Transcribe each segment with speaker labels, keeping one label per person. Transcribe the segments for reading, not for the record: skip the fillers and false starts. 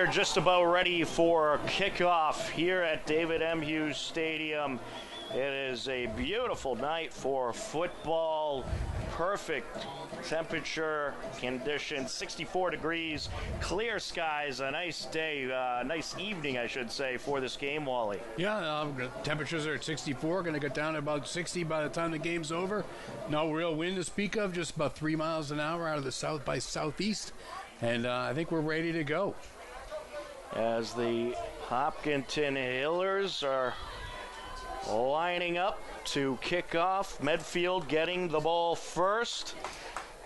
Speaker 1: are just about ready for kickoff here at David M. Hughes Stadium. It is a beautiful night for football. Perfect temperature conditions, 64 degrees, clear skies, a nice day, nice evening, I should say, for this game, Wally.
Speaker 2: Yeah, temperatures are at 64, going to get down to about 60 by the time the game's over. No real wind to speak of, just about 3 miles an hour out of the south by southeast. And I think we're ready to go.
Speaker 1: As the Hopkinton Hillers are lining up to kick off. Medfield getting the ball first.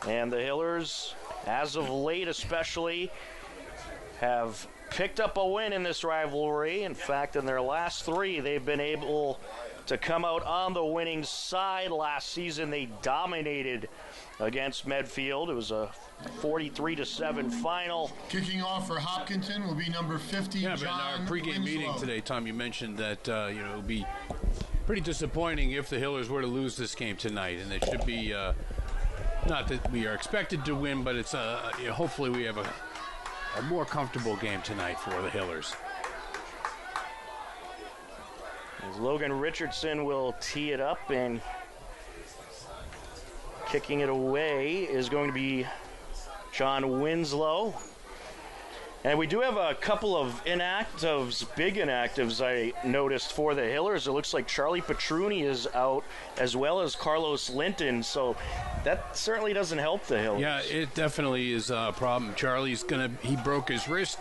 Speaker 1: And the Hillers, as of late especially, have picked up a win in this rivalry. In fact, in their last three, they've been able to come out on the winning side. Last season, they dominated against Medfield. It was a 43-7 final.
Speaker 3: Kicking off for Hopkinton will be number 50,
Speaker 2: John
Speaker 3: John
Speaker 2: in our pregame
Speaker 3: Winslow.
Speaker 2: meeting today, Tom, you mentioned that it would be pretty disappointing if the Hillers were to lose this game tonight, and it should be not that we are expected to win, but it's hopefully we have a more comfortable game tonight for the Hillers.
Speaker 1: As Logan Richardson will tee it up, and kicking it away is going to be John Winslow. And we do have a couple of inactives, big inactives I noticed for the Hillers. It looks like Charlie Petruni is out, as well as Carlos Linton, so that certainly doesn't help the Hillers.
Speaker 2: Yeah, it definitely is a problem. He broke his wrist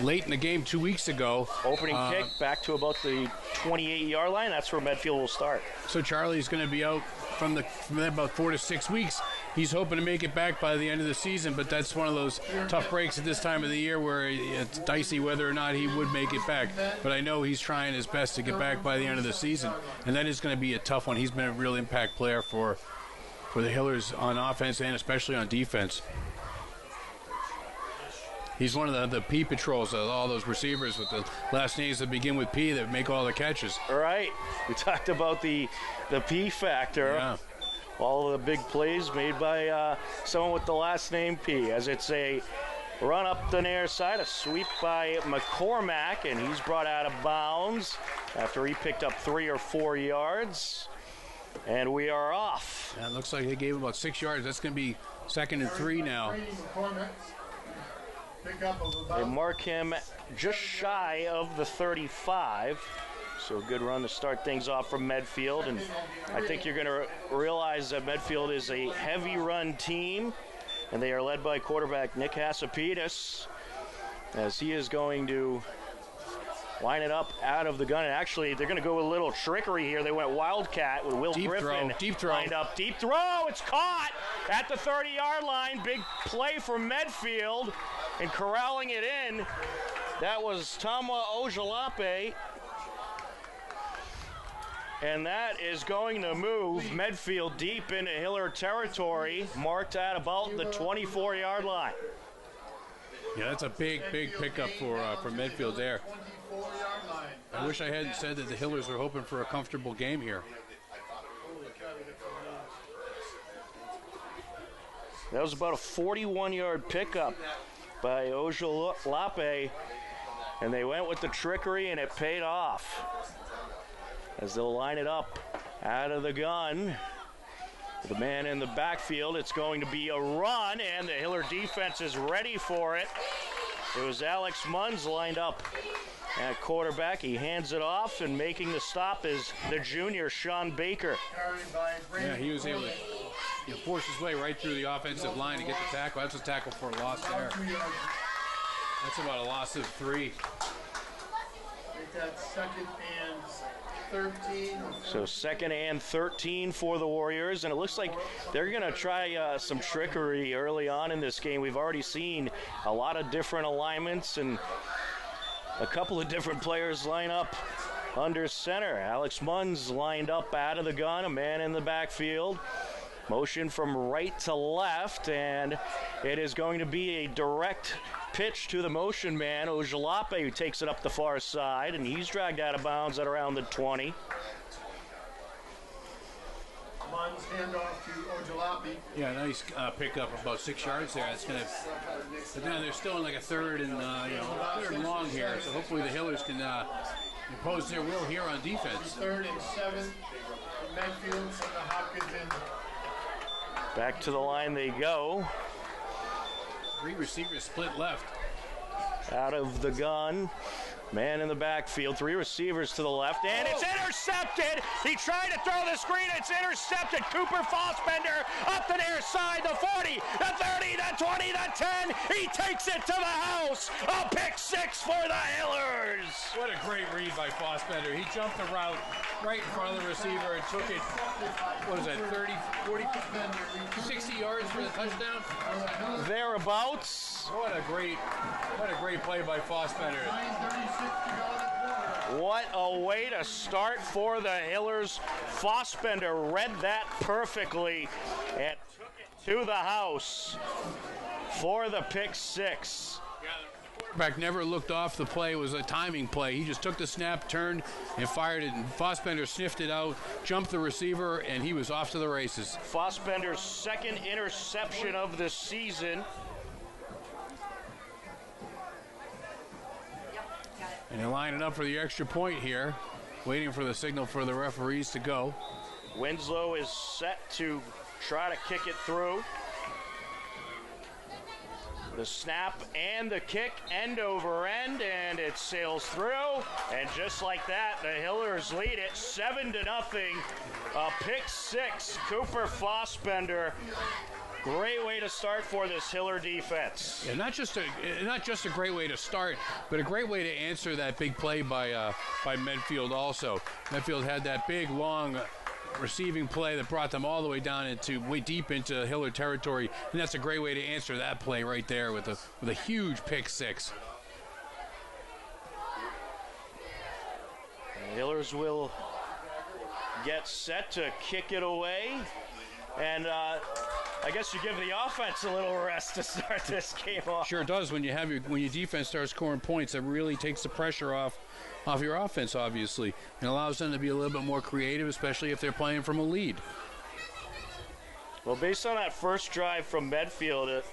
Speaker 2: late in the game 2 weeks ago.
Speaker 1: Opening kick back to about the 28-yard line. That's where Medfield will start. So
Speaker 2: Charlie's going to be out from about 4 to 6 weeks. He's hoping to make it back by the end of the season, but that's one of those tough breaks at this time of the year where it's dicey whether or not he would make it back. But I know he's trying his best to get back by the end of the season, and that is going to be a tough one. He's been a real impact player for the Hillers on offense and especially on defense. He's one of the P patrols, all those receivers with the last names that begin with P that make all the catches.
Speaker 1: All right. We talked about the P factor.
Speaker 2: Yeah.
Speaker 1: All of the big plays made by someone with the last name P. As it's a run up the near side, a sweep by McCormack, and he's brought out of bounds after he picked up 3 or 4 yards. And we are off.
Speaker 2: Yeah, it looks like they gave him about 6 yards. That's going to be 2nd and 3 now.
Speaker 1: They mark him just shy of the 35. So a good run to start things off from Medfield. And I think you're going to realize that Medfield is a heavy run team. And they are led by quarterback Nick Hassapidis, as he is going to line it up out of the gun. And actually, they're going to go with a little trickery here. They went Wildcat with Will Griffin.
Speaker 2: Deep throw.
Speaker 1: Lined up. Deep throw. It's caught at the 30-yard line. Big play from Medfield. And corralling it in, that was Tama Ojalape. And that is going to move Medfield deep into Hiller territory, marked at about the 24-yard line.
Speaker 2: Yeah, that's a big pickup for Medfield there. I wish I hadn't said that the Hillers were hoping for a comfortable game here.
Speaker 1: That was about a 41-yard pickup by Ojalape, and they went with the trickery, and it paid off. As they'll line it up out of the gun. The man in the backfield, it's going to be a run, and the Hiller defense is ready for it. It was Alex Munns lined up at quarterback. He hands it off, and making the stop is the junior, Sean Baker.
Speaker 2: Yeah, he was able to force his way right through the offensive line to get the tackle. That's a tackle for a loss there. That's about a loss of 3.
Speaker 3: That's 2nd and 13.
Speaker 1: So 2nd and 13 for the Warriors, and it looks like they're going to try some trickery early on in this game. We've already seen a lot of different alignments and a couple of different players line up under center. Alex Munns lined up out of the gun, a man in the backfield. Motion from right to left, and it is going to be a direct pitch to the motion man, Ojalape, who takes it up the far side, and he's dragged out of bounds at around the 20.
Speaker 3: Munns, handoff to Ojalapi.
Speaker 2: Yeah, nice pickup, about 6 yards there. That's gonna. But now they're still in like a third and third and long here. So hopefully the Hillers can impose their will here on defense.
Speaker 3: 3rd and 7. Medfield from the Hopkins end.
Speaker 1: Back to the line they go.
Speaker 2: 3 receivers split left.
Speaker 1: Out of the gun. Man in the backfield, 3 receivers to the left, and it's intercepted. He tried to throw the screen, it's intercepted. Cooper Fossbender up the near side, the 40, the 30, the 20, the 10. He takes it to the house. A pick 6 for the Hillers.
Speaker 2: What a great read by Fossbender. He jumped the route right in front of the receiver and took it, what is that, 30, 40, 60 yards for the touchdown?
Speaker 1: Thereabouts.
Speaker 2: What a great play by Fossbender.
Speaker 1: What a way to start for the Hillers. Fossbender read that perfectly and took it to the house for the pick 6.
Speaker 2: The quarterback never looked off the play. It was a timing play. He just took the snap, turned, and fired it. And Fossbender sniffed it out, jumped the receiver, and he was off to the races.
Speaker 1: Fossbender's 2nd interception of the season.
Speaker 2: And they're lining up for the extra point here, waiting for the signal for the referees to go.
Speaker 1: Winslow is set to try to kick it through. The snap and the kick, end over end, and it sails through. And just like that, the Hillers lead it 7-0. A pick 6, Cooper Fossbender. Great way to start for this Hiller defense.
Speaker 2: Yeah, not just a great way to start, but a great way to answer that big play by Medfield also. Medfield had that big, long receiving play that brought them all the way down way deep into Hiller territory, and that's a great way to answer that play right there with a huge pick 6.
Speaker 1: The Hillers will get set to kick it away. And I guess you give the offense a little rest to start this game off.
Speaker 2: Sure does. When your defense starts scoring points, it really takes the pressure off your offense, obviously, and allows them to be a little bit more creative, especially if they're playing from a lead.
Speaker 1: Well, based on that first drive from Medfield, it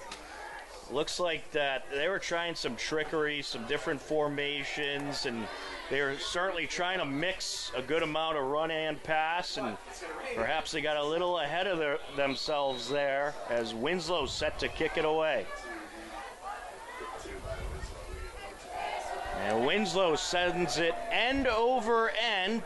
Speaker 1: looks like that they were trying some trickery, some different formations, and they were certainly trying to mix a good amount of run and pass, and perhaps they got a little ahead of themselves there as Winslow's set to kick it away. And Winslow sends it end over end.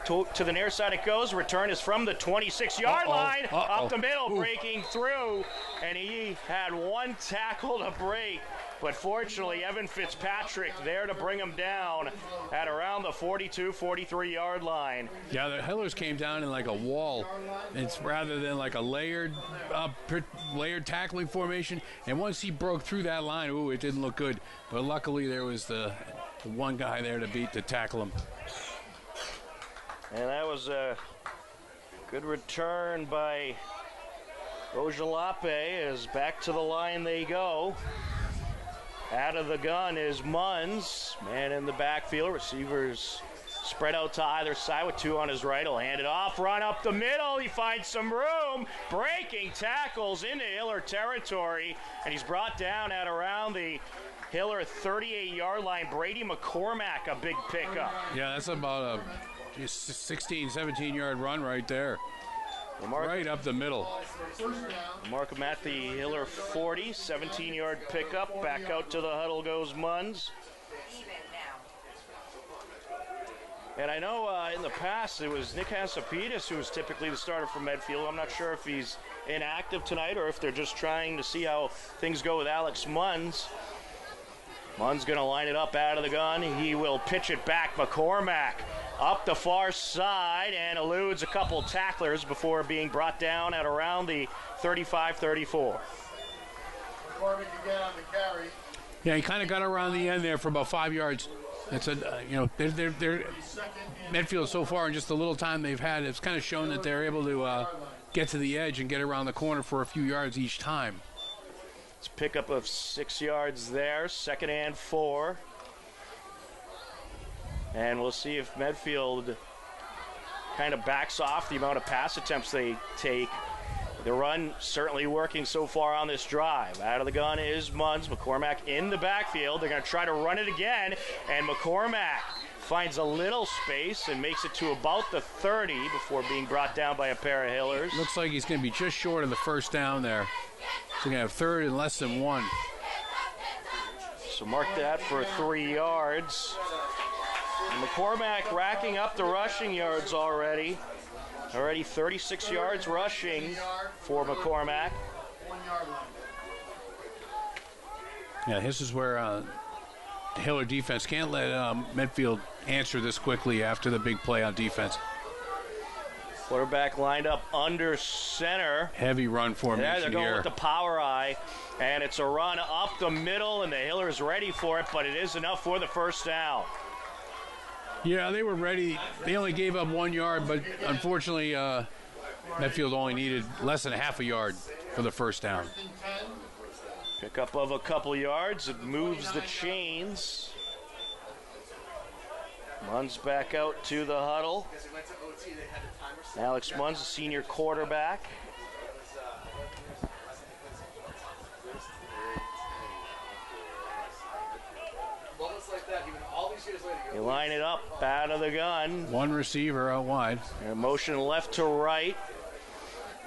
Speaker 1: To the near side it goes. Return is from the 26-yard line. Up the middle, breaking through. And he had one tackle to break. But fortunately, Evan Fitzpatrick there to bring him down at around the 42, 43-yard line.
Speaker 2: Yeah, the Hillers came down in like a wall. It's rather than like a layered tackling formation. And once he broke through that line, it didn't look good. But luckily, there was the one guy there to tackle him.
Speaker 1: And that was a good return by Ojalape as back to the line they go. Out of the gun is Munns. Man in the backfield. Receivers spread out to either side with 2 on his right. He'll hand it off. Run up the middle. He finds some room. Breaking tackles into Hiller territory. And he's brought down at around the Hiller 38-yard line. Brady McCormack, a big pickup.
Speaker 2: Yeah, that's about a 16, 17-yard run right there. Right up the middle.
Speaker 1: Mark him at the Hiller 40, 17-yard pickup. Back out to the huddle goes Munns. And I know in the past it was Nick Hasapides who was typically the starter for Medfield. I'm not sure if he's inactive tonight or if they're just trying to see how things go with Alex Munns. Munns going to line it up out of the gun. He will pitch it back. McCormack up the far side and eludes a couple tacklers before being brought down at around the 35-34.
Speaker 3: McCormack again on the carry.
Speaker 2: Yeah, he kind of got around the end there for about 5 yards. That's they're Medfield so far in just the little time they've had, it's kind of shown that they're able to get to the edge and get around the corner for a few yards each time.
Speaker 1: It's a pickup of 6 yards there, 2nd and 4. And we'll see if Medfield kind of backs off the amount of pass attempts they take. The run certainly working so far on this drive. Out of the gun is Munns. McCormack in the backfield. They're going to try to run it again, and McCormack finds a little space and makes it to about the 30 before being brought down by a pair of Hillers.
Speaker 2: Looks like he's going to be just short of the first down there. So going to have third and less than 1.
Speaker 1: So mark that for 3 yards. And McCormack racking up the rushing yards already. Already 36 yards rushing for McCormack.
Speaker 3: 1 yard line.
Speaker 2: Yeah, this is where the Hiller defense can't let Medfield answer this quickly after the big play on defense.
Speaker 1: Quarterback lined up under center.
Speaker 2: Heavy run formation
Speaker 1: Yeah, they're going
Speaker 2: here.
Speaker 1: with the power eye, and it's a run up the middle, and the Hillers ready for it, but it is enough for the first down.
Speaker 2: Yeah, they were ready. They only gave up 1 yard, but unfortunately, Medfield only needed less than a half a yard for the first down.
Speaker 1: Pickup of a couple yards. It moves the chains. Munns back out to the huddle. Alex Munns, the senior quarterback. They line it up out of the gun.
Speaker 2: One receiver out wide.
Speaker 1: And motion left to right.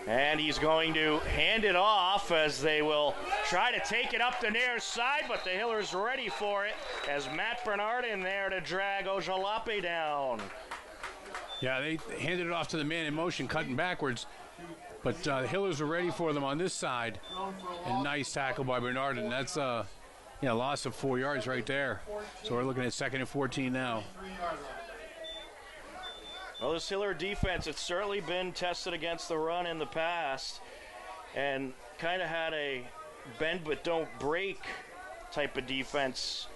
Speaker 1: And he's going to hand it off as they will try to take it up the near side, but the Hillers ready for it as Matt Bernard in there to drag Ojalape down.
Speaker 2: Yeah, they handed it off to the man in motion, cutting backwards. But the Hillers are ready for them on this side. And nice tackle by Bernard, and that's a loss of 4 yards right there. So we're looking at 2nd and 14 now.
Speaker 1: Well, this Hiller defense, it's certainly been tested against the run in the past and kind of had a bend but don't break type of defense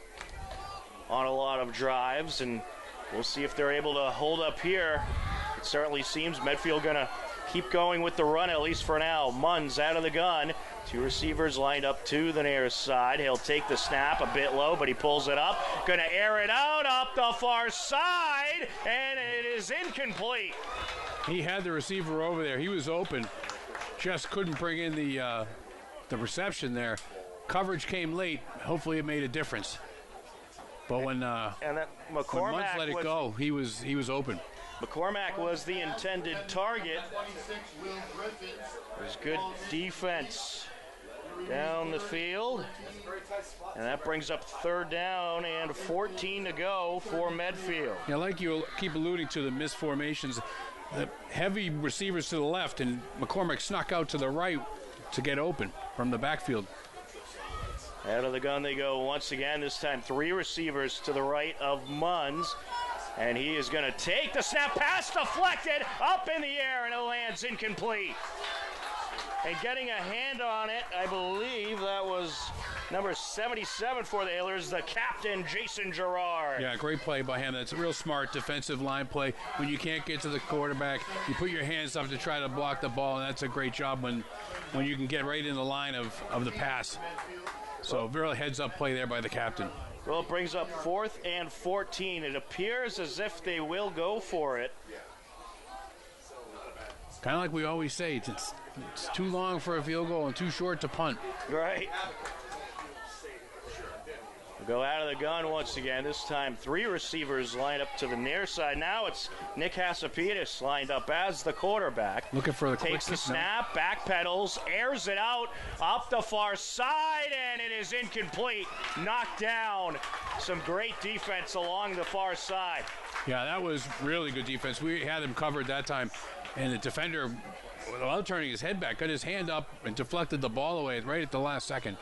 Speaker 1: on a lot of drives, and we'll see if they're able to hold up here. It certainly seems Medfield going to keep going with the run, at least for now. Munns out of the gun. 2 receivers lined up to the near side. He'll take the snap a bit low, but he pulls it up. Going to air it out up the far side, and it is incomplete.
Speaker 2: He had the receiver over there. He was open. Just couldn't bring in the reception there. Coverage came late. Hopefully it made a difference. But when Munns let it go, he was open.
Speaker 1: McCormack was the intended target. There's good defense down the field. And that brings up 3rd down and 14 to go for Medfield.
Speaker 2: Yeah, like you keep alluding to the misformations, the heavy receivers to the left, and McCormack snuck out to the right to get open from the backfield.
Speaker 1: Out of the gun they go once again, this time 3 receivers to the right of Munns. And he is going to take the snap, pass deflected, up in the air, and it lands incomplete. And getting a hand on it, I believe that was number 77 for the Hillers, the captain, Jason Gerard.
Speaker 2: Yeah, great play by him. That's a real smart defensive line play. When you can't get to the quarterback, you put your hands up to try to block the ball, and that's a great job when you can get right in the line of the pass. So, real heads-up play there by the captain.
Speaker 1: Well, it brings up 4th and 14. It appears as if they will go for it.
Speaker 2: Kind of like we always say, it's too long for a field goal and too short to punt.
Speaker 1: Right. We'll go out of the gun once again. This time 3 receivers lined up to the near side. Now it's Nick Hasapitis lined up as the quarterback.
Speaker 2: Looking for the
Speaker 1: Takes the snap, backpedals, airs it out, up the far side, and it is incomplete. Knocked down. Some great defense along the far side.
Speaker 2: Yeah, that was really good defense. We had him covered that time, and the defender, without turning his head back, got his hand up and deflected the ball away right at the last second.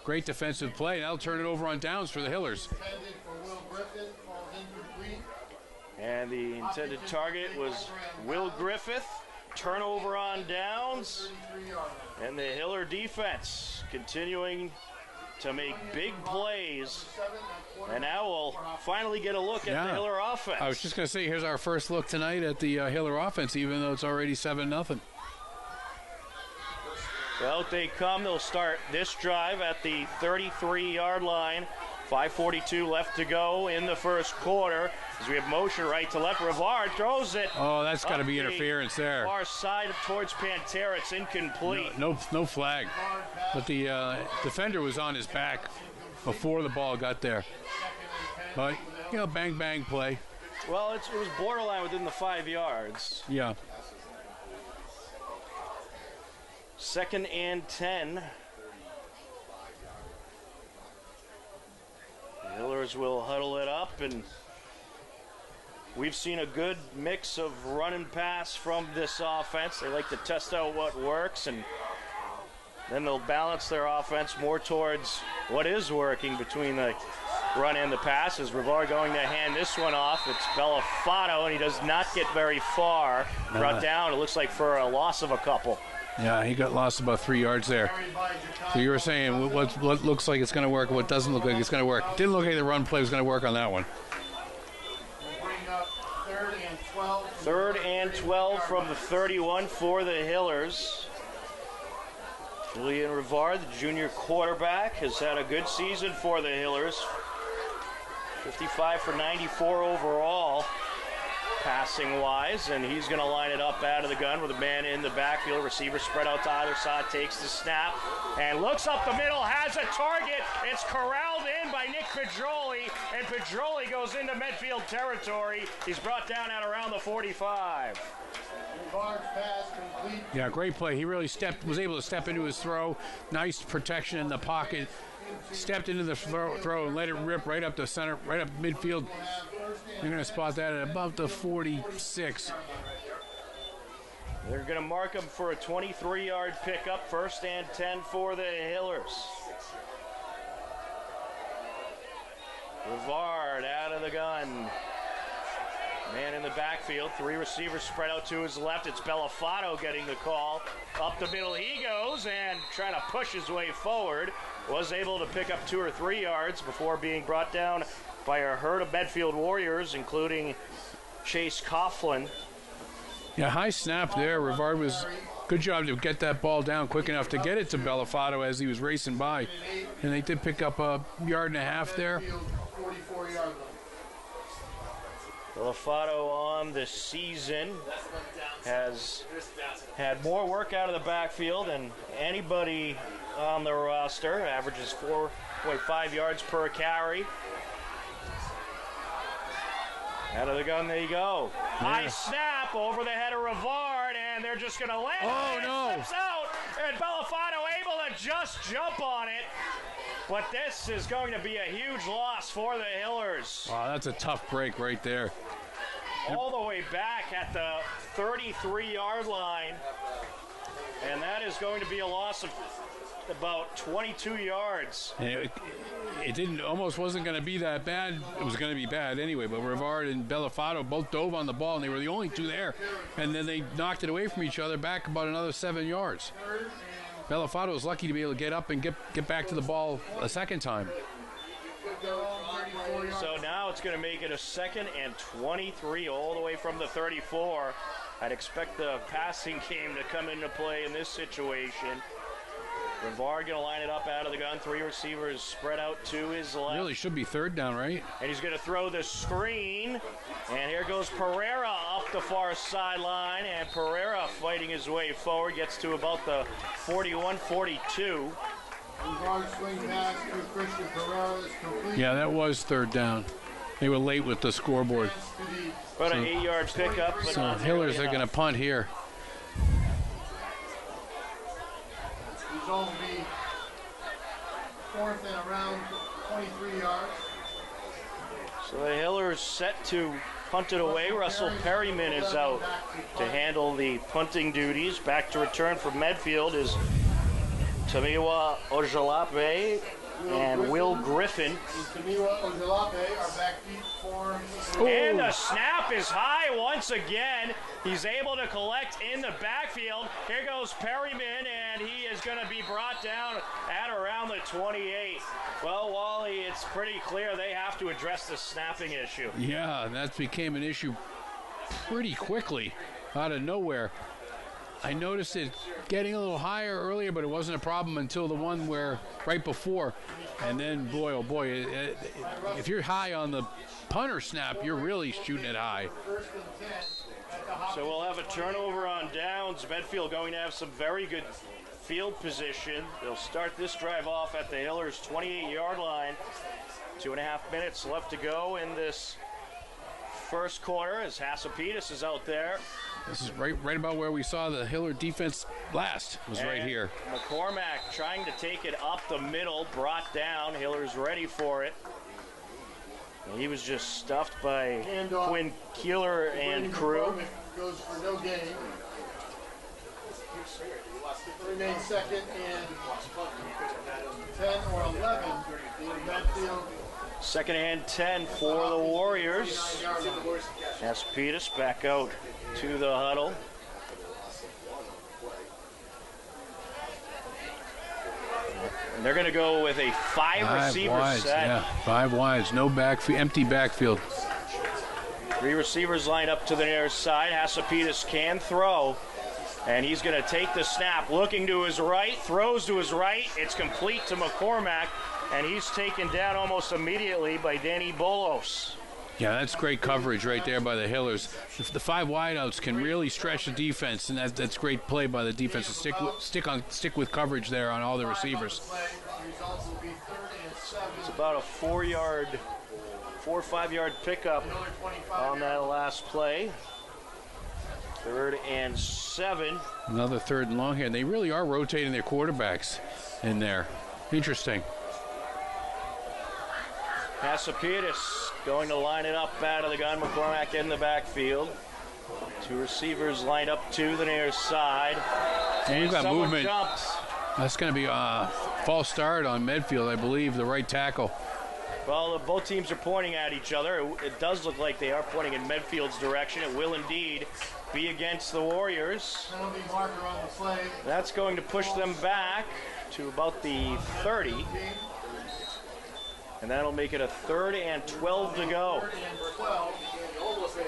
Speaker 2: Great defensive play. That'll turn it over on downs for the Hillers.
Speaker 1: And the intended target was Will Griffith. Turnover on downs. And the Hiller defense continuing to make big plays. And now we'll finally get a look at the Hiller offense.
Speaker 2: I was just going to say, here's our first look tonight at the Hiller offense, even though it's already 7-0.
Speaker 1: Well, they come. They'll start this drive at the 33-yard line. 5:42 left to go in the first quarter. As we have motion right to left. Rivard throws it.
Speaker 2: Oh, that's got to
Speaker 1: up
Speaker 2: be
Speaker 1: the
Speaker 2: interference there.
Speaker 1: Far side towards Pantera. It's incomplete.
Speaker 2: No flag. But the defender was on his back before the ball got there. But, you know, bang, bang play.
Speaker 1: Well, it was borderline within the 5 yards.
Speaker 2: Yeah.
Speaker 1: 2nd and 10. The Hillers will huddle it up, and we've seen a good mix of run and pass from this offense. They like to test out what works, and then they'll balance their offense more towards what is working between the run and the pass. As Rivard going to hand this one off. It's Bellafato, and he does not get very far. Brought down, it looks like, for a loss of a couple.
Speaker 2: Yeah, he got lost about 3 yards there. So you were saying what looks like it's going to work, what doesn't look like it's going to work. Didn't look like the run play was going to work on that one.
Speaker 3: Bring up 3rd and 12.
Speaker 1: 3rd and 12 from the 31 for the Hillers. Julian Rivard, the junior quarterback, has had a good season for the Hillers. 55 for 94 overall, passing-wise, and he's going to line it up out of the gun with a man in the backfield. Receiver spread out to either side, takes the snap, and looks up the middle, has a target. It's corralled in by Nick Pedroli, and Pedroli goes into Medfield territory. He's brought down at around the 45.
Speaker 3: Rivard's pass complete.
Speaker 2: Yeah, great play. He really was able to step into his throw. Nice protection in the pocket. Stepped into the throw and let it rip right up the center, right up midfield. You're going to spot that at about the 46.
Speaker 1: They're going to mark him for a 23-yard pickup. 1st and 10 for the Hillers. Rivard out of the gun. Man in the backfield. 3 receivers spread out to his left. It's Bellafato getting the call. Up the middle he goes and trying to push his way forward. Was able to pick up 2 or 3 yards before being brought down by a herd of Medfield Warriors, including Chase Coughlin.
Speaker 2: Yeah, high snap there. Rivard was good job to get that ball down quick enough to get it to Bellafato as he was racing by. And they did pick up a yard and a half there.
Speaker 3: 44-yard line.
Speaker 1: Bellafato on the season has had more work out of the backfield than anybody on the roster. Averages 4.5 yards per carry. Out of the gun they go. Yeah. High snap over the head of Rivard, and they're just going to land.
Speaker 2: Oh, no.
Speaker 1: Steps out, and Bellafato able to just jump on it. But this is going to be a huge loss for the Hillers.
Speaker 2: Wow, that's a tough break right there.
Speaker 1: All the way back at the 33-yard line. And that is going to be a loss of about 22 yards.
Speaker 2: And it almost wasn't going to be that bad. It was going to be bad anyway, but Rivard and Bellafato both dove on the ball, and they were the only 2 there. And then they knocked it away from each other back about another 7 yards. Bellafato was lucky to be able to get up and get back to the ball a second time.
Speaker 1: So now it's going to make it a 2nd and 23 all the way from the 34. I'd expect the passing game to come into play in this situation. Rivard going to line it up out of the gun. 3 receivers spread out to his left.
Speaker 2: Really should be 3rd down, right?
Speaker 1: And he's going to throw the screen. And here goes Pereira up the far sideline. And Pereira fighting his way forward. Gets to about the 41-42.
Speaker 3: Swing pass to Christian Pereira is complete.
Speaker 2: Yeah, that was 3rd down. They were late with the scoreboard.
Speaker 1: About an 8-yard pickup.
Speaker 2: So Hillers are going to punt here.
Speaker 3: He's going to be 4th and around 23 yards.
Speaker 1: So the Hillers set to punt it away. Russell Perryman is out to handle the punting duties. Back to return from Medfield is Tamiwa Ojalape and Will Griffin.
Speaker 3: Tamiwa Ojalape are back deep for.
Speaker 1: And the snap is high once again. He's able to collect in the backfield. Here goes Perryman, and he is going to be brought down at around the 28. Well, Wally, it's pretty clear they have to address the snapping issue.
Speaker 2: Yeah, and that became an issue pretty quickly out of nowhere. I noticed it getting a little higher earlier, but it wasn't a problem until the one where right before. And then, boy, oh boy, if you're high on the punter snap, you're really shooting it high.
Speaker 1: So we'll have a turnover on downs. Medfield going to have some very good field position. They'll start this drive off at the Hillers' 28-yard line. 2.5 minutes left to go in this first quarter as Hasapetus is out there.
Speaker 2: This is right about where we saw the Hiller defense last, was right here.
Speaker 1: McCormack trying to take it up the middle, brought down. Hiller's ready for it. And he was just stuffed by Quinn Keeler and crew.
Speaker 3: Goes for no gain. Remains second and 10 or 11 in Medfield.
Speaker 1: Second and 10 for the Warriors. Hasapetus back out to the huddle. And they're going to go with a five receiver
Speaker 2: wides,
Speaker 1: set.
Speaker 2: Yeah, 5 wides, no backfield, empty backfield.
Speaker 1: 3 receivers lined up to the near side. Hasapetus can throw, and he's going to take the snap, looking to his right, throws to his right. It's complete to McCormack, and he's taken down almost immediately by Danny Bolos.
Speaker 2: Yeah, that's great coverage right there by the Hillers. The 5 wideouts can really stretch the defense, and that's great play by the defense to stick with coverage there on all the receivers.
Speaker 1: It's about a 4 or 5 yard pickup on that last play. 3rd and 7.
Speaker 2: Another 3rd and long here. And they really are rotating their quarterbacks in there. Interesting.
Speaker 1: Hasapetus going to line it up out of the gun. McCormack in the backfield. 2 receivers lined up to the near side.
Speaker 2: And you've got
Speaker 1: someone
Speaker 2: movement.
Speaker 1: Jumps.
Speaker 2: That's going to be a false start on Medfield, I believe, the right tackle.
Speaker 1: Well, both teams are pointing at each other. It does look like they are pointing in Medfield's direction. It will indeed be against the Warriors.
Speaker 3: Penalty marker on the play.
Speaker 1: That's going to push them back to about the 30. And that'll make it a 3rd and 12 to go.
Speaker 3: 3rd and 12. Almost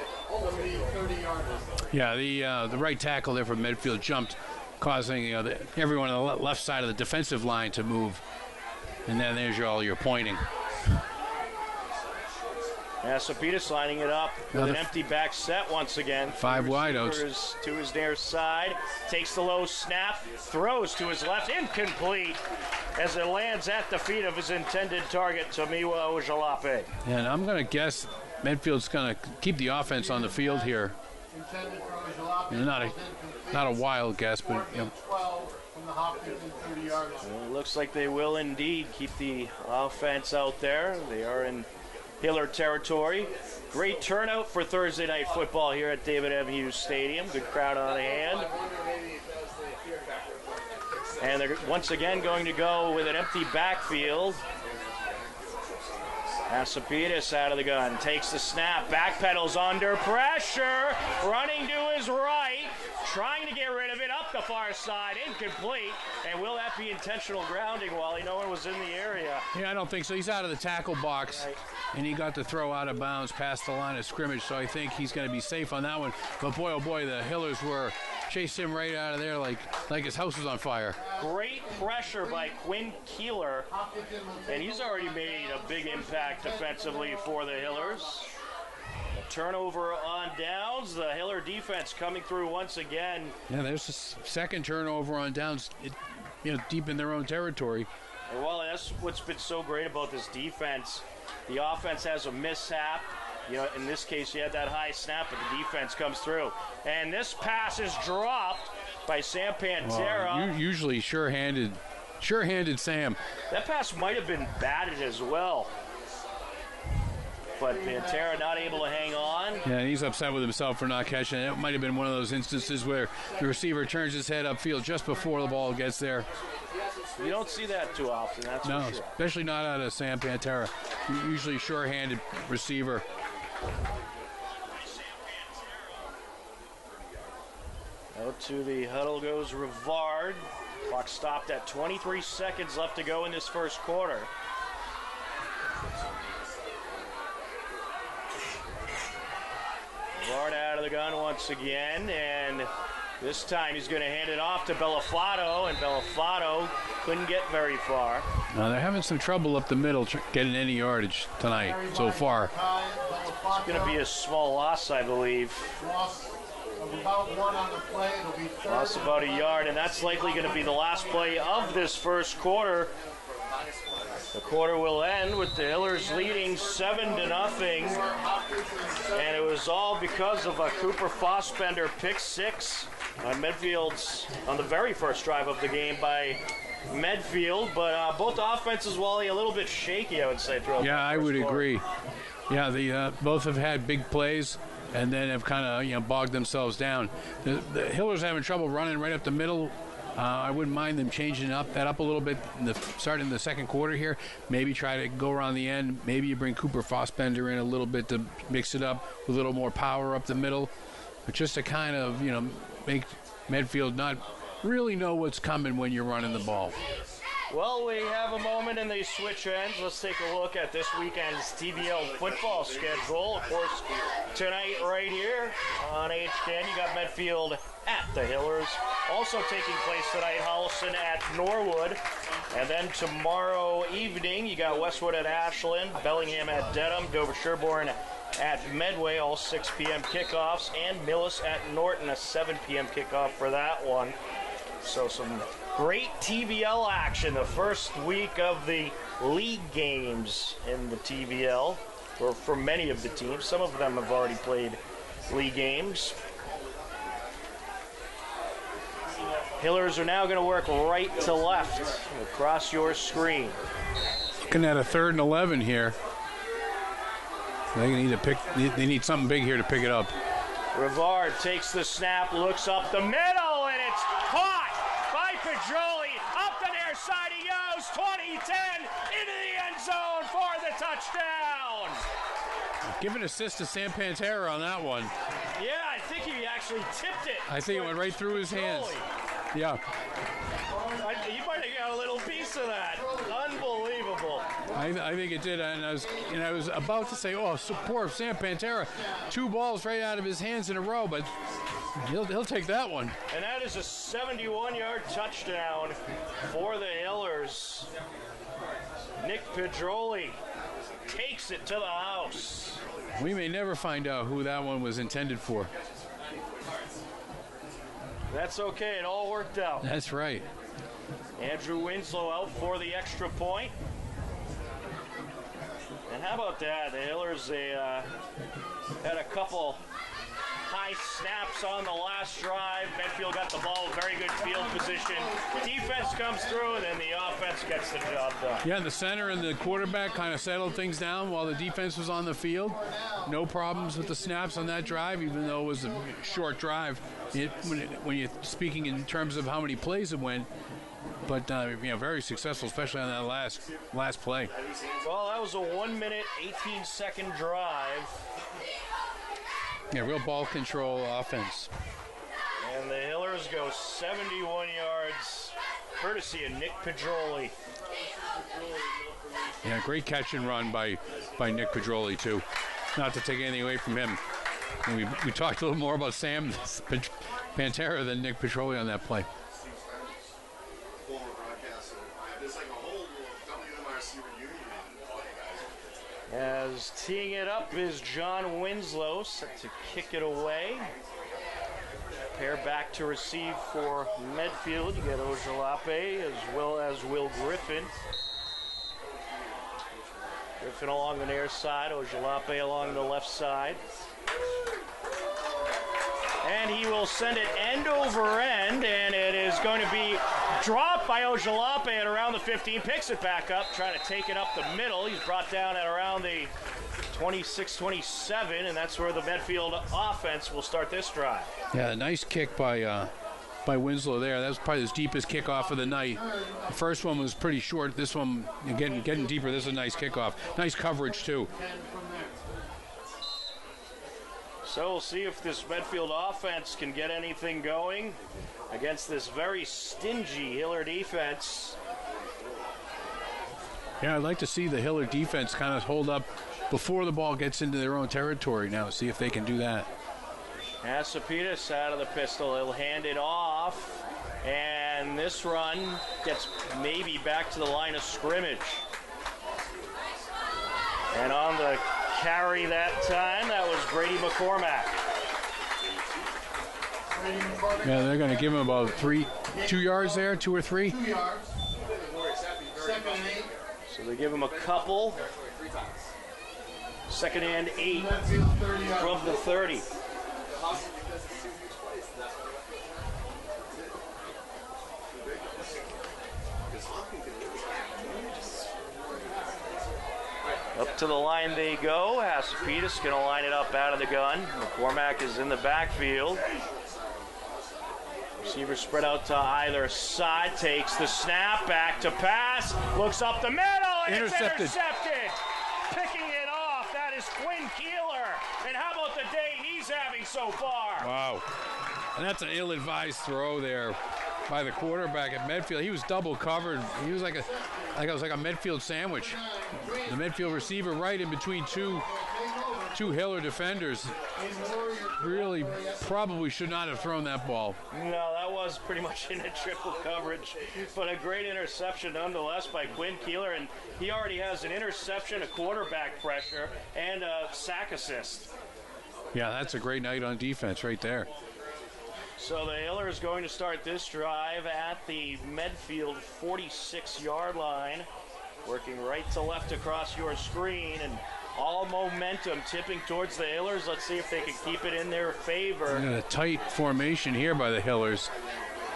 Speaker 3: 30-yard.
Speaker 2: Yeah, the right tackle there from Medfield jumped, causing everyone on the left side of the defensive line to move. And then there's all your pointing.
Speaker 1: Hasapetus lining it up with an empty back set once again.
Speaker 2: 5 wideouts.
Speaker 1: To his near side. Takes the low snap. Throws to his left. Incomplete as it lands at the feet of his intended target, Tomiwa Ojalape.
Speaker 2: And I'm going to guess Medfield's going to keep the offense on the field here.
Speaker 3: Intended for Ojalape.
Speaker 2: Not a wild guess, but
Speaker 3: 12 from the Hopkinton 30-yard line.
Speaker 1: It looks like they will indeed keep the offense out there. They are in Hiller territory. Great turnout for Thursday night football here at David M. Hughes Stadium. Good crowd on hand. And they're once again going to go with an empty backfield. Hasapetus out of the gun, takes the snap, backpedals under pressure, running to his right, trying to get rid of it up the far side, incomplete. And will that be intentional grounding while no one was in the area?
Speaker 2: Yeah, I don't think so. He's out of the tackle box, and he got to throw out of bounds past the line of scrimmage, so I think he's going to be safe on that one. But boy, oh boy, the Hillers were chased him right out of there like his house was on fire.
Speaker 1: Great pressure by Quinn Keeler, and he's already made a big impact defensively for the Hillers. A turnover on downs. The Hiller defense coming through once again.
Speaker 2: Yeah, there's a second turnover on downs, deep in their own territory.
Speaker 1: Well, that's what's been so great about this defense. The offense has a mishap. In this case, you had that high snap, but the defense comes through. And this pass is dropped by Sam Pantera.
Speaker 2: Well, usually sure-handed Sam.
Speaker 1: That pass might have been batted as well. But Pantera not able to hang on.
Speaker 2: Yeah, he's upset with himself for not catching it. It might have been one of those instances where the receiver turns his head upfield just before the ball gets there.
Speaker 1: You don't see that too often, that's for sure.
Speaker 2: Especially not out of Sam Pantera. Usually sure-handed receiver.
Speaker 1: Out to the huddle goes Rivard. Clock stopped at 23 seconds left to go in this first quarter. Rivard out of the gun once again, and This time he's going to hand it off to Bellafato, and Bellafato couldn't get very far.
Speaker 2: Now they're having some trouble up the middle getting any yardage tonight so far.
Speaker 1: It's going to be a small loss, I believe.
Speaker 3: Loss of about 1 on the play. It'll be third.
Speaker 1: Lost about a yard, and that's likely going to be the last play of this first quarter. The quarter will end with the Hillers leading 7-0, and it was all because of a Cooper Fossbender pick six on Medfield's on the very first drive of the game by Medfield. But both offenses, Wally, a little bit shaky, I would say.
Speaker 2: Yeah, I would agree. Yeah, the both have had big plays and then have kind of bogged themselves down. The Hillers having trouble running right up the middle. I wouldn't mind them changing that up a little bit starting the second quarter here. Maybe try to go around the end. Maybe you bring Cooper Fossbender in a little bit to mix it up with a little more power up the middle. But just to kind of, make Medfield not really know what's coming when you're running the ball.
Speaker 1: Well, we have a moment in the switch ends. Let's take a look at this weekend's TBL football schedule. Of course, tonight right here on HDN, you got Medfield at the Hillers. Also taking place tonight, Holliston at Norwood. And then tomorrow evening, you got Westwood at Ashland, Bellingham at Dedham, Dover-Sherborne at Medway, all 6 p.m. kickoffs, and Millis at Norton, a 7 p.m. kickoff for that one. So some great TBL action the first week of the league games in the TBL for many of the teams. Some of them have already played league games. Hillers are now going to work right to left across your screen.
Speaker 2: Looking at a 3rd and 11 here. They need something big here to pick it up.
Speaker 1: Rivard takes the snap, looks up the middle, and it's caught by Pedroli. Up the near side, he goes 20-10 into the end zone for the touchdown.
Speaker 2: Give an assist to Sam Pantera on that one.
Speaker 1: Yeah, I think he actually tipped it.
Speaker 2: I think it went right through his hands. Yeah.
Speaker 1: You might have got a little piece of that. Unbelievable.
Speaker 2: I think it did, and I was about to say, oh, so poor Sam Pantera, 2 balls right out of his hands in a row, but he'll take that one.
Speaker 1: And that is a 71-yard touchdown for the Hillers. Nick Pedroli takes it to the house.
Speaker 2: We may never find out who that one was intended for.
Speaker 1: That's okay. It all worked out.
Speaker 2: That's right.
Speaker 1: Andrew Winslow out for the extra point. And how about that? The Hillers, they had a couple high snaps on the last drive. Medfield got the ball, very good field position. Defense comes through, and then the offense gets the job done.
Speaker 2: Yeah, the center and the quarterback kind of settled things down while the defense was on the field. No problems with the snaps on that drive, even though it was a short drive. When you're speaking in terms of how many plays it went, but very successful, especially on that last play.
Speaker 1: Well, that was a 1-minute, 18-second drive.
Speaker 2: Yeah, real ball control offense.
Speaker 1: And the Hillers go 71 yards, courtesy of Nick Pedroli.
Speaker 2: Yeah, great catch and run by Nick Pedroli, too. Not to take anything away from him. And we talked a little more about Sam Pantera than Nick Pedroli on that play.
Speaker 1: As teeing it up is John Winslow, set to kick it away. Pair back to receive for Medfield. You got Ojalape as well as Will Griffin. Griffin along the near side, Ojalape along the left side. And he will send it end over end, and it is going to be dropped by Ojalape at around the 15. Picks it back up, trying to take it up the middle. He's brought down at around the 26-27, and that's where the Medfield offense will start this drive.
Speaker 2: Yeah, a nice kick by Winslow there. That was probably his deepest kickoff of the night. The first one was pretty short. This one, getting deeper. This is a nice kickoff. Nice coverage, too.
Speaker 1: So we'll see if this Medfield offense can get anything going against this very stingy Hiller defense.
Speaker 2: Yeah, I'd like to see the Hiller defense kind of hold up before the ball gets into their own territory now. See if they can do that.
Speaker 1: Asapitas out of the pistol. He'll hand it off. And this run gets maybe back to the line of scrimmage. And on the carry that time, that was Brady McCormack.
Speaker 2: Yeah, they're going to give him about 2 yards there, 2 or 3.
Speaker 3: 2 yards. Second and 8.
Speaker 1: So they give him a couple. Second and 8 from the 30. Up to the line they go. Asapitas going to line it up out of the gun. McCormack is in the backfield. Receiver spread out to either side. Takes the snap. Back to pass. Looks up the middle. And
Speaker 2: Intercepted.
Speaker 1: It's intercepted. Picking it off. That is Quinn Keeler. And how about the day he's having so far?
Speaker 2: Wow. And that's an ill-advised throw there by the quarterback at Medfield. He was double covered. He was like a Medfield sandwich. The Medfield receiver right in between two Hiller defenders. Really probably should not have thrown that ball.
Speaker 1: No, that was pretty much in a triple coverage. But a great interception nonetheless by Quinn Keeler. And he already has an interception, a quarterback pressure, and a sack assist.
Speaker 2: Yeah, that's a great night on defense right there.
Speaker 1: So the Hiller is going to start this drive at the Medfield 46-yard line, working right to left across your screen, and all momentum tipping towards the Hillers. Let's see if they can keep it in their favor.
Speaker 2: And a tight formation here by the Hillers.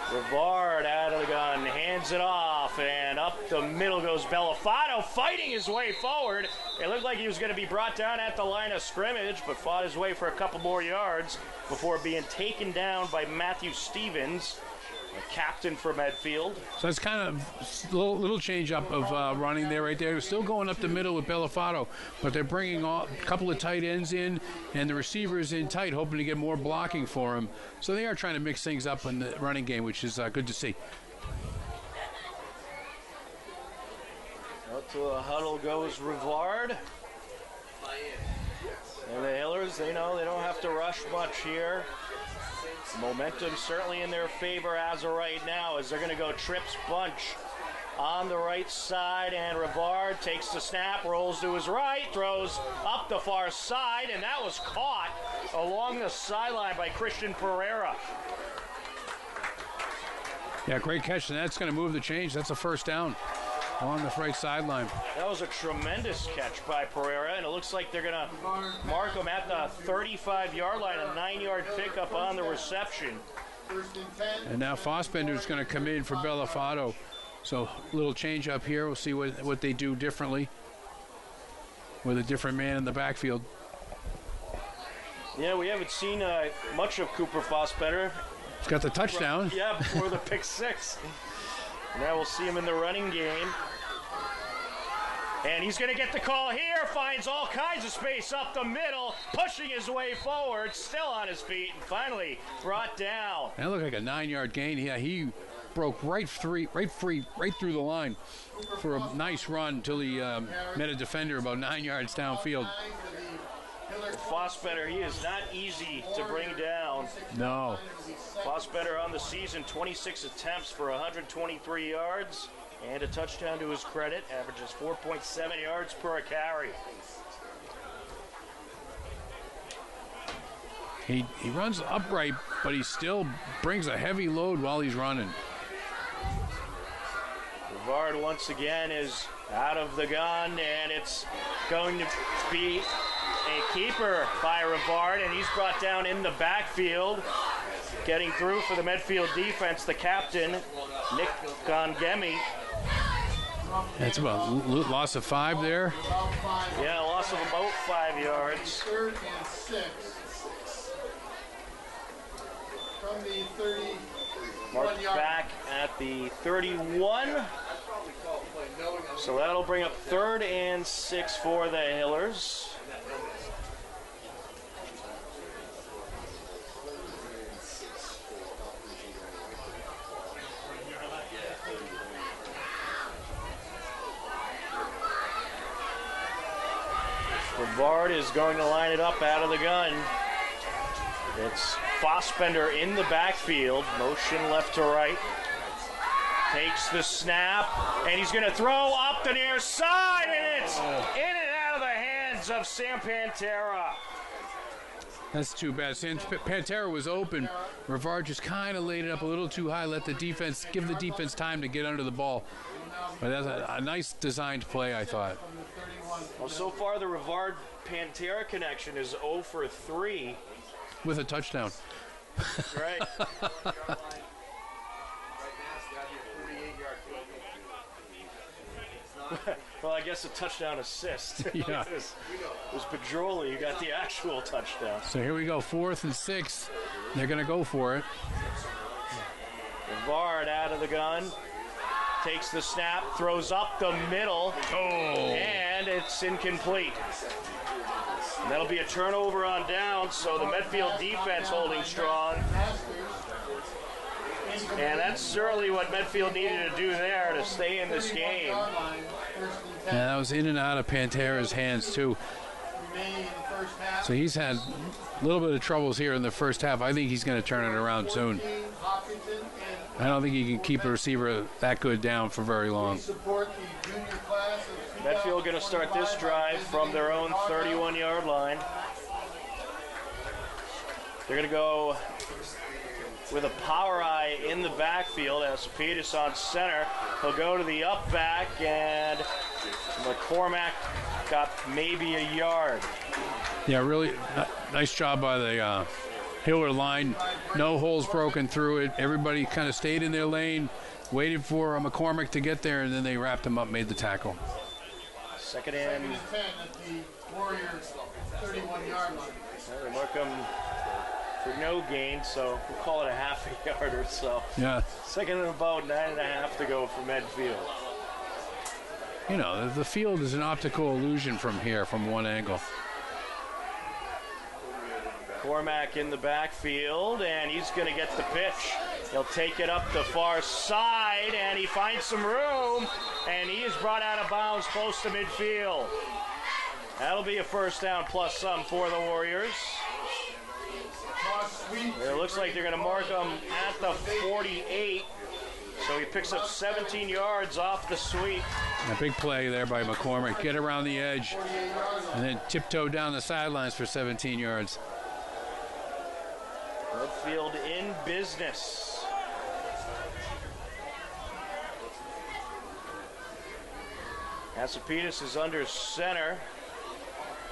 Speaker 1: Rivard out of the gun, hands it off, and up the middle goes Bellafato, fighting his way forward. It looked like he was going to be brought down at the line of scrimmage, but fought his way for a couple more yards before being taken down by Matthew Stevens, the captain for Medfield.
Speaker 2: So it's kind of a little change up of running there right there. They're still going up the middle with Bellafato, but they're bringing a couple of tight ends in and the receivers in tight, hoping to get more blocking for him. So they are trying to mix things up in the running game, which is good to see.
Speaker 1: Out to a huddle goes Rivard. And the Hillers, they know they don't have to rush much here. Momentum certainly in their favor as of right now, as they're going to go trips bunch on the right side, and Rivard takes the snap, rolls to his right, throws up the far side, and that was caught along the sideline by Christian Pereira.
Speaker 2: Yeah, great catch, and that's going to move the change. That's a first down on the right sideline.
Speaker 1: That was a tremendous catch by Pereira, and it looks like they're going to mark him at the 35-yard line, a 9-yard pickup on the reception.
Speaker 2: And now Fossbender's going to come in for Bellafato. So a little change up here. We'll see what they do differently with a different man in the backfield.
Speaker 1: Yeah, we haven't seen much of Cooper Fossbender.
Speaker 2: He's got the touchdown.
Speaker 1: Yeah, before the pick six. Now we'll see him in the running game. And he's going to get the call here, finds all kinds of space up the middle, pushing his way forward, still on his feet, and finally brought down.
Speaker 2: That looked like a 9-yard gain. Yeah, he broke right through the line for a nice run until he met a defender about 9 yards downfield.
Speaker 1: Fossbender, he is not easy to bring down.
Speaker 2: No.
Speaker 1: Fossbender on the season, 26 attempts for 123 yards. And a touchdown to his credit, averages 4.7 yards per carry.
Speaker 2: He runs upright, but he still brings a heavy load while he's running.
Speaker 1: Rivard once again is out of the gun, and it's going to be a keeper by Rivard, and he's brought down in the backfield. Getting through for the Medfield defense, the captain, Nick Gongemi.
Speaker 2: That's about loss of 5 there.
Speaker 1: Yeah, loss of about 5 yards.
Speaker 3: 3rd and 6. From the 31
Speaker 1: Marked
Speaker 3: yard.
Speaker 1: back at the 31. So that'll bring up 3rd and 6 for the Hillers. Rivard is going to line it up out of the gun. It's Fossbender in the backfield, motion left to right. Takes the snap, and he's going to throw up the near side, and it's in and out of the hands of Sam Pantera.
Speaker 2: That's too bad. Pantera was open. Rivard just kind of laid it up a little too high, let the defense, give the defense time to get under the ball. But that's a nice designed play, I thought.
Speaker 1: Well, so far the Rivard-Pantera connection is 0 for 3.
Speaker 2: With a touchdown.
Speaker 1: Right. Well, I guess a touchdown assist.
Speaker 2: Yeah.
Speaker 1: It was Pedroli who got the actual touchdown.
Speaker 2: So here we go, 4th and 6. They're going to go for it.
Speaker 1: Rivard out of the gun. Takes the snap, throws up the middle, and it's incomplete. And that'll be a turnover on down, so the Medfield defense holding strong. And that's certainly what Medfield needed to do there to stay in this game.
Speaker 2: Yeah, that was in and out of Pantera's hands, too. So he's had a little bit of troubles here in the first half. I think he's going to turn it around soon. I don't think he can keep a receiver that good down for very long.
Speaker 1: Medfield going to start this drive from their own 31-yard line. They're going to go with a power eye in the backfield as Pettis on center. He'll go to the up back, and McCormack got maybe a yard.
Speaker 2: Yeah, really nice job by the Hiller line. No holes broken through it. Everybody kind of stayed in their lane, waited for McCormack to get there, and then they wrapped him up, made the tackle.
Speaker 1: Second and
Speaker 3: 10 at the Warriors' 31-yard line.
Speaker 1: They mark him for no gain, so we'll call it a half a yard or so.
Speaker 2: Yeah.
Speaker 1: Second and about 9.5 to go for Medfield.
Speaker 2: You know, the field is an optical illusion from here, from one angle.
Speaker 1: Cormack in the backfield, and he's going to get the pitch. He'll take it up the far side, and he finds some room, and he is brought out of bounds close to midfield. That'll be a first down plus some for the Warriors. It looks like they're going to mark him at the 48, so he picks up 17 yards off the sweep.
Speaker 2: A big play there by McCormack. Get around the edge, and then tiptoe down the sidelines for 17 yards.
Speaker 1: Medfield in business. Asapitas is under center.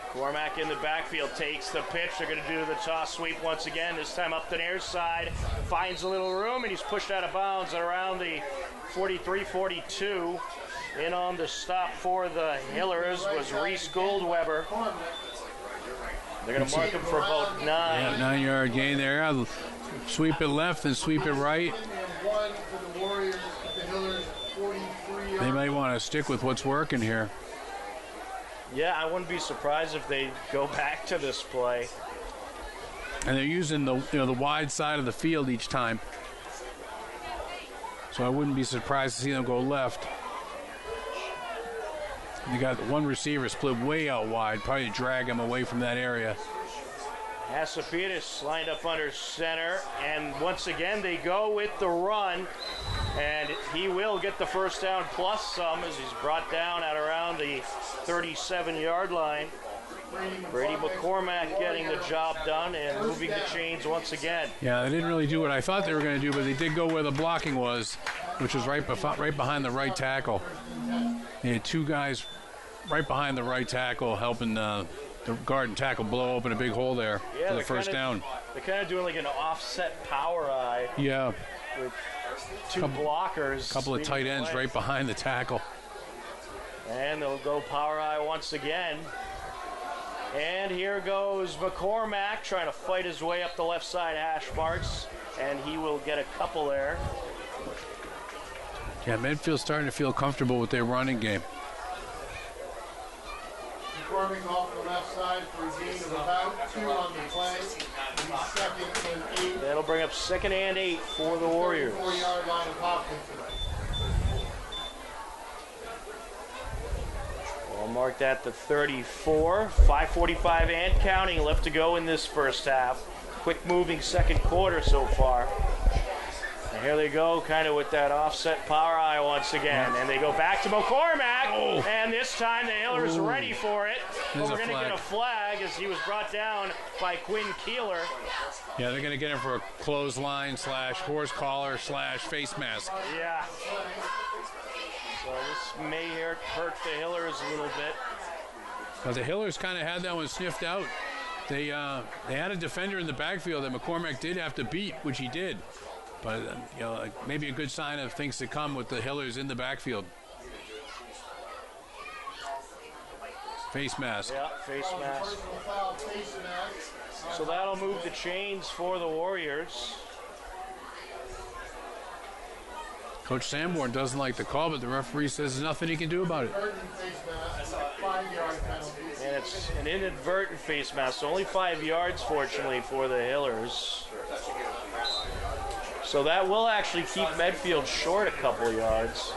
Speaker 1: Cormack in the backfield takes the pitch. They're going to do the toss sweep once again, this time up the near side. Finds a little room, and he's pushed out of bounds at around the 43-42. In on the stop for the Hillers was Reese Goldweber. They're going to mark him for about 9.
Speaker 2: Yeah, 9-yard gain there. I'll sweep it left and sweep it right. They might want to stick with what's working here.
Speaker 1: Yeah, I wouldn't be surprised if they go back to this play.
Speaker 2: And they're using the wide side of the field each time. So I wouldn't be surprised to see them go left. You got one receiver split way out wide, probably drag him away from that area.
Speaker 1: Asapitas lined up under center, and once again they go with the run, and he will get the first down plus some as he's brought down at around the 37-yard line. Brady McCormack getting the job done and moving the chains once again.
Speaker 2: Yeah, they didn't really do what I thought they were going to do, but they did go where the blocking was, which was right behind the right tackle. They had two guys right behind the right tackle helping the guard and tackle blow open a big hole there for the first down.
Speaker 1: They're kind of doing like an offset power eye.
Speaker 2: Yeah.
Speaker 1: With two blockers.
Speaker 2: A couple of tight ends right behind the tackle.
Speaker 1: And they'll go power eye once again. And here goes McCormack trying to fight his way up the left side hash marks, and he will get a couple there.
Speaker 2: Yeah, Medfield's starting to feel comfortable with their running game.
Speaker 3: McCormack off the left side for a gain of about 2 on the play. Second and 8.
Speaker 1: That'll bring up 2nd and 8 for the Warriors.
Speaker 3: 4-yard line of Hopkinton.
Speaker 1: We'll mark that the 34. 5:45 and counting left to go in this first half. quick-moving second quarter so far. And here they go, kind of with that offset power eye once again. And they go back to McCormack, and this time the Hillers ready for it. But we're going to get a flag as he was brought down by Quinn Keeler.
Speaker 2: Yeah, they're going to get him for a clothesline / horse collar / face mask.
Speaker 1: Yeah. So this may hurt the Hillers a little bit.
Speaker 2: But the Hillers kind of had that one sniffed out. They had a defender in the backfield that McCormack did have to beat, which he did. But maybe a good sign of things to come with the Hillers in the backfield. Face mask.
Speaker 1: Yeah, face mask. So that'll move the chains for the Warriors.
Speaker 2: Coach Sanborn doesn't like the call, but the referee says there's nothing he can do about it.
Speaker 1: And it's an inadvertent face mask, so only 5 yards, fortunately, for the Hillers. So that will actually keep Medfield short a couple of yards.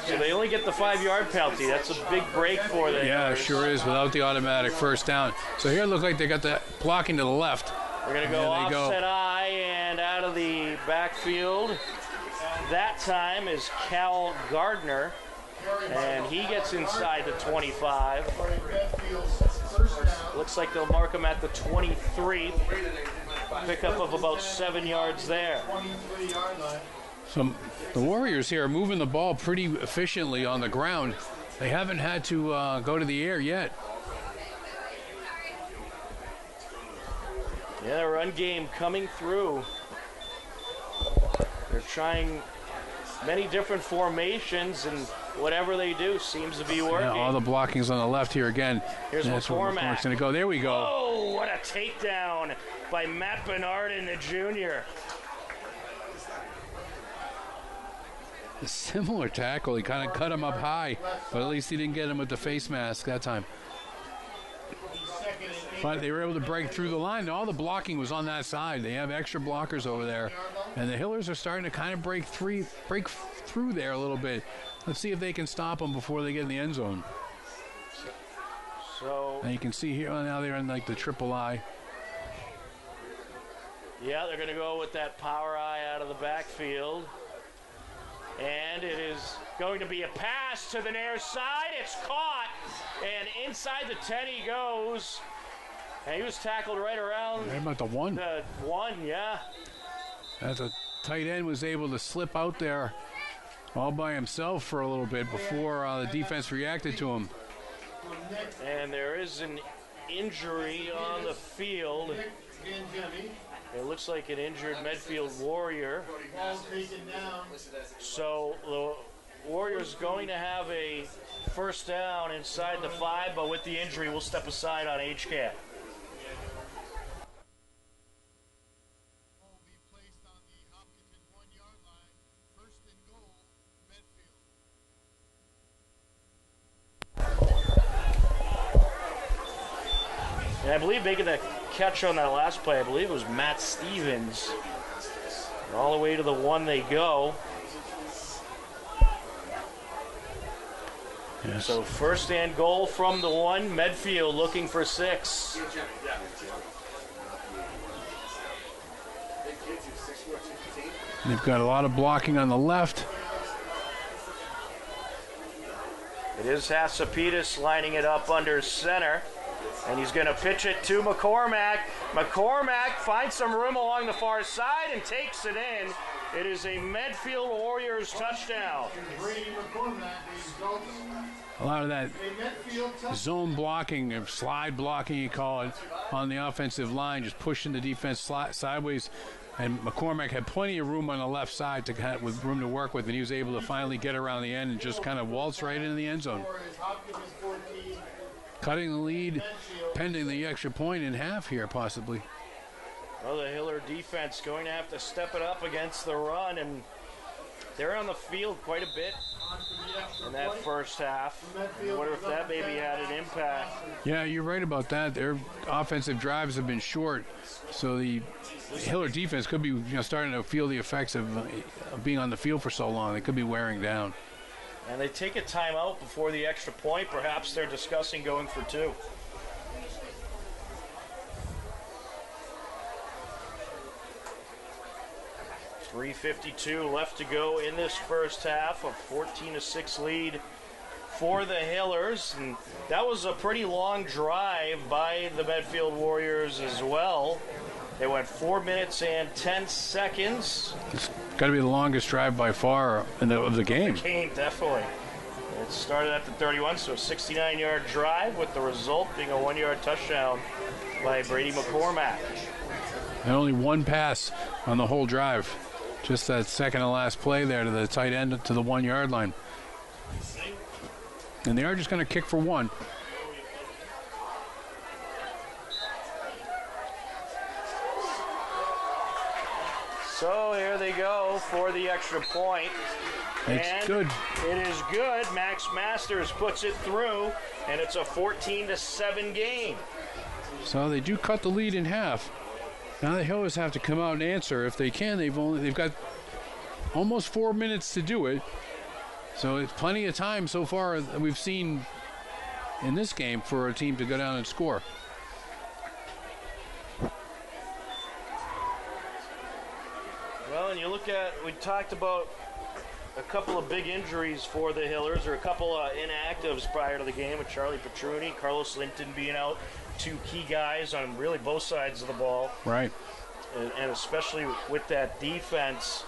Speaker 1: So they only get the 5-yard penalty. That's a big break for them.
Speaker 2: Yeah, it sure is, without the automatic first down. So here it looks like they got the blocking to the left.
Speaker 1: They're going to go offset eye and out of the backfield. That time is Cal Gardner, and he gets inside the 25. Looks like they'll mark him at the 23. Pickup of about 7 yards there.
Speaker 2: So the Warriors here are moving the ball pretty efficiently on the ground. They haven't had to go to the air yet.
Speaker 1: Yeah, the run game coming through. They're trying many different formations, and whatever they do seems to be working.
Speaker 2: Yeah, all the blocking's on the left here again.
Speaker 1: Here's McCormack.
Speaker 2: McCormack's going to go. There we go.
Speaker 1: Oh, what a takedown by Matt Bernardin, the junior.
Speaker 2: A similar tackle. He kind of cut him up high, but at least he didn't get him with the face mask that time. But they were able to break through the line. All the blocking was on that side. They have extra blockers over there. And the Hillers are starting to kind of break through there a little bit. Let's see if they can stop them before they get in the end zone.
Speaker 1: So,
Speaker 2: and you can see here, now they're in like the triple eye.
Speaker 1: Yeah, they're going to go with that power eye out of the backfield. And it is going to be a pass to the near side. It's caught. And inside the 10 he goes. And he was tackled right around.
Speaker 2: Right about the 1.
Speaker 1: The 1, yeah.
Speaker 2: As a tight end was able to slip out there all by himself for a little bit before the defense reacted to him.
Speaker 1: And there is an injury on the field. It looks like an injured Medfield Warrior. So the Warriors going to have a first down inside the 5, but with the injury, we'll step aside on HCAT. And I believe making the catch on that last play, I believe it was Matt Stevens. All the way to the 1 they go.
Speaker 2: Yes.
Speaker 1: So first and goal from the 1. Medfield looking for 6.
Speaker 2: They've got a lot of blocking on the left.
Speaker 1: It is Hasapitas lining it up under center. And he's going to pitch it to McCormack. McCormack finds some room along the far side and takes it in. It is a Medfield Warriors touchdown.
Speaker 2: A lot of that zone blocking, or slide blocking you call it, on the offensive line, just pushing the defense sideways. And McCormack had plenty of room on the left side with room to work with, and he was able to finally get around the end and just kind of waltz right into the end zone. Cutting the lead, pending the extra point in half here, possibly.
Speaker 1: Well, the Hiller defense going to have to step it up against the run, and they're on the field quite a bit in that first half. I wonder if that maybe had an impact.
Speaker 2: Yeah, you're right about that. Their offensive drives have been short, so the Hiller defense could be starting to feel the effects of being on the field for so long. They could be wearing down.
Speaker 1: And they take a timeout before the extra point. Perhaps they're discussing going for two. .352 left to go in this first half. A 14-6 lead for the Hillers. And that was a pretty long drive by the Medfield Warriors as well. They went 4 minutes and 10 seconds.
Speaker 2: It's got to be the longest drive by far of the game.
Speaker 1: The game, definitely. It started at the 31, so a 69-yard drive with the result being a 1-yard touchdown by Brady McCormack.
Speaker 2: And only one pass on the whole drive. Just that second to last play there to the tight end to the 1-yard line. And they are just going to kick for one.
Speaker 1: So here they go for the extra point.
Speaker 2: It's good.
Speaker 1: It is good. Max Masters puts it through, and it's a 14-7 game.
Speaker 2: So they do cut the lead in half. Now the Hillers have to come out and answer if they can. They've got almost 4 minutes to do it. So it's plenty of time so far that we've seen in this game for a team to go down and score.
Speaker 1: Well, and you look at, we talked about a couple of big injuries for the Hillers, or a couple of inactives prior to the game with Charlie Petruni, Carlos Linton being out, two key guys on really both sides of the ball.
Speaker 2: Right.
Speaker 1: And especially with that defense.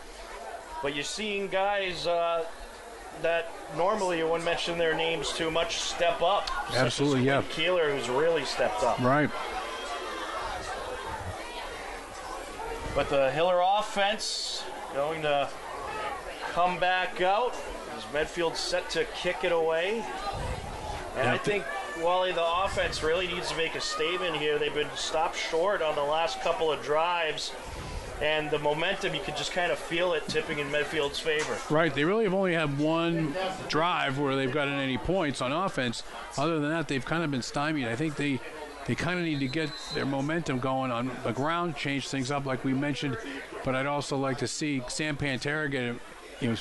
Speaker 1: But you're seeing guys that normally you wouldn't mention their names too much step up.
Speaker 2: Absolutely, yeah.
Speaker 1: Keeler, who's really stepped up.
Speaker 2: Right.
Speaker 1: But the Hiller offense going to come back out as Medfield set to kick it away. And I think, Wally, the offense really needs to make a statement here. They've been stopped short on the last couple of drives. And the momentum, you could just kind of feel it tipping in Medfield's favor.
Speaker 2: Right. They really have only had one drive where they've gotten any points on offense. Other than that, they've kind of been stymied. I think they kind of need to get their momentum going on the ground, change things up like we mentioned. But I'd also like to see Sam Pantera get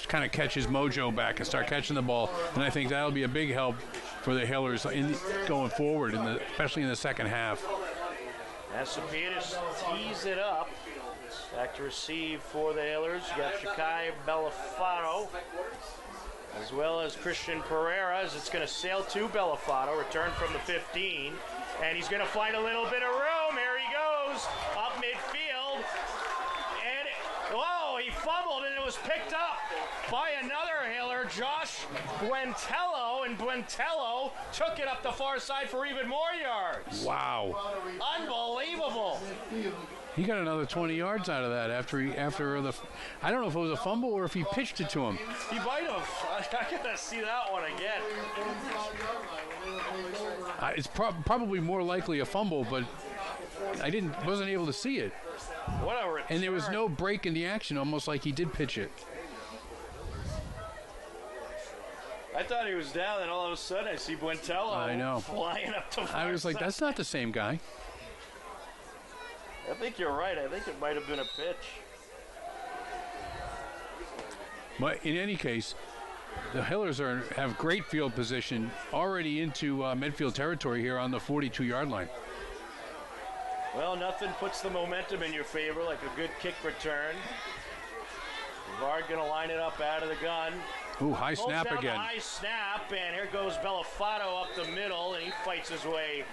Speaker 2: kind of catch his mojo back and start catching the ball. And I think that'll be a big help for the Hillers going forward, especially in the second half.
Speaker 1: As Sapitas tees it up. Back to receive for the Hillers. You got Shakai Bellafato, as well as Christian Pereira, as it's going to sail to Bellafato, return from the 15, and he's going to find a little bit of room. Here he goes, up midfield, and he fumbled, and it was picked up by another Hiller, Josh Buentello, and Buentello took it up the far side for even more yards.
Speaker 2: Wow.
Speaker 1: Unbelievable.
Speaker 2: He got another 20 yards out of that after I don't know if it was a fumble or if he pitched it to him.
Speaker 1: He might have. I gotta see that one again.
Speaker 2: It's probably more likely a fumble, but I wasn't able to see it.
Speaker 1: What a return.
Speaker 2: And there was no break in the action, almost like he did pitch it.
Speaker 1: I thought he was down, and all of a sudden I see Buentello flying up to
Speaker 2: I was like, that's not the same guy.
Speaker 1: I think you're right. I think it might have been a pitch.
Speaker 2: But in any case, the Hillers have great field position already into Medfield territory here on the 42-yard line.
Speaker 1: Well, nothing puts the momentum in your favor like a good kick return. Vard going to line it up out of the gun.
Speaker 2: Ooh, high snap again.
Speaker 1: High snap, and here goes Bellafato up the middle, and he fights his way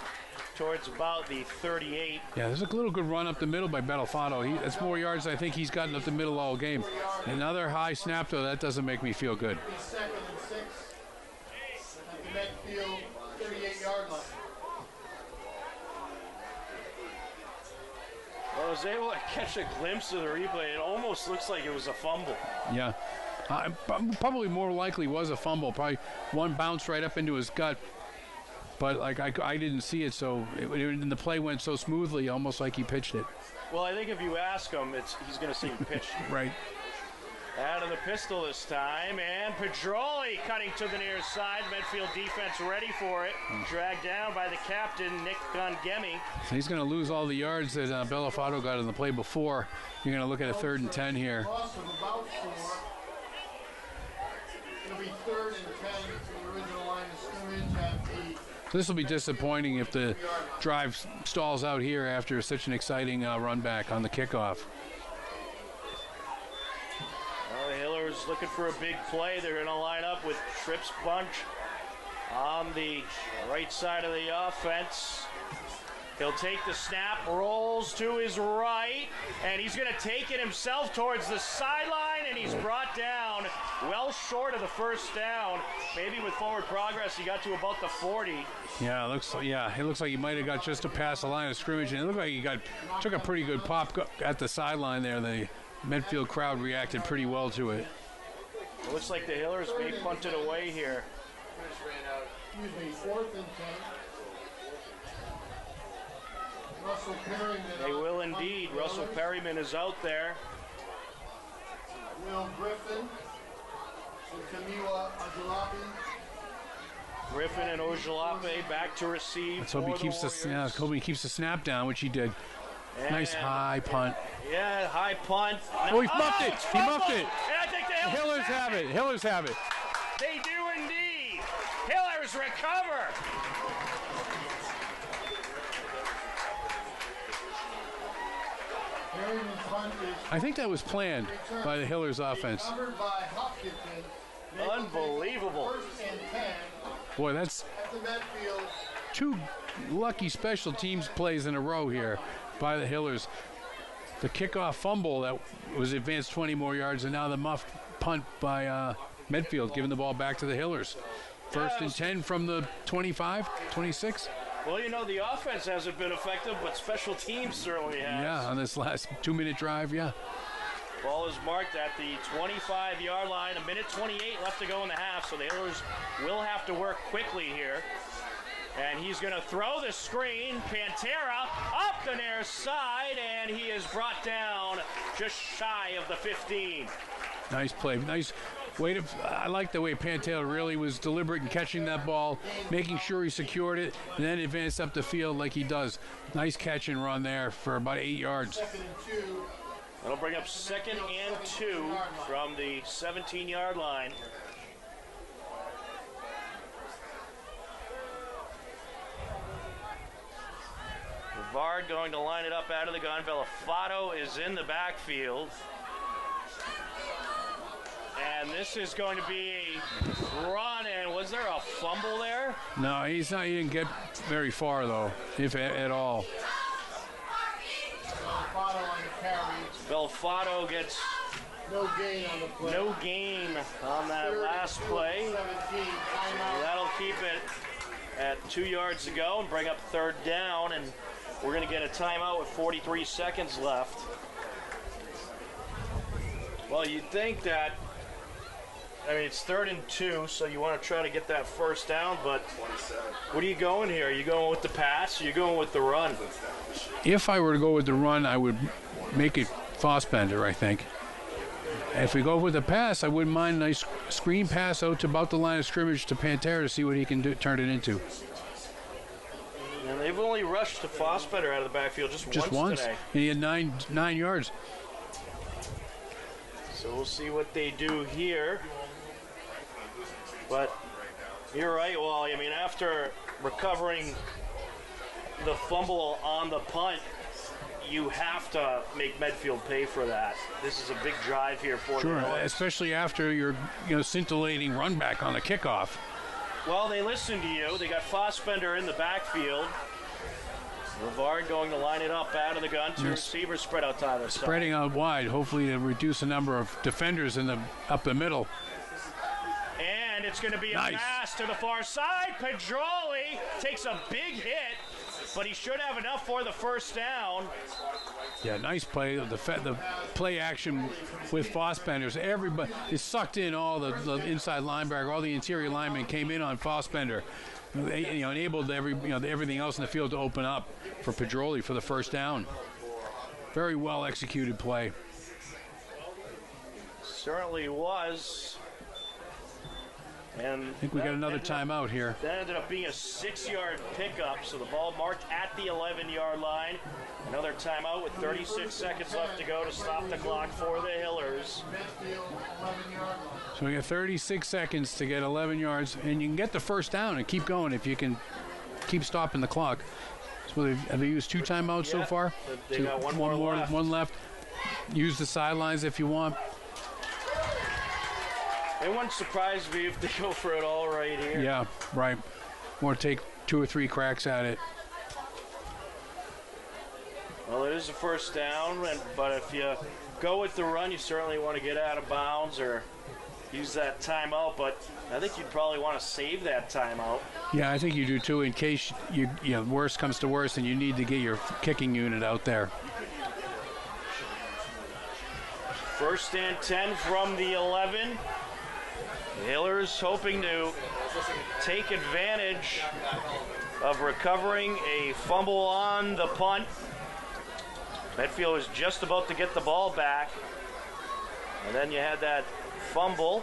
Speaker 1: towards about the 38.
Speaker 2: Yeah, there's a little good run up the middle by Bellafato. That's more yards I think he's gotten up the middle all game. Another high snap, though, that doesn't make me feel good.
Speaker 3: Second and 6 at the Medfield 38-yard line.
Speaker 1: Well, I was able to catch a glimpse of the replay. It almost looks like it was a fumble.
Speaker 2: Yeah. Probably more likely was a fumble. Probably one bounced right up into his gut. But I didn't see it, so and the play went so smoothly, almost like he pitched it.
Speaker 1: Well, I think if you ask him, he's going to see him pitch.
Speaker 2: Right.
Speaker 1: Out of the pistol this time, and Pedroli cutting to the near side. Medfield defense ready for it. Dragged down by the captain, Nick Gongemi.
Speaker 2: So he's going to lose all the yards that Bellafato got in the play before. You're going to look at a 3rd and 10 here.
Speaker 3: Loss of about 4. It'll be be 3rd and 10 from the original line of scrimmage at the
Speaker 2: This will be disappointing if the drive stalls out here after such an exciting run back on the kickoff.
Speaker 1: Well, the Hillers looking for a big play. They're going to line up with Trips Bunch on the right side of the offense. He'll take the snap, rolls to his right, and he's going to take it himself towards the sideline, and he's brought down well short of the first down. Maybe with forward progress, he got to about the 40.
Speaker 2: Yeah, it looks like he might have got just to pass the line of scrimmage, and it looked like he took a pretty good pop at the sideline there. The Medfield crowd reacted pretty well to it.
Speaker 1: It looks like the Hillers may punt it away here.
Speaker 3: Excuse me, 4th and 10. Russell Perryman.
Speaker 1: They will indeed. Russell Perryman is out there.
Speaker 3: Will Griffin and Camila Ajalapi.
Speaker 1: Griffin and Ojalape back to receive.
Speaker 2: Let's hope he keeps the keeps the snap down, which he did.
Speaker 1: And
Speaker 2: nice high punt.
Speaker 1: Yeah, high punt.
Speaker 2: Oh, he muffed it. He muffed it.
Speaker 1: And I think the
Speaker 2: Hillers have it. Hillers have it.
Speaker 1: They do indeed. Hillers recover.
Speaker 3: Perryman's punt is
Speaker 2: I think that was planned by the Hillers offense.
Speaker 3: covered by Hopkinton.
Speaker 1: Unbelievable.
Speaker 3: 1st and 10
Speaker 2: Boy, that's
Speaker 3: at the Medfield.
Speaker 2: 2 lucky special teams plays in a row here by the Hillers. The kickoff fumble that was advanced 20 more yards, and now the muffed punt by Medfield, giving the ball back to the Hillers. 1st and 10 from the 25, 26.
Speaker 1: Well, you know, the offense hasn't been effective, but special teams certainly has.
Speaker 2: Yeah, on this last 2-minute drive, yeah.
Speaker 1: Ball is marked at the 25-yard line. 1:28 left to go in the half, so the Hillers will have to work quickly here. And he's going to throw the screen. Pantera up the near side, and he is brought down just shy of the 15.
Speaker 2: Nice play. Nice way to. I like the way Pantera really was deliberate in catching that ball, making sure he secured it, and then advanced up the field like he does. Nice catch and run there for about 8 yards.
Speaker 3: 2nd and 2.
Speaker 1: That'll bring up 2nd and 2 from the 17-yard line. Vard going to line it up out of the gun. Velafato is in the backfield. And this is going to be a run, and was there a fumble there?
Speaker 2: No, he's not. He didn't get very far though, if at all.
Speaker 3: Belfato on the carry.
Speaker 1: Belfato gets
Speaker 3: No gain on the play.
Speaker 1: no gain on that last play.
Speaker 3: 17. Timeout.
Speaker 1: That'll keep it at 2 yards to go and bring up 3rd down, and we're going to get a timeout with 43 seconds left. Well, you'd think that, I mean, it's 3rd and 2, so you want to try to get that first down, but what are you going here? Are you going with the pass, or are you going with the run?
Speaker 2: If I were to go with the run, I would make it Fossbender, I think. If we go with the pass, I wouldn't mind a nice screen pass out to about the line of scrimmage to Pantera to see what he can do, turn it into.
Speaker 1: And they've only rushed to Fossbender out of the backfield just once today.
Speaker 2: And he had nine yards.
Speaker 1: So we'll see what they do here. But you're right, Wally. I mean, after recovering the fumble on the punt, you have to make Medfield pay for that. This is a big drive here for
Speaker 2: Sure,
Speaker 1: them.
Speaker 2: especially after your scintillating run back on the kickoff.
Speaker 1: Well, they listened to you. They got Fossbender in the backfield. Rivard going to line it up out of the gun. Two receivers spread out Tyler.
Speaker 2: Spreading out wide, hopefully to reduce the number of defenders up the middle.
Speaker 1: And it's going to be a
Speaker 2: Nice.
Speaker 1: pass to the far side. Pedroli takes a big hit, but he should have enough for the first down.
Speaker 2: Yeah, nice play. The play action with Fossbenders. Everybody is sucked in. All the inside linebacker, all the interior linemen came in on Fossbender. They, enabled everything else in the field to open up for Pedroli for the first down. Very well executed play.
Speaker 1: Certainly was. And
Speaker 2: I think we got another timeout here.
Speaker 1: That ended up being a 6-yard pickup, so the ball marked at the 11-yard line. Another timeout with 36 seconds left to go to stop the clock for the Hillers.
Speaker 3: Medfield, 11-yard line.
Speaker 2: So we got 36 seconds to get 11 yards, and you can get the first down and keep going if you can keep stopping the clock. So have they used 2 timeouts so far?
Speaker 1: They got one more left.
Speaker 2: One left. Use the sidelines if you want.
Speaker 1: It wouldn't surprise me if they go for it all right here.
Speaker 2: Yeah, right. Or take 2 or 3 cracks at it.
Speaker 1: Well, it is a first down, but if you go with the run, you certainly want to get out of bounds or use that timeout, but I think you'd probably want to save that timeout.
Speaker 2: Yeah, I think you do too, in case you worst comes to worst and you need to get your kicking unit out there.
Speaker 1: First and 10 from the 11. The Hillers hoping to take advantage of recovering a fumble on the punt. Medfield was just about to get the ball back, and then you had that fumble.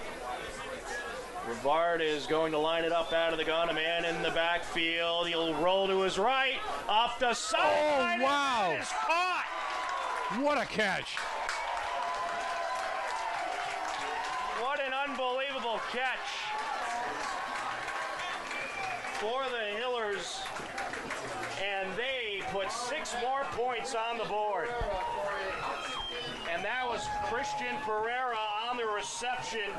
Speaker 1: Rivard is going to line it up out of the gun. A man in the backfield. He'll roll to his right, off the side.
Speaker 2: Oh, wow.
Speaker 1: Is caught.
Speaker 2: What a catch.
Speaker 1: What an unbelievable catch for the Hillers. And they put 6 more points on the board. And that was Christian Pereira on the reception.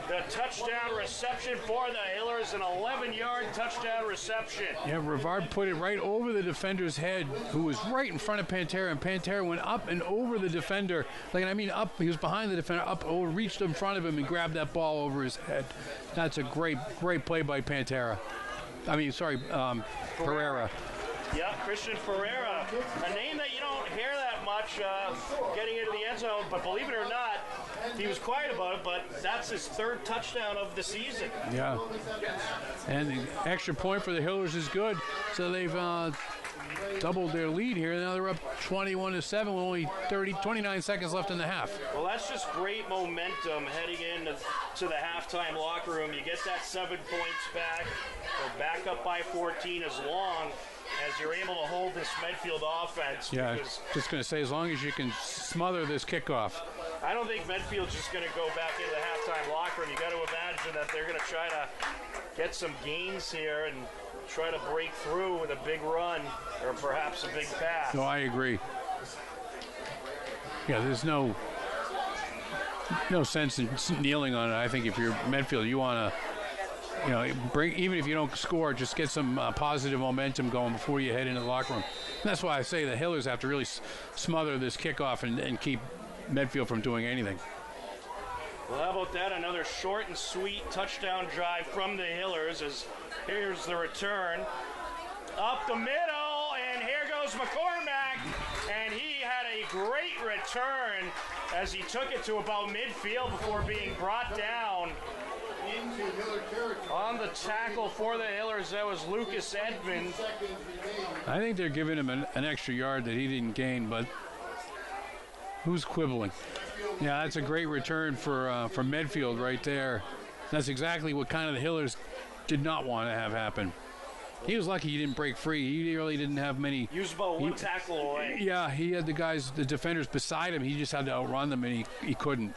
Speaker 1: The touchdown reception for the Hillers, an 11-yard touchdown reception.
Speaker 2: Yeah, Rivard put it right over the defender's head, who was right in front of Pantera, and Pantera went up and over the defender. Up, he was behind the defender, up, over, reached in front of him and grabbed that ball over his head. That's a great play by Pantera. Pereira.
Speaker 1: Yeah, Christian Pereira, a name that you don't hear that much getting into the end zone, but believe it or not, he was quiet about it, but that's his 3rd touchdown of the season.
Speaker 2: Yeah, and the extra point for the Hillers is good, so they've doubled their lead here. Now they're up 21-7 with only 29 seconds left in the half.
Speaker 1: Well, that's just great momentum heading into the halftime locker room. You get that 7 points back, go back up by 14 as long as you're able to hold this Medfield offense.
Speaker 2: Yeah, just going to say, as long as you can smother this kickoff.
Speaker 1: I don't think Medfield's just going to go back into the halftime locker room. You got to imagine that they're going to try to get some gains here and try to break through with a big run or perhaps a big pass.
Speaker 2: No, I agree. Yeah, there's no sense in kneeling on it. I think if you're Medfield, you want to, even if you don't score, just get some positive momentum going before you head into the locker room. And that's why I say the Hillers have to really smother this kickoff and keep Medfield from doing anything.
Speaker 1: Well, how about that? Another short and sweet touchdown drive from the Hillers as here's the return. Up the middle, and here goes McCormack, and he had a great return as he took it to about midfield before being brought down. On the tackle for the Hillers, that was Lucas Edmond.
Speaker 2: I think they're giving him an extra yard that he didn't gain, but who's quibbling? Yeah, that's a great return for Medfield right there. That's exactly what kind of the Hillers did not want to have happen. He was lucky he didn't break free. He really didn't have many.
Speaker 1: He was about one tackle away.
Speaker 2: Yeah, he had the defenders beside him. He just had to outrun them, and he couldn't.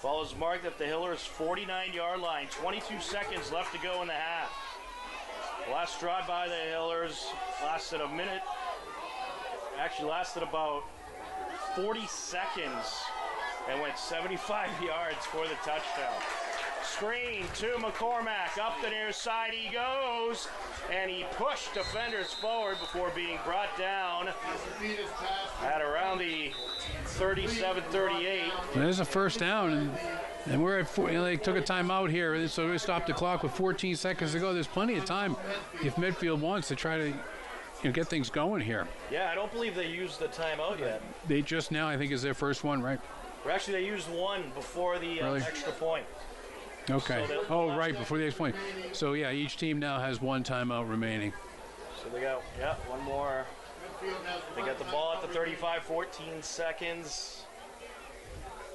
Speaker 1: Ball is marked at the Hillers' 49-yard line. 22 seconds left to go in the half. Last drive by the Hillers lasted a minute. Actually lasted about 40 seconds and went 75 yards for the touchdown. Screen to McCormack. Up the near side he goes, and he pushed defenders forward before being brought down at around the 37-38.
Speaker 2: There's a first down, and we're at they took a timeout here, so we stopped the clock with 14 seconds to go. There's plenty of time if Medfield wants to try to get things going here.
Speaker 1: Yeah, I don't believe they used the timeout yet.
Speaker 2: They just now, I think, is their first one, right?
Speaker 1: Or actually, they used one before the extra point.
Speaker 2: Okay.
Speaker 1: So
Speaker 2: right, before the extra point. So, yeah, each team now has one timeout remaining.
Speaker 1: So they got, one more. They got the ball at the 35, 14 seconds.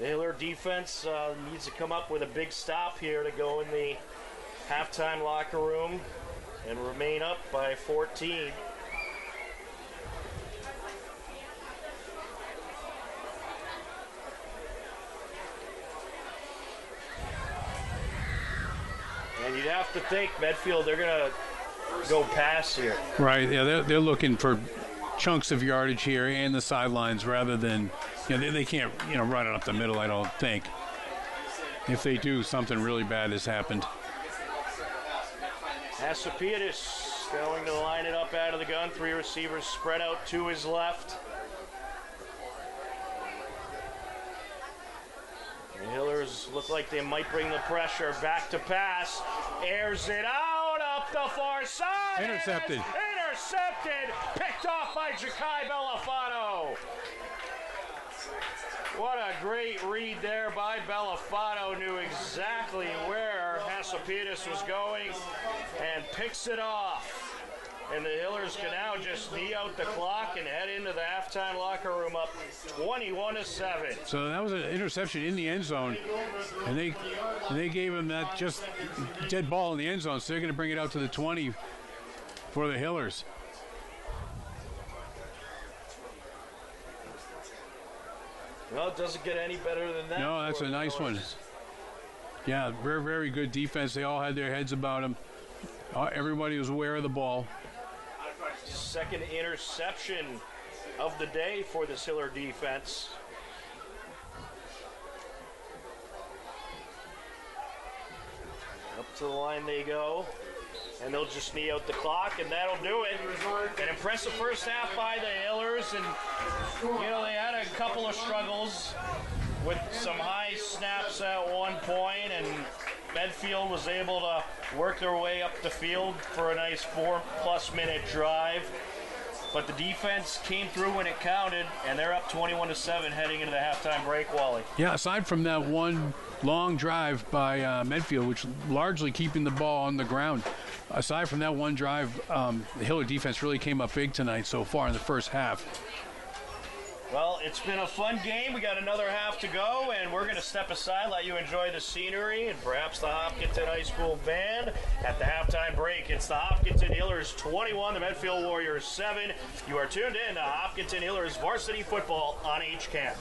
Speaker 1: The Hiller defense needs to come up with a big stop here to go in the halftime locker room and remain up by 14. And you'd have to think Medfield, they're going to go pass here.
Speaker 2: Right, yeah, they're looking for chunks of yardage here and the sidelines rather than, they can't, run it up the middle, I don't think. If they do, something really bad has happened.
Speaker 1: Varsity going to line it up out of the gun. 3 receivers spread out to his left. The Hillers look like they might bring the pressure. Back to pass. Airs it out up the far side.
Speaker 2: Intercepted.
Speaker 1: Intercepted. Picked off by Ja'Kai Belafato. What a great read there by Belafato. Knew exactly where Varsity was going and picks it off. And the Hillers can now just knee out the clock and head into the halftime locker room up 21-7.
Speaker 2: So that was an interception in the end zone, and they gave him that just dead ball in the end zone. So they're going to bring it out to the 20 for the Hillers.
Speaker 1: Well, it doesn't get any better than that.
Speaker 2: No, that's a nice one. Yeah, very, very good defense. They all had their heads about them. Everybody was aware of the ball.
Speaker 1: Second interception of the day for the Hiller defense. Up to the line they go. And they'll just knee out the clock, and that'll do it. An impressive first half by the Hillers, and they had a couple of struggles with some high snaps at one point, and Medfield was able to work their way up the field for a nice 4+ minute drive. But the defense came through when it counted, and they're up 21-7 heading into the halftime break, Wally.
Speaker 2: Yeah, aside from that one long drive by Medfield, which largely keeping the ball on the ground, aside from that one drive, the Hiller defense really came up big tonight so far in the first half.
Speaker 1: Well, it's been a fun game. We got another half to go, and we're going to step aside, let you enjoy the scenery and perhaps the Hopkinton High School band at the halftime break. It's the Hopkinton Hillers 21, the Medfield Warriors 7. You are tuned in to Hopkinton Hillers Varsity Football on HCAM.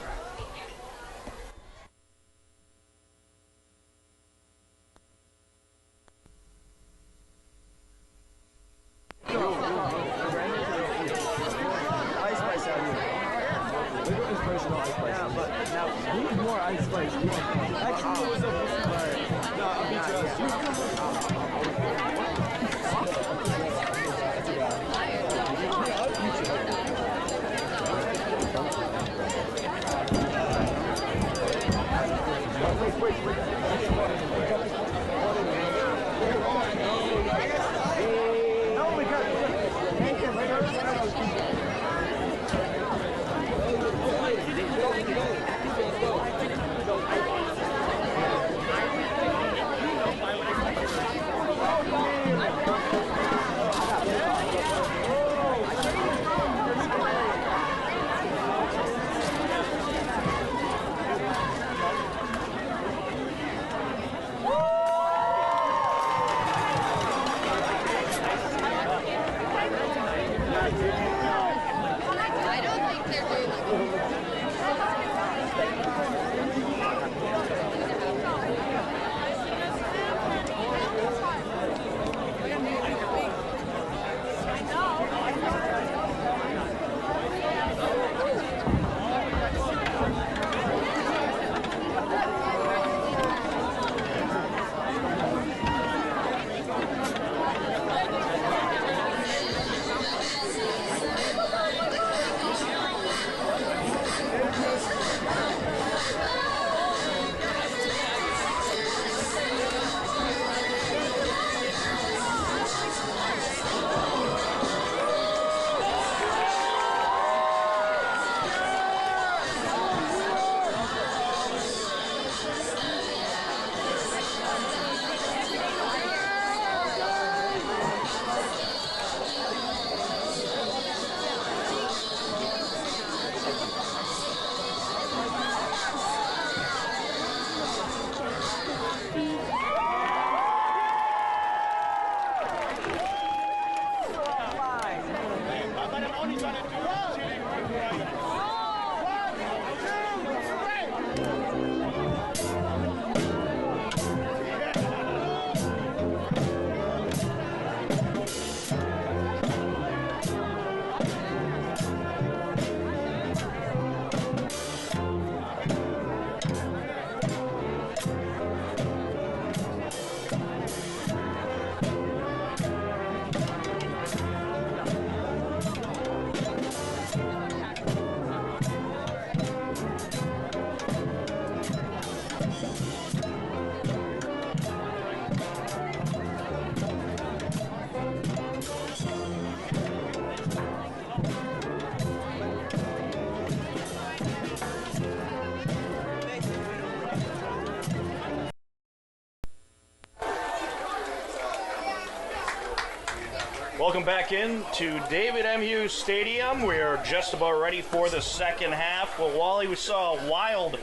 Speaker 1: Welcome back in to David M. Hughes Stadium. We're just about ready for the second half. Well, Wally, we saw a wild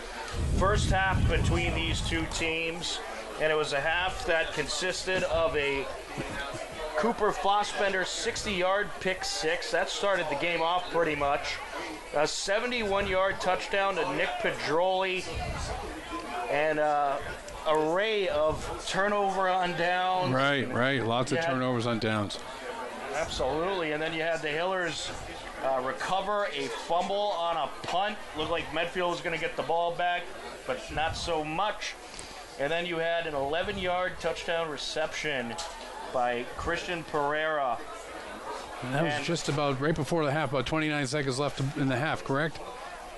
Speaker 1: first half between these two teams, and it was a half that consisted of a Cooper Fossbender 60-yard pick six. That started the game off pretty much. A 71-yard touchdown to Nick Pedroli, and array of turnover on downs.
Speaker 2: Right. Lots of turnovers on downs.
Speaker 1: Absolutely. And then you had the Hillers recover a fumble on a punt. Looked like Medfield was going to get the ball back, but not so much. And then you had an 11-yard touchdown reception by Christian Pereira.
Speaker 2: And that was just about right before the half, about 29 seconds left in the half, correct?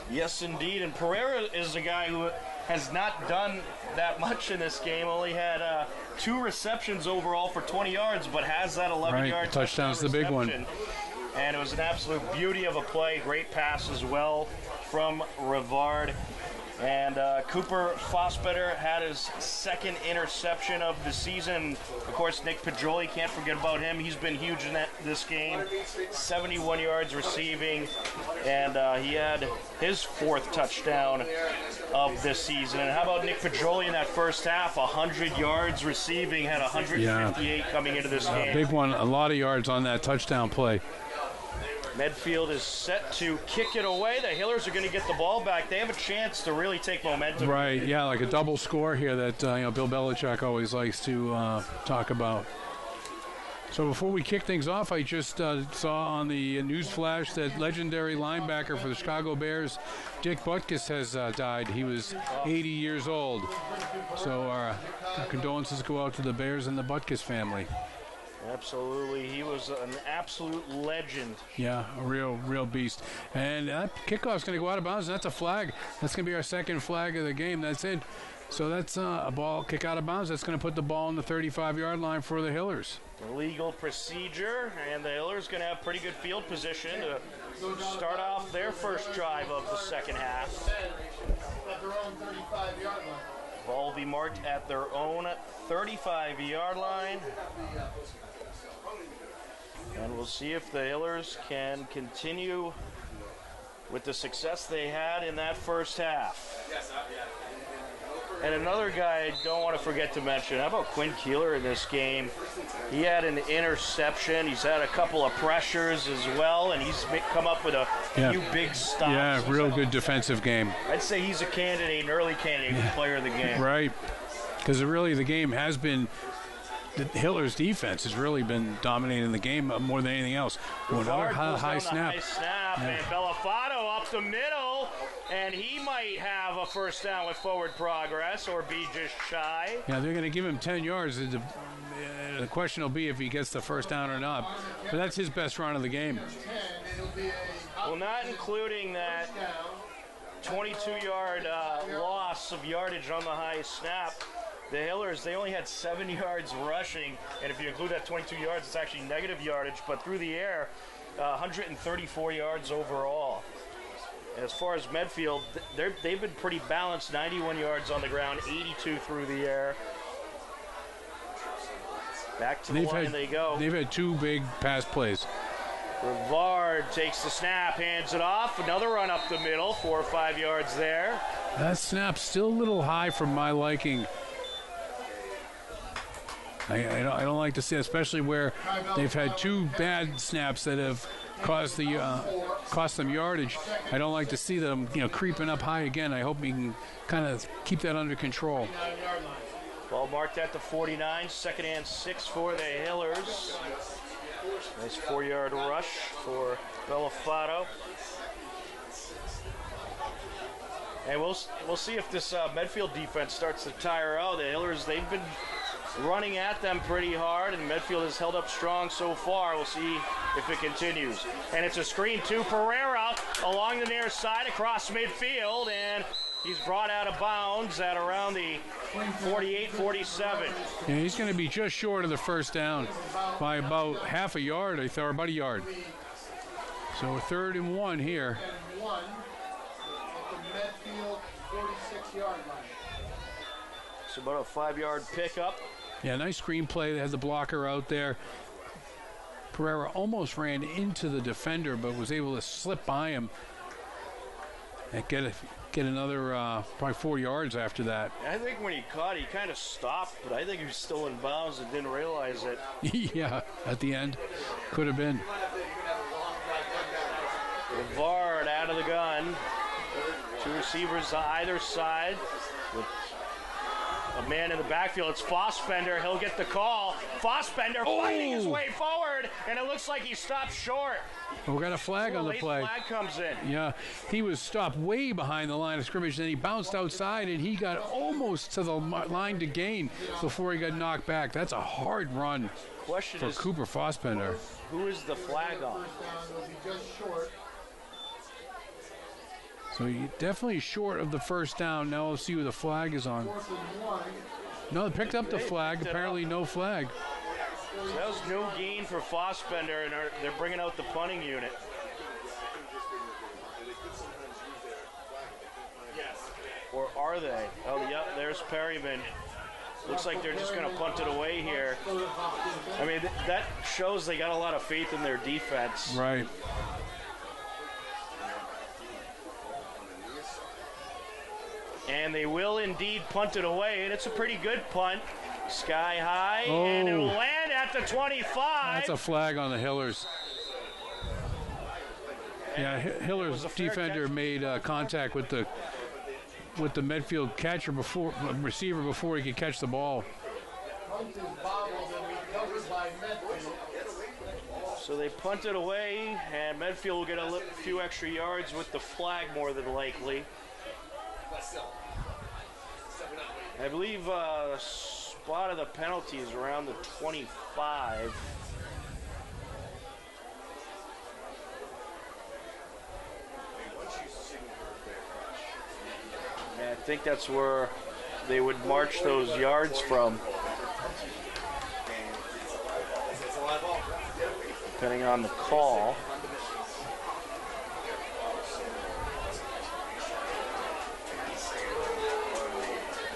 Speaker 1: Yes, indeed. And Pereira is a guy who has not done that much in this game. Only had 2 receptions overall for 20 yards, but has that 11-yard
Speaker 2: touchdown's the big one.
Speaker 1: And it was an absolute beauty of a play. Great pass as well from Rivard. And Cooper Fossbender had his second interception of the season. Of course, Nick Pedroli, can't forget about him. He's been huge in this game. 71 yards receiving, and he had his 4th touchdown of this season. And how about Nick Pedroli in that first half? 100 yards receiving, had 158 coming into this game.
Speaker 2: Big one, a lot of yards on that touchdown play.
Speaker 1: Medfield is set to kick it away. The Hillers are going to get the ball back. They have a chance to really take momentum.
Speaker 2: Right, yeah, like a double score here that Bill Belichick always likes to talk about. So before we kick things off, I just saw on the news flash that legendary linebacker for the Chicago Bears, Dick Butkus, has died. He was 80 years old. So our condolences go out to the Bears and the Butkus family.
Speaker 1: Absolutely. He was an absolute legend.
Speaker 2: Yeah, a real beast. And that kickoff's going to go out of bounds, and that's a flag. That's going to be our second flag of the game. That's it. So that's a ball kick out of bounds. That's going to put the ball on the 35-yard line for the Hillers.
Speaker 1: Legal procedure, and the Hillers going to have pretty good field position to start off their first drive of the second half.
Speaker 3: At their own 35-yard line.
Speaker 1: Ball will be marked at their own 35-yard line. And we'll see if the Hillers can continue with the success they had in that first half. And another guy I don't want to forget to mention, how about Quinn Keeler in this game? He had an interception. He's had a couple of pressures as well, and he's come up with a few big stops.
Speaker 2: Yeah, real good defensive game.
Speaker 1: I'd say he's a candidate, an early candidate for player of the game.
Speaker 2: Right, because really the game has been, the Hillers' defense has really been dominating the game more than anything else.
Speaker 1: Another high snap. And Belafato up the middle, and he might have a first down with forward progress or be just shy.
Speaker 2: Yeah, they're going to give him 10 yards. The question will be if he gets the first down or not. But that's his best run of the game.
Speaker 1: Well, not including that 22-yard loss of yardage on the high snap. The Hillers, they only had 7 yards rushing, and if you include that 22 yards, it's actually negative yardage, but through the air, 134 yards overall. As far as Medfield, they've been pretty balanced, 91 yards on the ground, 82 through the air. Back to the line they go.
Speaker 2: They've had 2 big pass plays.
Speaker 1: Rivard takes the snap, hands it off. Another run up the middle, 4 or 5 yards there.
Speaker 2: That snap's still a little high for my liking. I don't like to see it, especially where they've had 2 bad snaps that have cost them yardage. I don't like to see them, creeping up high again. I hope we can kind of keep that under control.
Speaker 1: Ball marked at the 49, 2nd and 6 for the Hillers. Nice 4-yard rush for Belafato. And we'll see if this Medfield defense starts to tire out. The Hillers, they've been running at them pretty hard, and Medfield has held up strong so far. We'll see if it continues. And it's a screen to Pereira along the near side across midfield, and he's brought out of bounds at around the 48-47.
Speaker 2: Yeah, he's going to be just short of the first down by about half a yard, or about a yard. So 3rd and 1 here.
Speaker 3: And 1 at the Medfield 46-yard line.
Speaker 1: It's about a 5-yard pickup.
Speaker 2: Yeah, nice screen play. They had the blocker out there. Pereira almost ran into the defender, but was able to slip by him and get another probably 4 yards after that.
Speaker 1: I think when he caught, he kind of stopped, but I think he was still in bounds and didn't realize it.
Speaker 2: Yeah, at the end, could have been.
Speaker 1: Vard out of the gun. 2 receivers on either side. With a man in the backfield. It's Fossbender. He'll get the call. Fossbender fighting his way forward, and it looks like he stopped short.
Speaker 2: Well, we got a flag on the play.
Speaker 1: Flag comes in.
Speaker 2: Yeah, he was stopped way behind the line of scrimmage, then he bounced outside, and he got almost to the line to gain before he got knocked back. That's a hard run
Speaker 1: Question
Speaker 2: for
Speaker 1: is,
Speaker 2: Cooper Fossbender.
Speaker 1: who is the flag on?
Speaker 2: So you're definitely short of the first down. Now we'll see who the flag is on. No, they picked up the flag. Apparently no flag.
Speaker 1: So that was no gain for Fossbender, and they're bringing out the punting unit. Or are they? Oh, yep, there's Perryman. Looks like they're just going to punt it away here. I mean, that shows they got a lot of faith in their defense.
Speaker 2: Right.
Speaker 1: And they will indeed punt it away, and it's a pretty good punt. Sky high, and it'll land at the 25.
Speaker 2: That's a flag on the Hillers. Yeah, Hiller's defender made contact with the Medfield receiver before he could catch the ball.
Speaker 1: So they punt it away, and Medfield will get a few extra yards with the flag more than likely. I believe spot of the penalty is around the 25. And I think that's where they would march those yards from, depending on the call.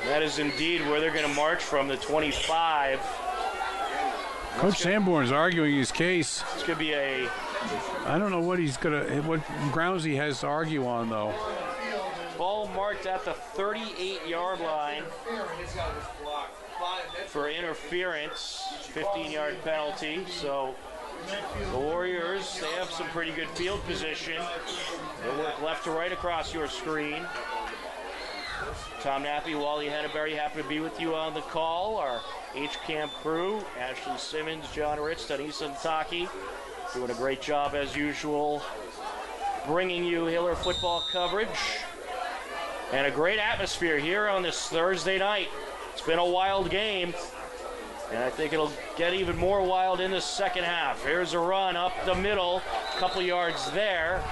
Speaker 1: That is indeed where they're going to march from, the 25.
Speaker 2: Coach Sanborn's arguing his case.
Speaker 1: It's going to be a...
Speaker 2: I don't know what grounds he has to argue on, though.
Speaker 1: Ball marked at the 38-yard line for interference, 15-yard penalty. So the Warriors, they have some pretty good field position. They'll work left to right across your screen. Tom Nappy, Wally Henneberry, happy to be with you on the call. Our H-Camp crew, Ashley Simmons, John Ritz, Tanisa Taki, doing a great job as usual, bringing you Hiller football coverage. And a great atmosphere here on this Thursday night. It's been a wild game, and I think it'll get even more wild in the second half. Here's a run up the middle, a couple yards there.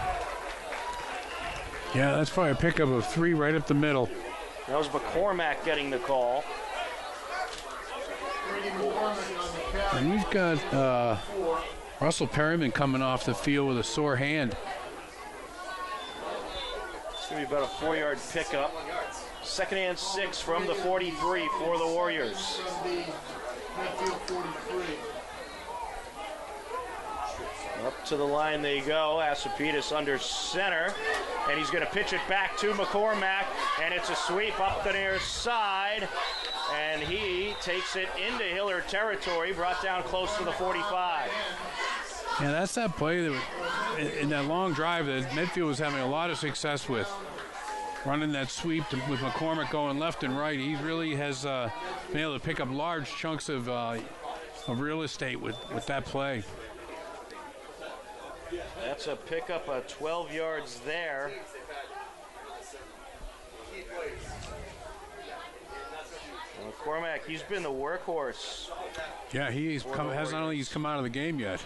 Speaker 2: Yeah, that's probably a pickup of 3 right up the middle.
Speaker 1: That was McCormack getting the call.
Speaker 2: And we've got Russell Perryman coming off the field with a sore hand.
Speaker 1: It's going to be about a 4-yard pickup. 2nd and 6 from the 43 for the Warriors. Up to the line they go. Asapitas under center. And he's going to pitch it back to McCormack. And it's a sweep up the near side. And he takes it into Hiller territory, brought down close to the 45.
Speaker 2: Yeah, that's that play that in that long drive that Medfield was having a lot of success with. Running that sweep with McCormack going left and right. He really has been able to pick up large chunks of real estate with that play.
Speaker 1: That's a pickup of 12 yards there. McCormack, he's been the workhorse.
Speaker 2: Yeah, hasn't only come out of the game yet.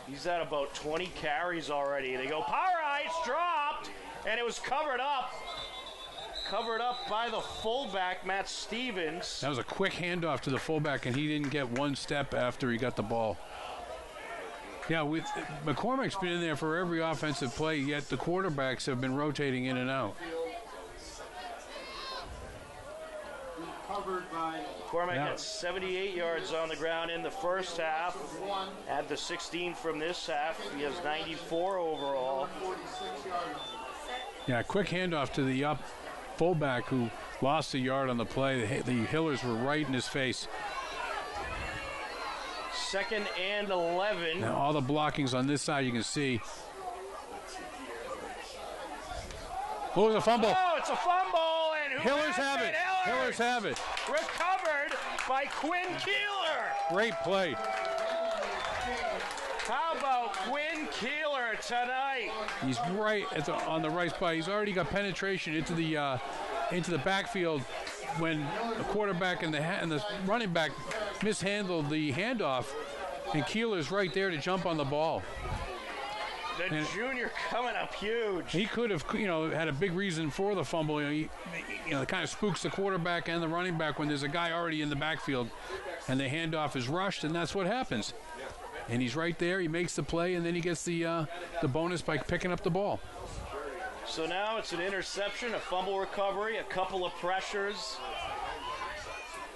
Speaker 1: He's at about 20 carries already. They go, power ice dropped, and it was covered up by the fullback, Matt Stevens.
Speaker 2: That was a quick handoff to the fullback, and he didn't get one step after he got the ball. Yeah, McCormack's been in there for every offensive play, yet the quarterbacks have been rotating in and out.
Speaker 3: recovered by
Speaker 1: Cormac had 78 yards on the ground in the first half. Add the 16 from this half. He has 94 overall.
Speaker 3: 46-yard line.
Speaker 2: Yeah, quick handoff to the up fullback who lost a yard on the play. The Hillers were right in his face.
Speaker 1: 2nd and 11.
Speaker 2: Now all the blockings on this side you can see. Oh, it's a fumble.
Speaker 1: Oh, it's a fumble, and who
Speaker 2: Hillers
Speaker 1: has
Speaker 2: have
Speaker 1: it?
Speaker 2: it. Hillers have it.
Speaker 1: Recovered by Quinn Keeler.
Speaker 2: Great play.
Speaker 1: How about Quinn Keeler tonight?
Speaker 2: He's right on the right spot. He's already got penetration into the backfield when the quarterback and the running back mishandled the handoff, and Keeler's right there to jump on the ball.
Speaker 1: The junior coming up huge.
Speaker 2: He could have, had a big reason for the fumble. It kind of spooks the quarterback and the running back when there's a guy already in the backfield, and the handoff is rushed, and that's what happens. And he's right there. He makes the play, and then he gets the bonus by picking up the ball.
Speaker 1: So now it's an interception, a fumble recovery, a couple of pressures,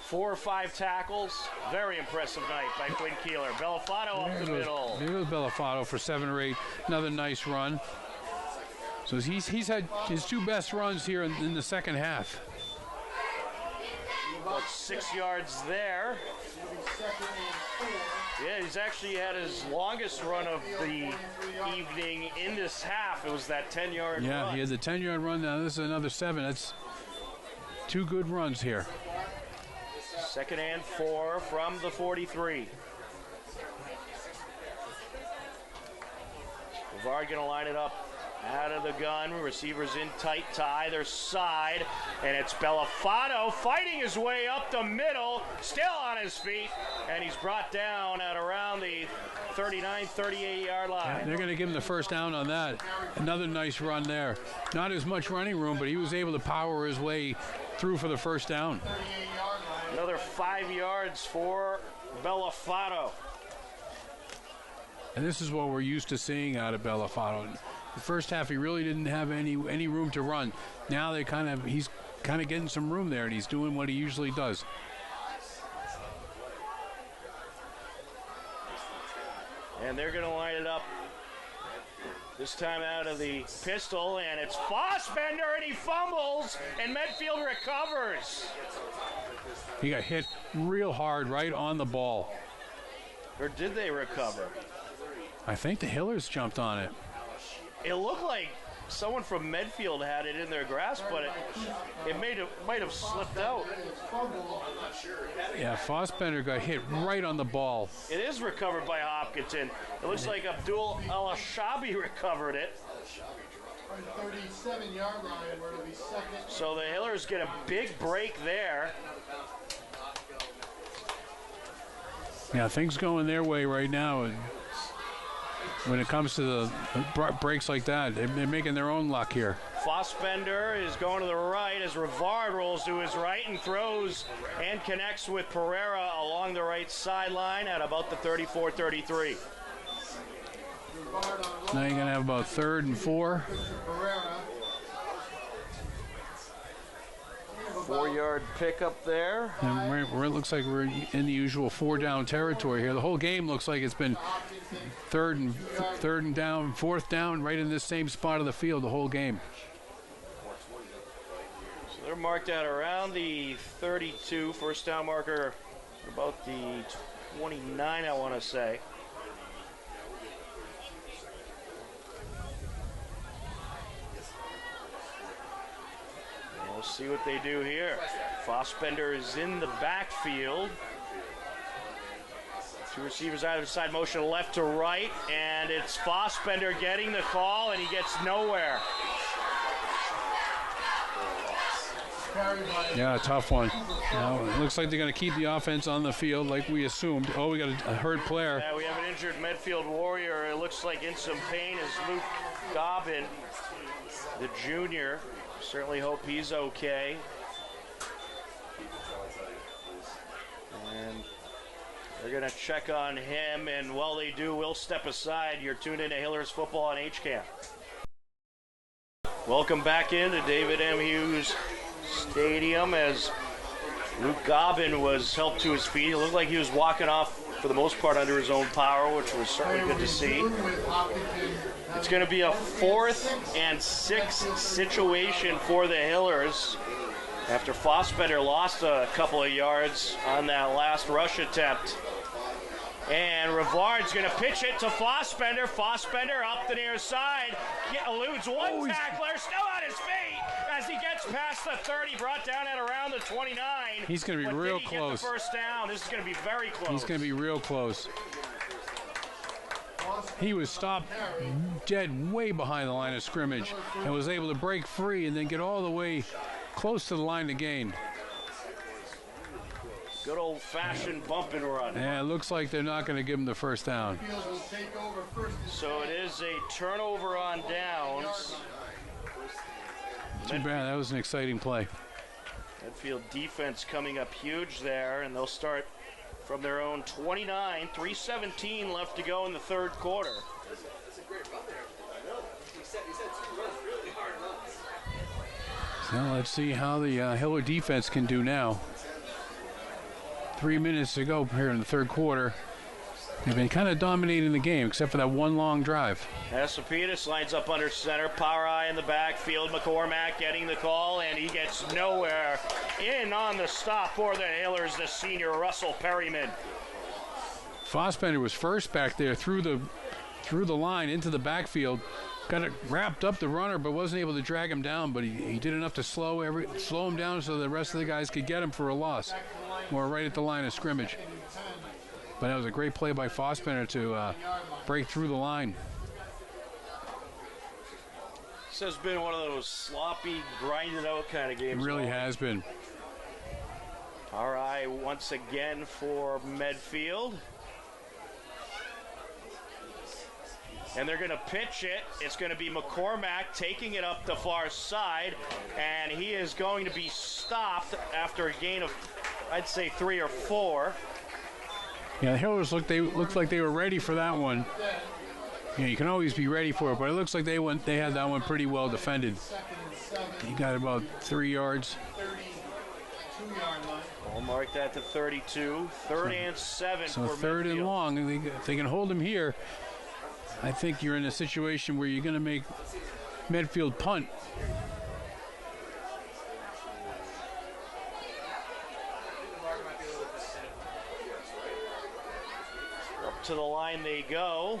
Speaker 1: 4 or 5 tackles. Very impressive night by Quinn Keeler. Belafonte up the middle.
Speaker 2: There goes Belafonte for 7 or 8. Another nice run. So he's had his 2 best runs here in the second half.
Speaker 1: About 6 yards there. Yeah, he's actually had his longest run of the evening in this half. It was that 10-yard run.
Speaker 2: Yeah, he had the 10-yard run. Now this is another 7. That's 2 good runs here.
Speaker 1: 2nd and 4 from the 43. Brevard going to line it up out of the gun. Receivers in tight to either side. And it's Belafonte fighting his way up the middle, still on his feet. And he's brought down at around the 39, 38-yard line.
Speaker 2: Yeah, they're going to give him the first down on that. Another nice run there. Not as much running room, but he was able to power his way through for the first down.
Speaker 1: Another 5 yards for Belafonte.
Speaker 2: And this is what we're used to seeing out of Belafonte. The first half, he really didn't have any room to run. Now he's kind of getting some room there, and he's doing what he usually does.
Speaker 1: And they're going to line it up this time out of the pistol, and it's Fossbender, and he fumbles, and Medfield recovers.
Speaker 2: He got hit real hard right on the ball.
Speaker 1: Or did they recover?
Speaker 2: I think the Hillers jumped on it.
Speaker 1: It looked like someone from Medfield had it in their grasp, but it might have slipped out.
Speaker 2: Yeah, Fossbender got hit right on the ball.
Speaker 1: It is recovered by Hopkinton. It looks like Abdul Al-Shabi recovered it.
Speaker 3: 37-yard line, where it'll be 2nd.
Speaker 1: So the Hillers get a big break there.
Speaker 2: Yeah, things going their way right now. And when it comes to the breaks like that, they're making their own luck here.
Speaker 1: Fossbender is going to the right as Rivard rolls to his right and throws and connects with Pereira along the right sideline at about the 34-33.
Speaker 2: Now you're going to have about 3rd and 4.
Speaker 1: 4-yard pickup there.
Speaker 2: And it looks like we're in the usual 4-down territory here. The whole game looks like it's been third and down, 4th down, right in this same spot of the field the whole game.
Speaker 1: So they're marked out around the 32, first down marker, about the 29, I want to say. We'll see what they do here. Fossbender is in the backfield. 2 receivers either side, motion left to right, and it's Fossbender getting the call, and he gets nowhere.
Speaker 2: Yeah, a tough one. Now, it looks like they're going to keep the offense on the field like we assumed. Oh, we got a hurt player.
Speaker 1: Yeah, we have an injured Medfield Warrior. It looks like in some pain is Luke Dobbin, the junior. Certainly hope he's okay. And they're going to check on him, and while they do, we'll step aside. You're tuned into Hillers Football on HCAM. Welcome back into David M. Hughes Stadium as Luke Gobbin was helped to his feet. It looked like he was walking off for the most part under his own power, which was certainly good to see. It's going to be a 4th and 6 situation for the Hillers after Fossbender lost a couple of yards on that last rush attempt. And Rivard's going to pitch it to Fossbender. Fossbender up the near side. Eludes one tackler, still on his feet as he gets past the 30, brought down at around the 29.
Speaker 2: He's going to be real close.
Speaker 1: Get the first down? This is going to be very close.
Speaker 2: He's going to be real close. He was stopped dead way behind the line of scrimmage and was able to break free and then get all the way close to the line to gain.
Speaker 1: Good old-fashioned bump and run.
Speaker 2: Yeah, it looks like they're not going to give him the first down.
Speaker 1: So it is a turnover on downs.
Speaker 2: Too bad. That was an exciting play.
Speaker 1: Medfield defense coming up huge there, and they'll start from their own 29. 3:17 left to go in the third quarter.
Speaker 2: So let's see how the Hiller defense can do now. 3 minutes to go here in the third quarter. They've been kind of dominating the game, except for that one long drive.
Speaker 1: Asapitas lines up under center. Power eye in the backfield. McCormack getting the call, and he gets nowhere. In on the stop for the Hillers, the senior Russell Perryman.
Speaker 2: Fossbender was first back there through the line into the backfield. Got it wrapped up the runner, but wasn't able to drag him down. But he did enough to slow him down so the rest of the guys could get him for a loss. Or right at the line of scrimmage. But that was a great play by Fossbender to break through the line.
Speaker 1: This has been one of those sloppy, grinded out kind of games.
Speaker 2: It really has been.
Speaker 1: All right, once again for Medfield. And they're going to pitch it. It's going to be McCormack taking it up the far side, and he is going to be stopped after a gain of, I'd say, 3 or 4.
Speaker 2: Yeah, the Hillers looked like they were ready for that one. Yeah, you can always be ready for it, but it looks like they had that one pretty well defended. He got about 3 yards.
Speaker 3: 32-yard line.
Speaker 1: We'll mark that to 32. 3rd and 7
Speaker 2: so
Speaker 1: for
Speaker 2: third
Speaker 1: Medfield.
Speaker 2: and long. If they can hold him here, I think you're in a situation where you're going to make Medfield punt.
Speaker 1: Up to the line they go.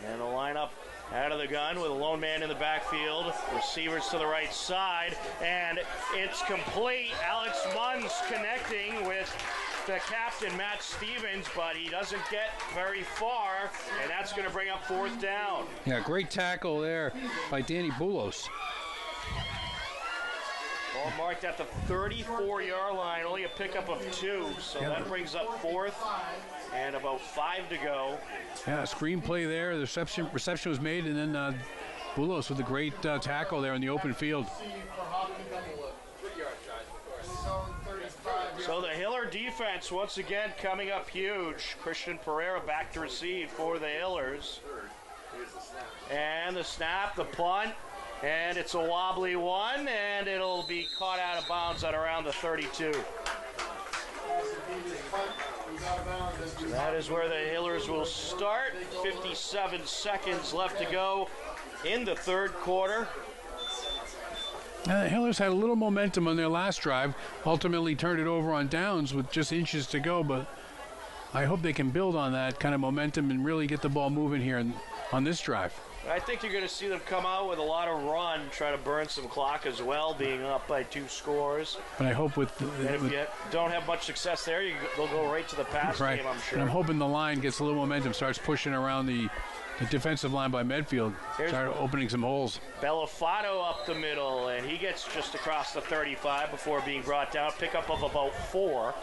Speaker 1: And a lineup out of the gun with a lone man in the backfield. Receivers to the right side. And it's complete. Alex Munn's connecting with the captain, Matt Stevens, but he doesn't get very far, and that's going to bring up 4th down.
Speaker 2: Yeah, great tackle there by Danny Boulos.
Speaker 1: Ball marked at the 34-yard line, only a pickup of 2, so that brings up 4th and about 5 to go.
Speaker 2: Yeah, screenplay there. The reception was made, and then Boulos with a great tackle there in the open field.
Speaker 1: So the Hiller defense once again coming up huge. Christian Pereira back to receive for the Hillers. And the snap, the punt, and it's a wobbly one, and it'll be caught out of bounds at around the 32. So that is where the Hillers will start. 57 seconds left to go in the third quarter.
Speaker 2: The Hillers had a little momentum on their last drive, ultimately turned it over on downs with just inches to go, but I hope they can build on that kind of momentum and really get the ball moving here on this drive.
Speaker 1: I think you're going to see them come out with a lot of run, try to burn some clock as well, being up by 2 scores.
Speaker 2: But I hope
Speaker 1: and if you don't have much success there, they'll go right to the pass game, I'm sure.
Speaker 2: And I'm hoping the line gets a little momentum, starts pushing around the defensive line by Medfield, start opening some holes.
Speaker 1: Bellafato up the middle, and he gets just across the 35 before being brought down. Pickup of about 4.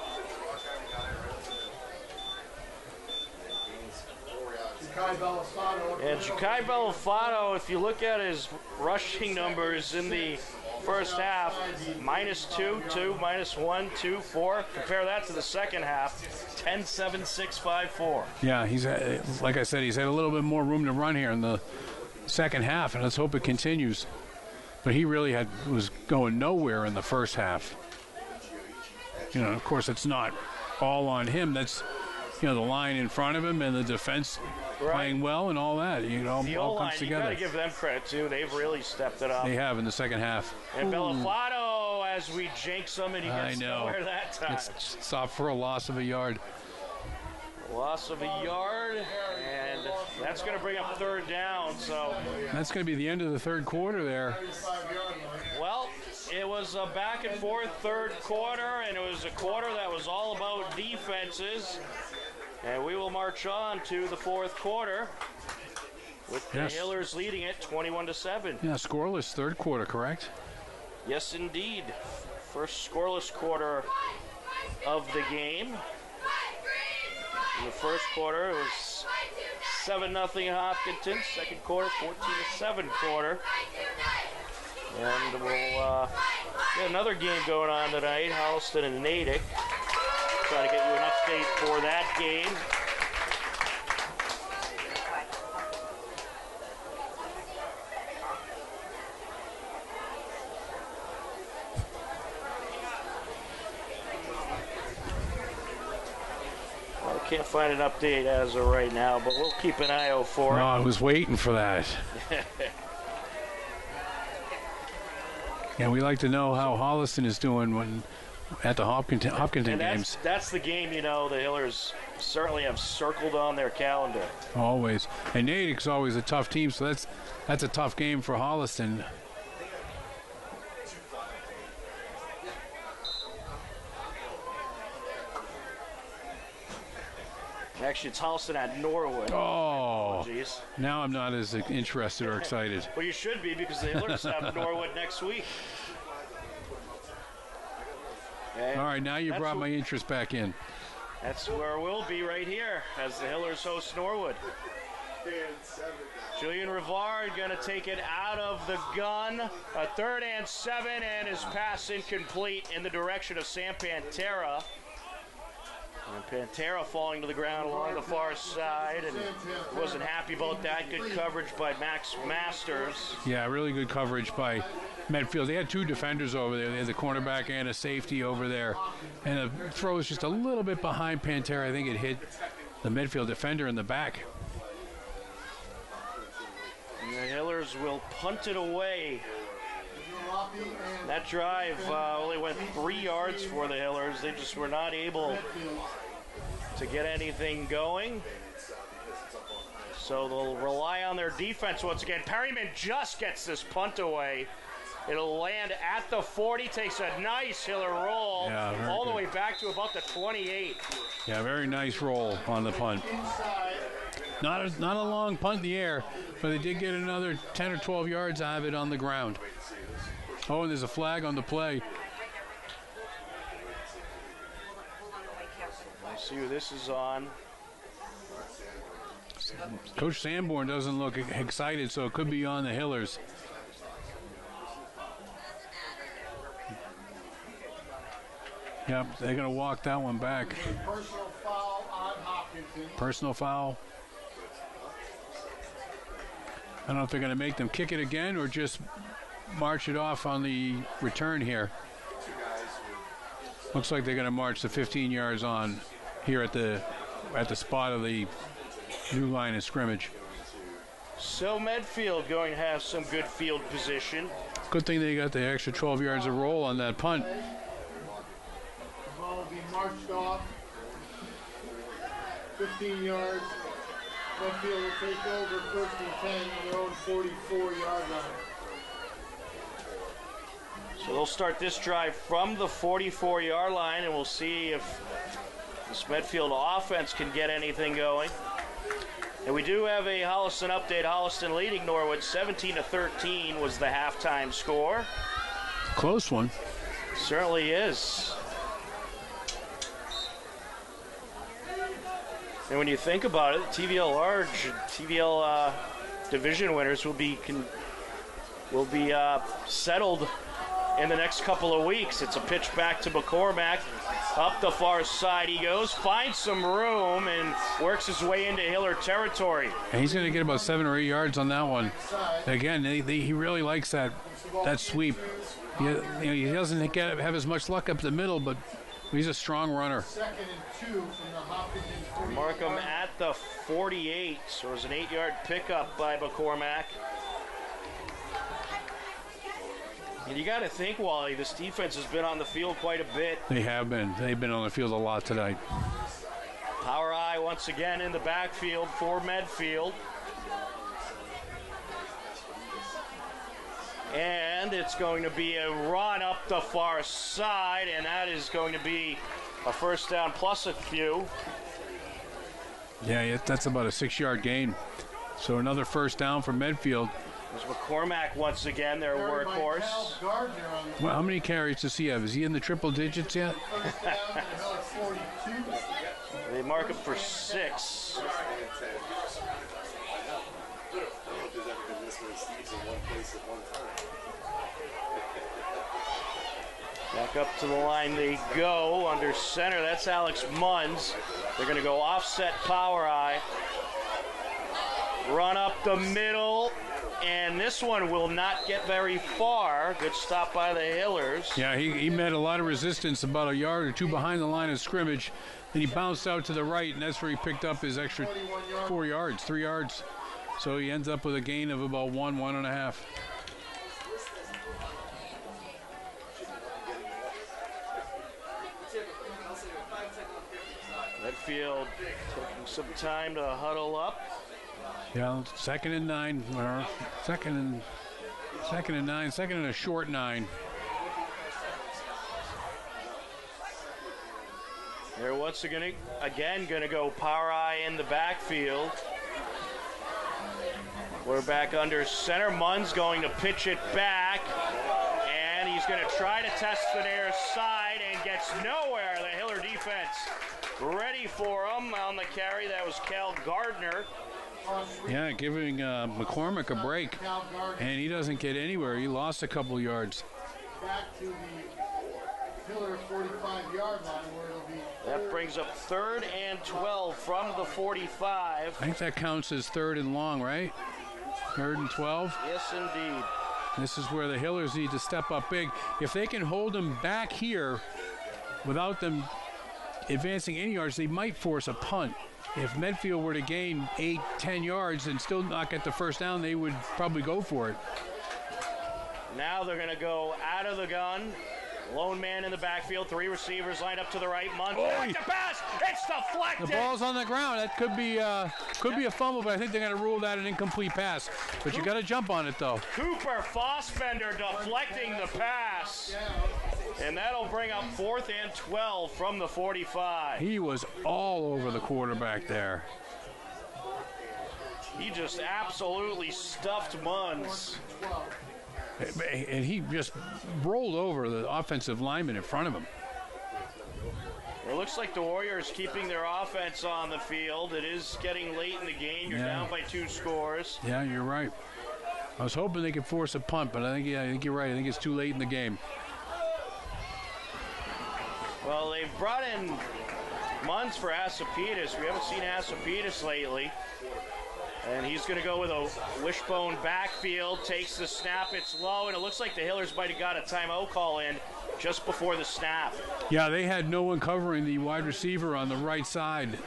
Speaker 1: And Ja'Kai Bellafato, if you look at his rushing numbers in the first half, -2, 2, -1, 2, 4. Compare that to the second half, 10, 7, 6, 5, 4.
Speaker 2: Yeah, he's like I said, he's had a little bit more room to run here in the second half, and let's hope it continues. But he really was going nowhere in the first half. Of course, it's not all on him. That's, the line in front of him and the defense playing well and all that.
Speaker 1: The
Speaker 2: all
Speaker 1: O-line,
Speaker 2: comes together.
Speaker 1: You got to give them credit, too. They've really stepped it up.
Speaker 2: They have in the second half.
Speaker 1: And Bellafato, as we jinx him, and he gets nowhere that time.
Speaker 2: It's stopped for a loss of a yard.
Speaker 1: Loss of a yard, and that's going to bring up third down. So
Speaker 2: that's going to be the end of the third quarter there.
Speaker 1: Well, it was a back and forth third quarter, and it was a quarter that was all about defenses. And we will march on to the fourth quarter with the Hillers leading it 21-7.
Speaker 2: Yeah, scoreless third quarter, correct?
Speaker 1: Yes, indeed. First scoreless quarter of the game. In the first quarter, it was 7-0 Hopkinton. Second quarter, 14-7 quarter. And we'll get another game going on tonight, Holliston and Natick. Try to get you an update for that game. Can't find an update as of right now, but we'll keep an eye out for it.
Speaker 2: No, I was waiting for that. Yeah, we like to know how Holliston is doing when at the Hopkinton games.
Speaker 1: That's the game, the Hillers certainly have circled on their calendar.
Speaker 2: Always. And Natick's always a tough team, so that's a tough game for Holliston.
Speaker 1: Actually, it's Holliston at Norwood.
Speaker 2: Oh, now I'm not as interested or excited.
Speaker 1: Well, you should be, because the Hillers have Norwood next week. And
Speaker 2: all right, now you brought my interest back in.
Speaker 1: That's where we'll be right here as the Hillers host Norwood. Julian Rivard going to take it out of the gun. A 3rd and 7, and his pass incomplete in the direction of Sam Pantera. And Pantera falling to the ground along the far side, and wasn't happy about that. Good coverage by Max Masters.
Speaker 2: Yeah, really good coverage by Medfield. They had 2 defenders over there. They had the cornerback and a safety over there. And the throw was just a little bit behind Pantera. I think it hit the Medfield defender in the back.
Speaker 1: And the Hillers will punt it away. That drive only went 3 yards for the Hillers. They just were not able to get anything going. So they'll rely on their defense once again. Perryman just gets this punt away. It'll land at the 40, takes a nice Hiller roll, all the way back to about the 28.
Speaker 2: Yeah, very nice roll on the punt. Not a long punt in the air, but they did get another 10 or 12 yards out of it on the ground. Oh, and there's a flag on the play.
Speaker 1: Let's see who this is on.
Speaker 2: Coach Sanborn doesn't look excited, so it could be on the Hillers. Yep, they're going to walk that one back.
Speaker 3: Personal foul on Hopkinton.
Speaker 2: Personal foul. I don't know if they're going to make them kick it again or just march it off on the return here. Looks like they're going to march the 15 yards on here at the spot of the new line of scrimmage.
Speaker 1: So Medfield going to have some good field position.
Speaker 2: Good thing they got the extra 12 yards of roll on that punt.
Speaker 3: The ball will be marched off. 15 yards. Medfield will take over 1st and 10 on their own 44-yard line.
Speaker 1: So they'll start this drive from the 44-yard line, and we'll see if this Medfield offense can get anything going. And we do have a Holliston update. Holliston leading Norwood 17-13 was the halftime score.
Speaker 2: Close one.
Speaker 1: Certainly is. And when you think about it, TVL division winners will be settled in the next couple of weeks. It's a pitch back to McCormack. Up the far side he goes, finds some room, and works his way into Hiller territory.
Speaker 2: And he's going to get about 7 or 8 yards on that one. Again, he really likes that sweep. He doesn't have as much luck up the middle, but He's a strong runner.
Speaker 3: 2nd and 2 from the Hopkins 48
Speaker 1: Markham at the 48, so it was an 8-yard pickup by McCormack. And you got to think, Wally, this defense has been on the field quite a bit.
Speaker 2: They have been. They've been on the field a lot tonight.
Speaker 1: Power I once again in the backfield for Medfield. And it's going to be a run up the far side, and that is going to be a first down plus a few.
Speaker 2: Yeah, that's about a 6-yard gain. So another first down for Medfield.
Speaker 1: There's McCormack once again, their workhorse.
Speaker 2: Well, how many carries does he have? Is he in the triple digits yet?
Speaker 1: They mark him for 6. Back up to the line they go. Under center, that's Alex Munns. They're going to go offset power I. Run up the middle. And this one will not get very far. Good stop by the Hillers.
Speaker 2: Yeah, he met a lot of resistance about a yard or two behind the line of scrimmage. Then he bounced out to the right, and that's where he picked up his extra 4 yards, 3 yards. So he ends up with a gain of about 1.5.
Speaker 1: Medfield taking some time to huddle up.
Speaker 2: Yeah, 2nd and 9, or second and 9, 2nd and a short 9.
Speaker 1: They're once again going to go power I in the backfield. We're back under center. Munn's going to pitch it back, and he's going to try to test the near side and gets nowhere. The Hiller defense ready for him on the carry. That was Cal Gardner.
Speaker 2: Yeah, giving McCormack a break, and he doesn't get anywhere. He lost a couple yards.
Speaker 3: Back to the Hiller 45-yard line where it'll be.
Speaker 1: That brings up 3rd and 12 from the 45.
Speaker 2: I think that counts as 3rd and long, right? 3rd and 12.
Speaker 1: Yes, indeed.
Speaker 2: This is where the Hillers need to step up big. If they can hold them back here without them advancing any yards, they might force a punt. If Medfield were to gain 8-10 yards and still not get the first down, they would probably go for it.
Speaker 1: Now they're going to go out of the gun. Lone man in the backfield. 3 receivers lined up to the right. Munn back to pass. It's deflected.
Speaker 2: The ball's on the ground. That could be a fumble, but I think they're going to rule that an incomplete pass. But you got to jump on it, though.
Speaker 1: Cooper Fossbender deflecting the pass. And that'll bring up 4th and 12 from the 45.
Speaker 2: He was all over the quarterback there.
Speaker 1: He just absolutely stuffed Munns.
Speaker 2: And he just rolled over the offensive lineman in front of him.
Speaker 1: It looks like the Warriors keeping their offense on the field. It is getting late in the game. You're down by 2 scores.
Speaker 2: Yeah, you're right. I was hoping they could force a punt, but I think you're right. I think it's too late in the game.
Speaker 1: Well, they've brought in Munns for Asapitas. We haven't seen Asapitas lately. And he's going to go with a wishbone backfield, takes the snap, it's low, and it looks like the Hillers might have got a timeout call in just before the snap.
Speaker 2: Yeah, they had no one covering the wide receiver on the right side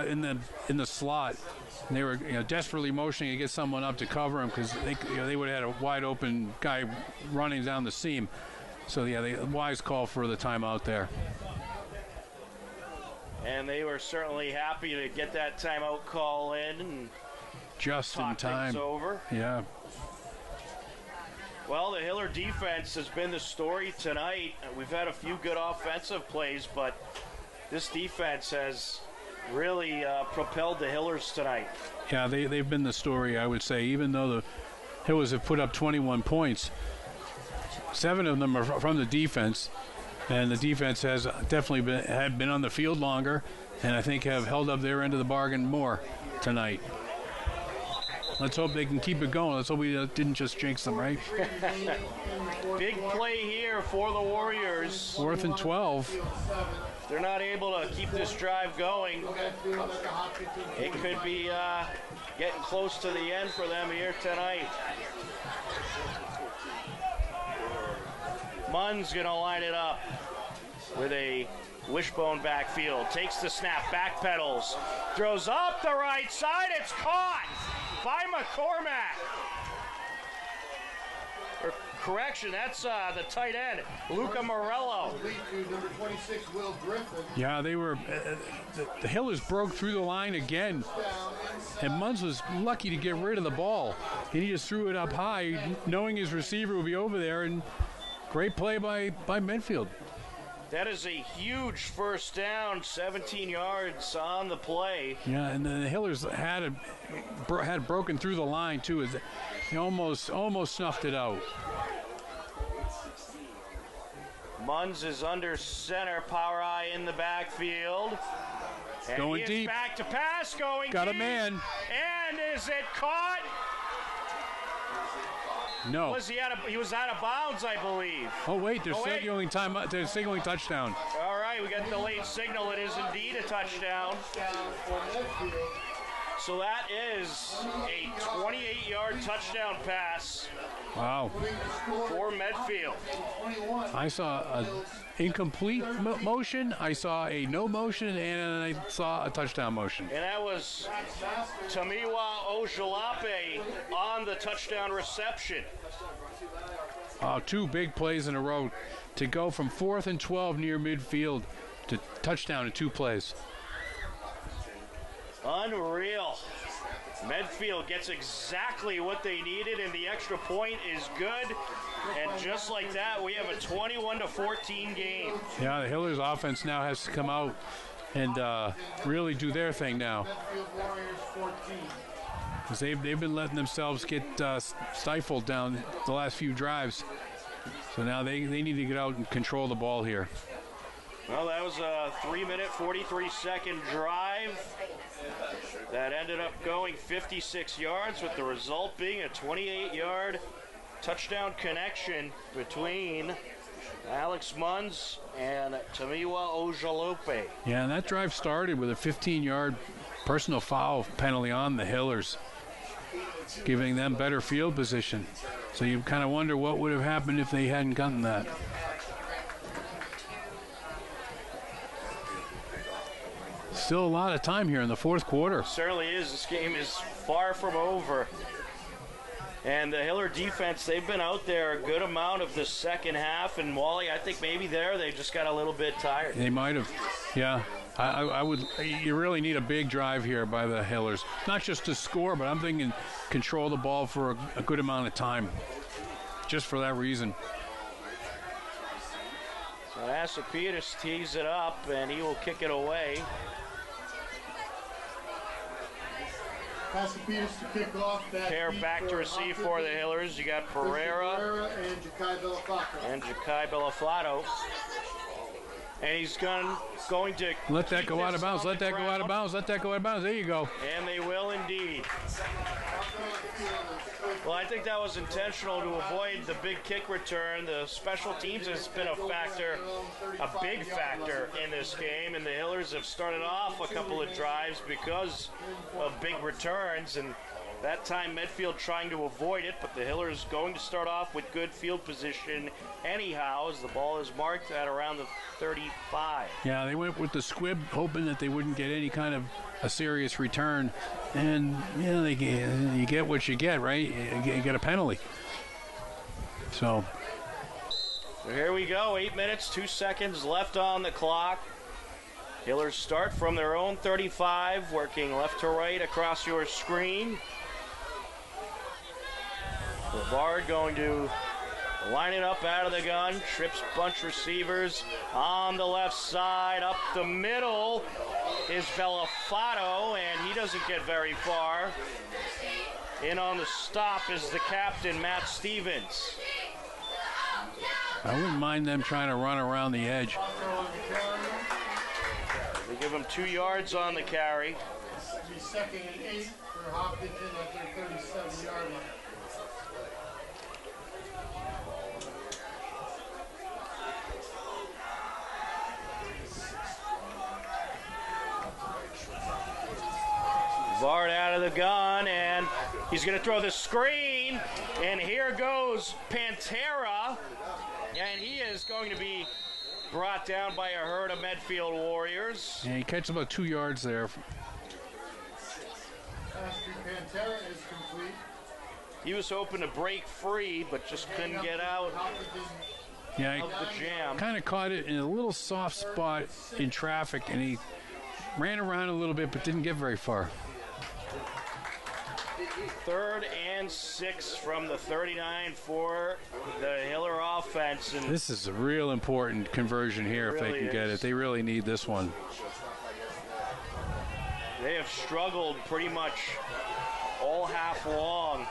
Speaker 2: in the slot. And they were desperately motioning to get someone up to cover him because they would have had a wide open guy running down the seam. So, yeah, wise call for the timeout there.
Speaker 1: And they were certainly happy to get that timeout call in and
Speaker 2: just in time.
Speaker 1: Over.
Speaker 2: Yeah.
Speaker 1: Well, the Hiller defense has been the story tonight. We've had a few good offensive plays, but this defense has really propelled the Hillers tonight.
Speaker 2: Yeah, they've been the story, I would say. Even though the Hillers have put up 21 points, 7 of them are from the defense, and the defense has definitely been on the field longer, and I think have held up their end of the bargain more tonight. Let's hope they can keep it going. Let's hope we didn't just jinx them, right?
Speaker 1: Big play here for the Warriors.
Speaker 2: 4th and 12.
Speaker 1: They're not able to keep this drive going. It could be getting close to the end for them here tonight. Munn's going to line it up. with a wishbone backfield. Takes the snap, backpedals, throws up the right side. It's caught by McCormack. Correction, that's the tight end, Luca Morello.
Speaker 3: Number 26, Will Griffin.
Speaker 2: Yeah, they were. The Hillers broke through the line again, and Munz was lucky to get rid of the ball. And he just threw it up high, knowing his receiver would be over there. And great play by Medfield.
Speaker 1: That is a huge first down, 17 yards on the play.
Speaker 2: Yeah, and the Hillers had broken through the line too. They almost snuffed it out.
Speaker 1: Munz is under center, power eye in the backfield. And
Speaker 2: going
Speaker 1: he is
Speaker 2: deep.
Speaker 1: Back to pass, going
Speaker 2: Got
Speaker 1: deep.
Speaker 2: a man.
Speaker 1: And is it caught?
Speaker 2: No.
Speaker 1: He was out of bounds, I believe.
Speaker 2: Oh wait, they're signaling time. They're signaling touchdown.
Speaker 1: All right, we got the late signal. It is indeed a touchdown. So that is a 28-yard touchdown pass.
Speaker 2: Wow.
Speaker 1: For Medfield.
Speaker 2: I saw an incomplete motion, I saw a no motion, and I saw a touchdown motion.
Speaker 1: And that was Tamiwa Ojalape on the touchdown reception.
Speaker 2: Two big plays in a row to go from 4th and 12 near midfield to touchdown in 2 plays.
Speaker 1: Unreal. Medfield gets exactly what they needed, and the extra point is good. And just like that, we have a 21-14 game.
Speaker 2: Yeah, the Hillers offense now has to come out and really do their thing now. Because they've been letting themselves get stifled down the last few drives. So now they need to get out and control the ball here.
Speaker 1: Well, that was a 3-minute, 43-second drive that ended up going 56 yards, with the result being a 28-yard touchdown connection between Alex Munz and Tamiwa Ojalope.
Speaker 2: Yeah, and that drive started with a 15-yard personal foul penalty on the Hillers, giving them better field position. So you kind of wonder what would have happened if they hadn't gotten that. Still a lot of time here in the 4th quarter.
Speaker 1: Certainly is. This game is far from over. And the Hiller defense, they've been out there a good amount of the second half. And Wally, I think maybe they just got a little bit tired.
Speaker 2: They might have. Yeah. I would. You really need a big drive here by the Hillers. Not just to score, but I'm thinking control the ball for a good amount of time. Just for that reason.
Speaker 1: So Asapitas tees it up, and he will kick it away.
Speaker 3: Pasapitas to kick off that.
Speaker 1: Pair back to receive for the Hillers. You got Pereira
Speaker 3: and Ja'Kai
Speaker 1: Bellafato. And he's going to
Speaker 2: let that go out of bounds. Let that go out of bounds. Let that go out of bounds. There you go.
Speaker 1: And they will indeed. Well, I think that was intentional to avoid the big kick return. The special teams has been a factor, a big factor in this game, and the Hillers have started off a couple of drives because of big returns, and that time Medfield trying to avoid it, but the Hillers going to start off with good field position anyhow, as the ball is marked at around the 35.
Speaker 2: Yeah, they went with the squib, hoping that they wouldn't get any kind of a serious return, and you get what you get, right? You get a penalty. So
Speaker 1: here we go. 8 minutes, 2 seconds left on the clock. Hillers start from their own 35, working left to right across your screen. Brevard going to line it up out of the gun. Trips bunch receivers on the left side. Up the middle is Bellafato, and he doesn't get very far. In on the stop is the captain, Matt Stevens.
Speaker 2: I wouldn't mind them trying to run around the edge.
Speaker 1: They give him 2 yards on the carry.
Speaker 3: Second and 8 for Hopkinton at their 37-yard line.
Speaker 1: Vard out of the gun, and he's going to throw the screen, and here goes Pantera, and he is going to be brought down by a herd of Medfield Warriors.
Speaker 2: And he catches about 2 yards there.
Speaker 3: Pass to Pantera is complete.
Speaker 1: He was hoping to break free, but just couldn't get out
Speaker 2: Yeah,
Speaker 1: of the jam.
Speaker 2: kind of caught it in a little soft spot in traffic, and he ran around a little bit but didn't get very far.
Speaker 1: 3rd and 6 from the 39 for the Hiller offense. And
Speaker 2: This is a real important conversion here if they
Speaker 1: Really
Speaker 2: can get
Speaker 1: is.
Speaker 2: it. They really need this one.
Speaker 1: they have struggled pretty much all half long.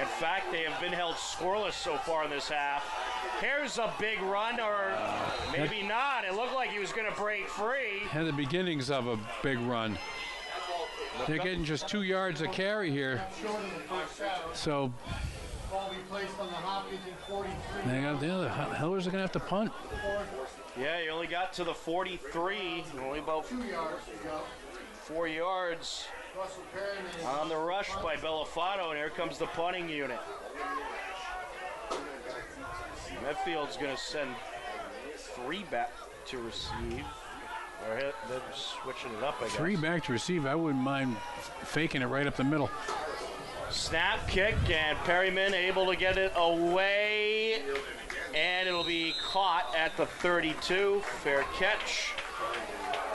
Speaker 1: In fact, they have been held scoreless so far in this half. Here's a big run, or maybe not. It looked like he was going to break free.
Speaker 2: Had the beginnings of a big run. They're getting just 2 yards of carry here.
Speaker 3: Short of the first down.
Speaker 2: So
Speaker 3: Ball be placed on the Hopkins in 43.
Speaker 2: they got the other Hellers are going to have to punt.
Speaker 1: Yeah, he only got to the 43, only about
Speaker 3: 2 yards to go.
Speaker 1: 4 yards
Speaker 3: Russell Perryman is
Speaker 1: on the rush by Bellafato, and here comes the punting unit. Medfield's going to send 3 back to receive. Or they're switching it up, I guess.
Speaker 2: 3 back to receive. I wouldn't mind faking it right up the middle.
Speaker 1: Snap kick, and Perryman able to get it away, and it'll be caught at the 32. Fair catch.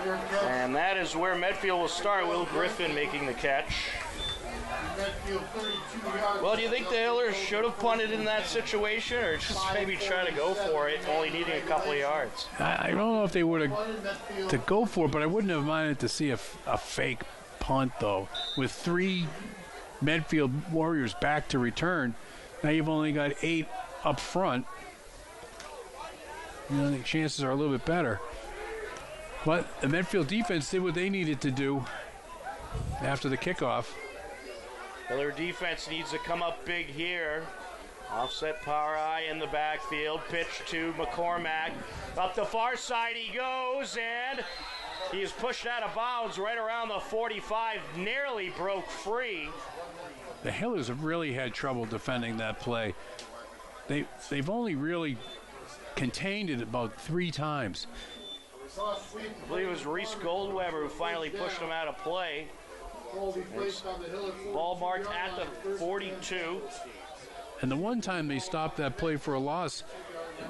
Speaker 3: fair catch.
Speaker 1: And that is where Medfield will start. Will Griffin making the catch.
Speaker 3: Medfield 32 yards.
Speaker 1: Well, do you think the Hillers should have punted in that situation, or just maybe try to go for it, only needing a couple of yards?
Speaker 2: I don't know if they would have
Speaker 3: Punted Medfield.
Speaker 2: to go for it, but I wouldn't have minded to see a fake punt, though. With 3 Medfield Warriors back to return, now you've only got 8 up front. You know, the chances are a little bit better. But the Medfield defense did what they needed to do after the kickoff.
Speaker 1: Hiller defense needs to come up big here. Offset power eye in the backfield. Pitch to McCormack. Up the far side he goes, and he is pushed out of bounds right around the 45. Nearly broke free.
Speaker 2: The Hillers have really had trouble defending that play. They've only really contained it about 3 times.
Speaker 3: Saw a sweep.
Speaker 1: I believe it was Reese Goldweber who finally pushed him out of play.
Speaker 3: Ball be placed on the Hiller 42
Speaker 1: Ball marked
Speaker 3: yard
Speaker 1: at
Speaker 3: line.
Speaker 1: the 42.
Speaker 2: And the one time they stopped that play for a loss,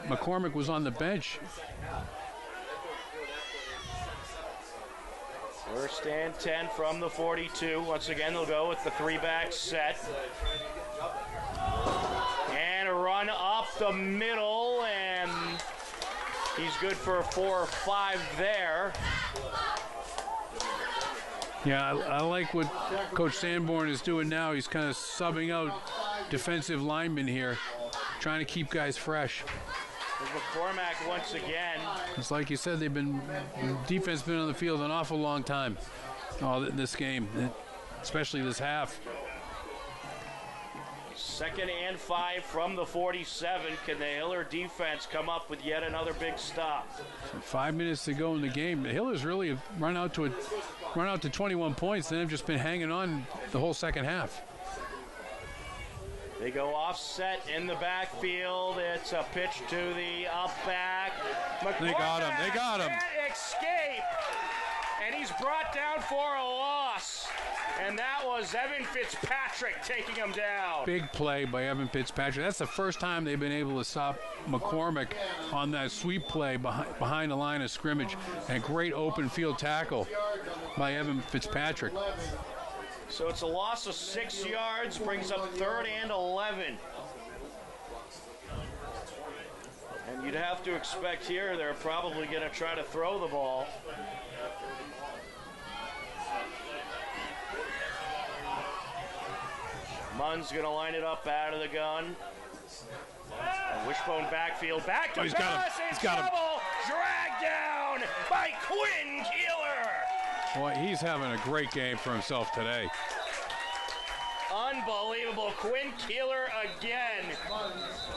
Speaker 2: McCormick was on the bench.
Speaker 1: First and 10 from the 42. Once again, they'll go with the 3-back set. And a run up the middle, and he's good for a 4 or 5 there.
Speaker 2: Yeah, I like what Coach Sanborn is doing now. He's kind of subbing out defensive linemen here, trying to keep guys fresh.
Speaker 1: There's McCormack once again.
Speaker 2: It's like you said, defense been on the field an awful long time. This game, especially this half.
Speaker 1: 2nd and 5 from the 47. Can the Hiller defense come up with yet another big stop?
Speaker 2: 5 minutes to go in the game. The Hillers really have run out to 21 points, and they've just been hanging on the whole second half.
Speaker 1: They go offset in the backfield. It's a pitch to the up back.
Speaker 2: They got him. They got him.
Speaker 1: Can't escape. And he's brought down for a loss. And that was Evan Fitzpatrick taking him down.
Speaker 2: Big play by Evan Fitzpatrick. That's the first time they've been able to stop McCormick on that sweep play behind the line of scrimmage. And a great open field tackle by Evan Fitzpatrick.
Speaker 1: So it's a loss of 6 yards, brings up 3rd and 11. And you'd have to expect here they're probably going to try to throw the ball. Munn's going to line it up out of the gun. A wishbone backfield, back to
Speaker 2: Oh, he's got him.
Speaker 1: pass, in
Speaker 2: He's got him.
Speaker 1: trouble, dragged down by Quinn Keeler.
Speaker 2: Boy, he's having a great game for himself today.
Speaker 1: Unbelievable, Quinn Keeler again.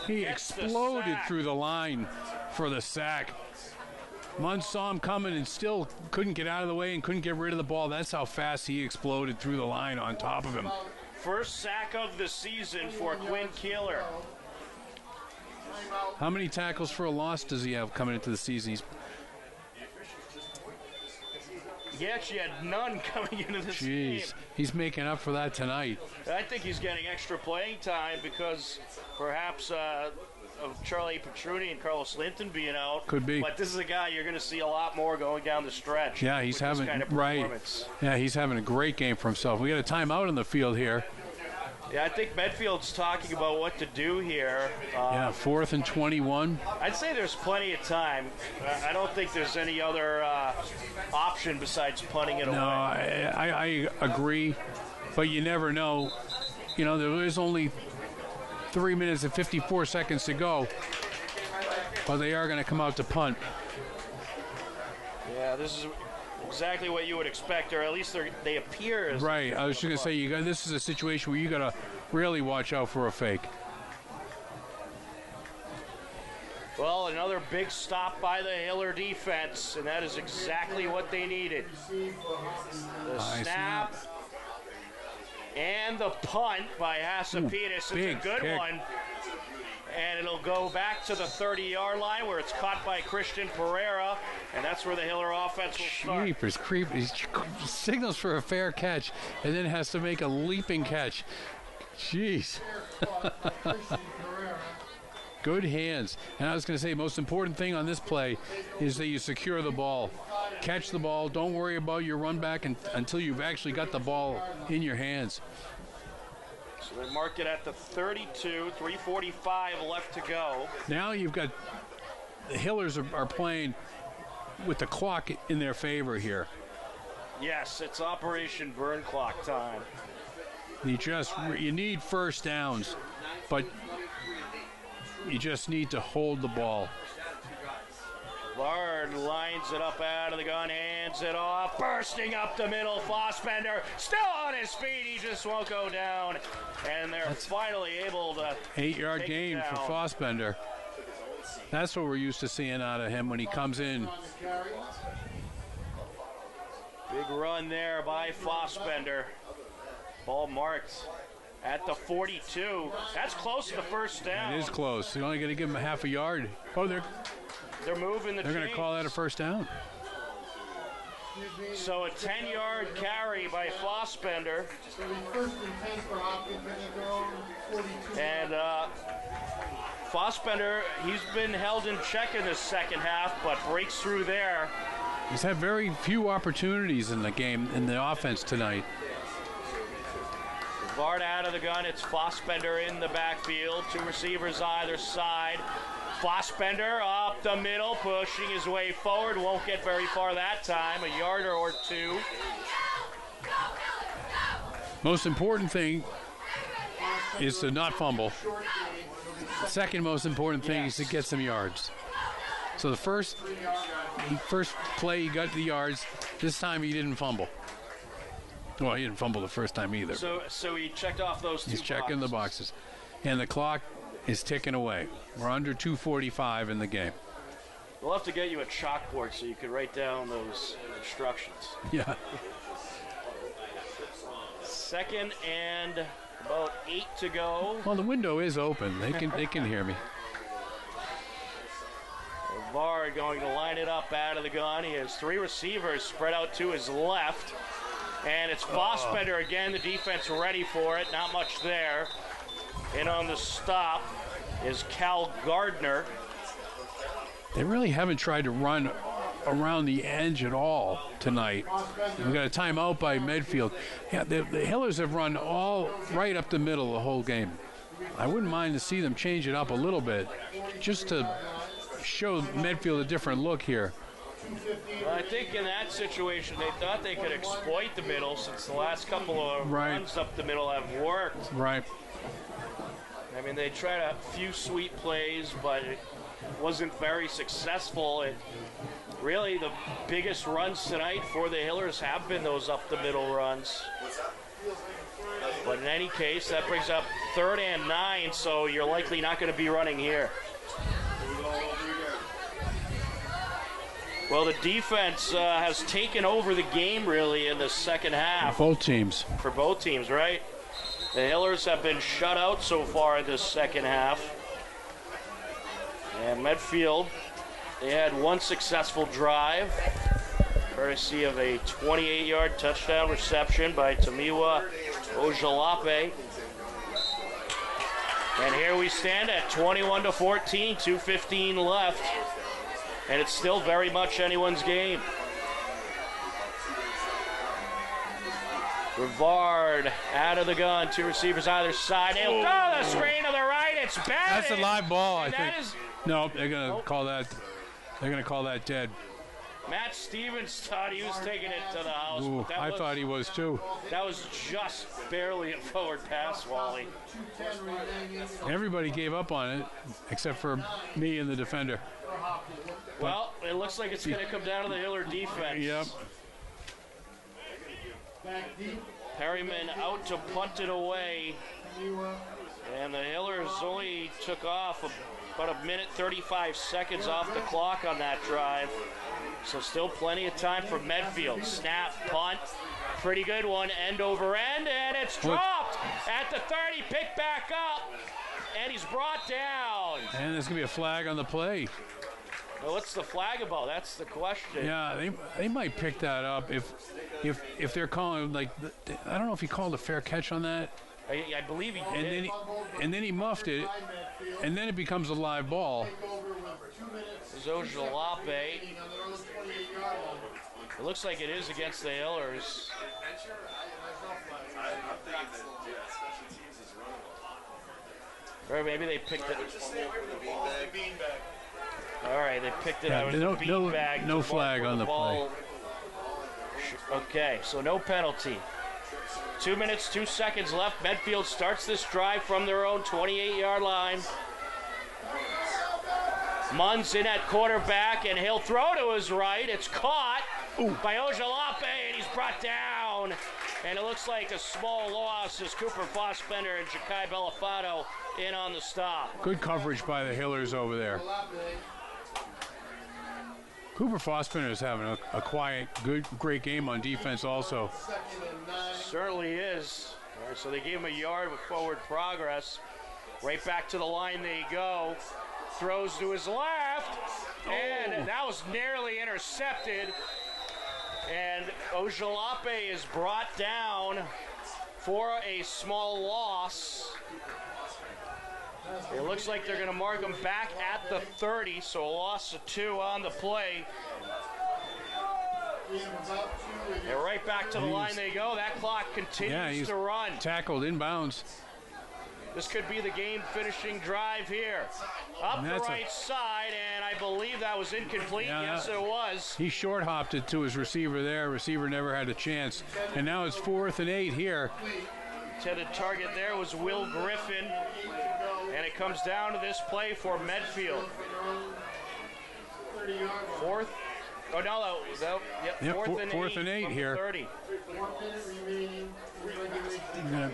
Speaker 2: He
Speaker 1: Gets the
Speaker 2: exploded
Speaker 1: sack.
Speaker 2: through the line for the sack. Munn saw him coming and still couldn't get out of the way and couldn't get rid of the ball. That's how fast he exploded through the line on top of him.
Speaker 1: First sack of the season for Quinn Keeler.
Speaker 2: How many tackles for a loss does he have coming into the season?
Speaker 1: He actually had none coming into this game.
Speaker 2: He's making up for that tonight.
Speaker 1: I think he's getting extra playing time because perhaps of Charlie Petruni and Carlos Linton being out.
Speaker 2: Could be.
Speaker 1: But this is a guy you're going to see a lot more going down the stretch.
Speaker 2: Yeah, he's having
Speaker 1: kind of
Speaker 2: Yeah, he's having a great game for himself. We got a timeout on the field here.
Speaker 1: Yeah, I think Medfield's talking about what to do here.
Speaker 2: Yeah, 4th and 21.
Speaker 1: I'd say there's plenty of time. I don't think there's any other option besides punting it away.
Speaker 2: No, I agree, but you never know. You know, there is only 3 minutes and 54 seconds to go, but they are going to come out to punt.
Speaker 1: Yeah, this is exactly what you would expect, or at least they appear as
Speaker 2: right. I was just going to say, this is a situation where you got to really watch out for a fake.
Speaker 1: Well, another big stop by the Hiller defense, and that is exactly what they needed. The snap and the punt by Hasapitas. It's a good one. And it'll go back to the 30-yard line where it's caught by Christian Pereira, and that's where the Hiller offense will start.
Speaker 2: Jeepers creepers. He signals for a fair catch and then has to make a leaping catch. Jeez. Good hands. And I was going to say, most important thing on this play is that you secure the ball. Catch the ball. Don't worry about your run back until you've actually got the ball in your hands.
Speaker 1: So they mark it at the 32, 3:45 left to go.
Speaker 2: Now you've got the Hillers are playing with the clock in their favor here.
Speaker 1: Yes, it's Operation Burn Clock time.
Speaker 2: You need first downs, but you just need to hold the ball.
Speaker 1: Bard lines it up out of the gun, hands it off, bursting up the middle. Fossbender still on his feet. He just won't go down. And they're finally able to
Speaker 2: 8-yard gain for Fossbender. That's what we're used to seeing out of him when he comes in.
Speaker 1: Big run there by Fossbender. Ball marked at the 42. That's close to the first down.
Speaker 2: It is close. You're only going to give him a half a yard. Oh, they're
Speaker 1: moving the
Speaker 2: They're going to call that a first down.
Speaker 1: So a 10-yard carry by Fossbender. And Fossbender, he's been held in check in this second half, but breaks through there.
Speaker 2: He's had very few opportunities in the game, in the offense tonight.
Speaker 1: Bard out of the gun. It's Fossbender in the backfield. Two receivers either side. Fossbender up the middle, pushing his way forward. Won't get very far that time, a yard or two.
Speaker 2: Most important thing is to not fumble. The second most important thing is to get some yards. So the first play he got the yards. This time he didn't fumble. Well, he didn't fumble the first time either.
Speaker 1: So he checked off those two boxes.
Speaker 2: He's checking the boxes. And the clock is ticking away. We're under 2:45 in the game.
Speaker 1: We'll have to get you a chalkboard so you can write down those instructions.
Speaker 2: Yeah.
Speaker 1: Second and about 8 to go.
Speaker 2: Well, the window is open. They can hear me.
Speaker 1: Bard going to line it up out of the gun. He has three receivers spread out to his left. And it's Fossbender again. The defense ready for it. Not much there. And on the stop is Cal Gardner.
Speaker 2: They really haven't tried to run around the edge at all tonight. We got a timeout by Medfield. Yeah, the Hillers have run all right up the middle the whole game. I wouldn't mind to see them change it up a little bit, just to show Medfield a different look here.
Speaker 1: Well, I think in that situation, they thought they could exploit the middle since the last couple of runs up the middle have worked.
Speaker 2: Right.
Speaker 1: I mean, they tried a few sweep plays, but it wasn't very successful. And really, the biggest runs tonight for the Hillers have been those up-the-middle runs. But in any case, that brings up 3rd and 9, so you're likely not going to be running here. Well, the defense has taken over the game, really, in the second half.
Speaker 2: Both teams.
Speaker 1: For both teams, right? The Hillers have been shut out so far in this second half. And Medfield, they had one successful drive, courtesy of a 28-yard touchdown reception by Tamiwa Ojalape. And here we stand at 21-14, 2:15 left, and it's still very much anyone's game. Rivard out of the gun, two receivers either side. He'll throw the screen to the right. It's batted.
Speaker 2: That's a live ball, I think.
Speaker 1: Is,
Speaker 2: no, they're gonna call that. They're gonna call that dead.
Speaker 1: Matt Stevens thought he was taking it to the house.
Speaker 2: Ooh,
Speaker 1: But
Speaker 2: I thought he was too.
Speaker 1: that was just barely a forward pass, Wally.
Speaker 2: Everybody gave up on it except for me and the defender.
Speaker 1: Well, it looks like it's going to come down to the Hiller defense.
Speaker 2: Yep.
Speaker 1: Perryman out to punt it away. And the Hillers only took off about a minute 35 seconds off the clock on that drive. So still plenty of time for Medfield. Snap, punt, pretty good one, end over end, and it's dropped at the 30, picked back up, and he's brought down.
Speaker 2: And there's gonna be a flag on the play.
Speaker 1: Well, what's the flag about? That's the question.
Speaker 2: Yeah, they might pick that up if they're calling like I don't know if he called a fair catch on that.
Speaker 1: I believe he did.
Speaker 2: And then he muffed it, and then it becomes a live ball.
Speaker 1: Ojalape. It looks like it is against the Hillers. Or maybe they picked it. All right, they picked it out of the beanbag.
Speaker 2: No flag on the play.
Speaker 1: Okay, so no penalty. 2 minutes, 2 seconds left. Medfield starts this drive from their own 28-yard line. Munn's in at quarterback, and he'll throw to his right. It's caught by Ojalape, and he's brought down. And it looks like a small loss as Cooper Fossbender and Jakai Belafato in on the stop.
Speaker 2: Good coverage by the Hillers over there. Cooper Fossbender is having a quiet, great game on defense also.
Speaker 1: Certainly is. All right, so they gave him a yard with forward progress. Right back to the line they go. Throws to his left, and that was nearly intercepted. And Ojalape is brought down for a small loss. It looks like they're going to mark him back at the 30, so a loss of 2 on the play. And right back to the line they go. That clock continues to run.
Speaker 2: Tackled inbounds.
Speaker 1: This could be the game-finishing drive here. Up the right side, and I believe that was incomplete. Yes, it was.
Speaker 2: He short-hopped it to his receiver there. Receiver never had a chance. And now it's 4th and 8 here.
Speaker 1: Intended target there was Will Griffin. And it comes down to this play for Medfield. Fourth. Oh, no. Yep,
Speaker 2: fourth and eight here.
Speaker 1: 30.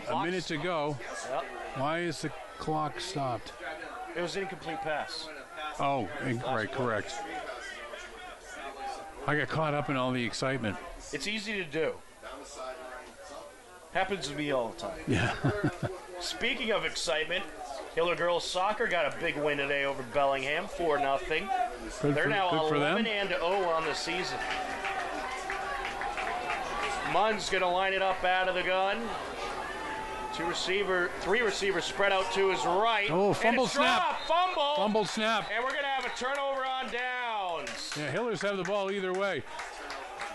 Speaker 2: A minute to go.
Speaker 1: Yep.
Speaker 2: Why is the clock stopped?
Speaker 1: It was an incomplete pass.
Speaker 2: Oh, right, correct. I got caught up in all the excitement.
Speaker 1: It's easy to do. Happens to me all the time.
Speaker 2: Yeah.
Speaker 1: Speaking of excitement, Hiller Girls Soccer got a big win today over Bellingham, 4-0. They're now 11-0 on the season. Munn's going to line it up out of the gun. Three receivers spread out to his right.
Speaker 2: Oh, fumble snap.
Speaker 1: Fumble
Speaker 2: snap.
Speaker 1: And we're going to have a turnover on downs.
Speaker 2: Yeah, Hillers have the ball either way.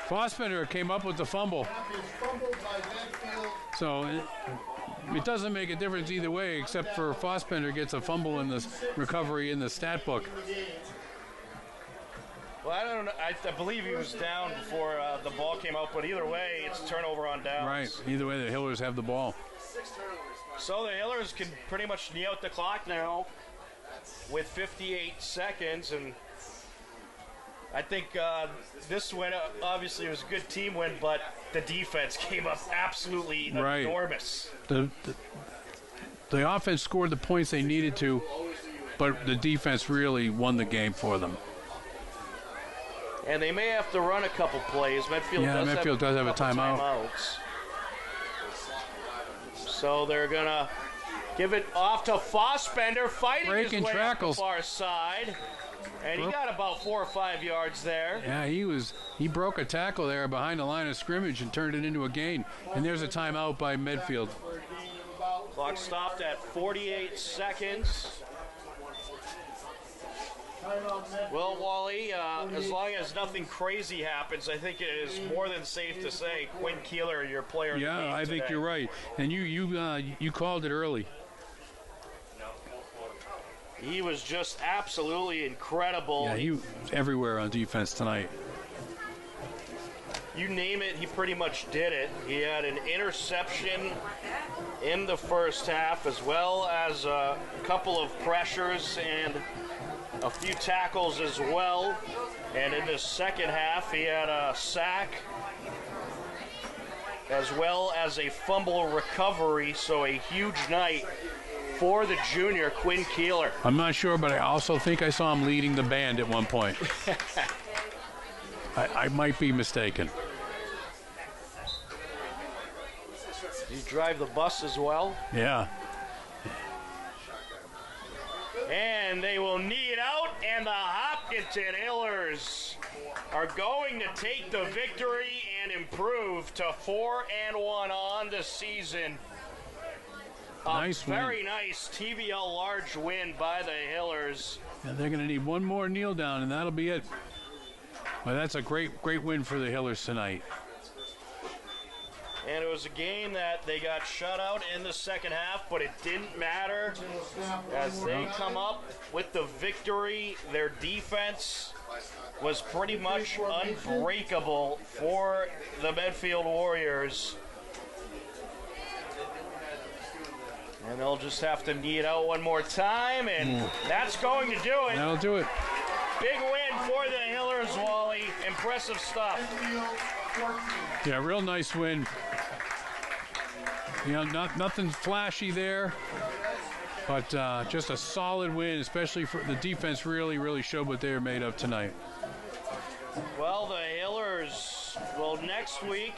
Speaker 2: Fossbender came up with the fumble. So it doesn't make a difference either way, except for Fossbender gets a fumble in the recovery in the stat book.
Speaker 1: Well, I don't know. I believe he was down before the ball came out, but either way, it's turnover on downs.
Speaker 2: Right. Either way, the Hillers have the ball.
Speaker 1: So the Hillers can pretty much knee out the clock now with 58 seconds, and I think this win, obviously, it was a good team win, but the defense came up absolutely enormous. The offense scored the points they needed to, but the defense really won the game for them. And they may have to run a couple plays. Medfield does have a timeout. So they're going to Give it off to Fossbender, fighting
Speaker 2: Breaking
Speaker 1: his way
Speaker 2: tackles.
Speaker 1: up the far side. And he got about 4 or 5 yards there.
Speaker 2: Yeah, he broke a tackle there behind the line of scrimmage and turned it into a gain. And there's a timeout by Medfield.
Speaker 1: Clock stopped at 48 seconds. Well, Wally, as long as nothing crazy happens, I think it is more than safe to say Quinn Keeler, your player of the game
Speaker 2: Yeah, I think
Speaker 1: today.
Speaker 2: you're right. And you called it early.
Speaker 1: He was just absolutely incredible.
Speaker 2: Yeah, he was everywhere on defense tonight.
Speaker 1: You name it, he pretty much did it. He had an interception in the first half, as well as a couple of pressures and a few tackles as well. And in the second half, he had a sack as well as a fumble recovery. So a huge night for the junior, Quinn Keeler.
Speaker 2: I'm not sure, but I also think I saw him leading the band at one point. I might be mistaken.
Speaker 1: Did he drive the bus as well?
Speaker 2: Yeah.
Speaker 1: And they will knee it out, and the Hopkinton Hillers are going to take the victory and improve to 4-1 on the season.
Speaker 2: Nice win.
Speaker 1: Very nice TVL large win by the Hillers.
Speaker 2: And they're going to need one more kneel down, and that'll be it. Well, that's a great win for the Hillers tonight.
Speaker 1: And it was a game that they got shut out in the second half, but it didn't matter as they come up with the victory. Their defense was pretty much unbreakable for the Medfield Warriors. And they'll just have to knee it out one more time, and that's going to do it.
Speaker 2: That'll do it.
Speaker 1: Big win for the Hillers, Wally. Impressive stuff.
Speaker 2: Yeah, real nice win. You know, nothing flashy there, but just a solid win, especially for the defense. Really showed what they were made of tonight.
Speaker 1: Well, the Hillers will next week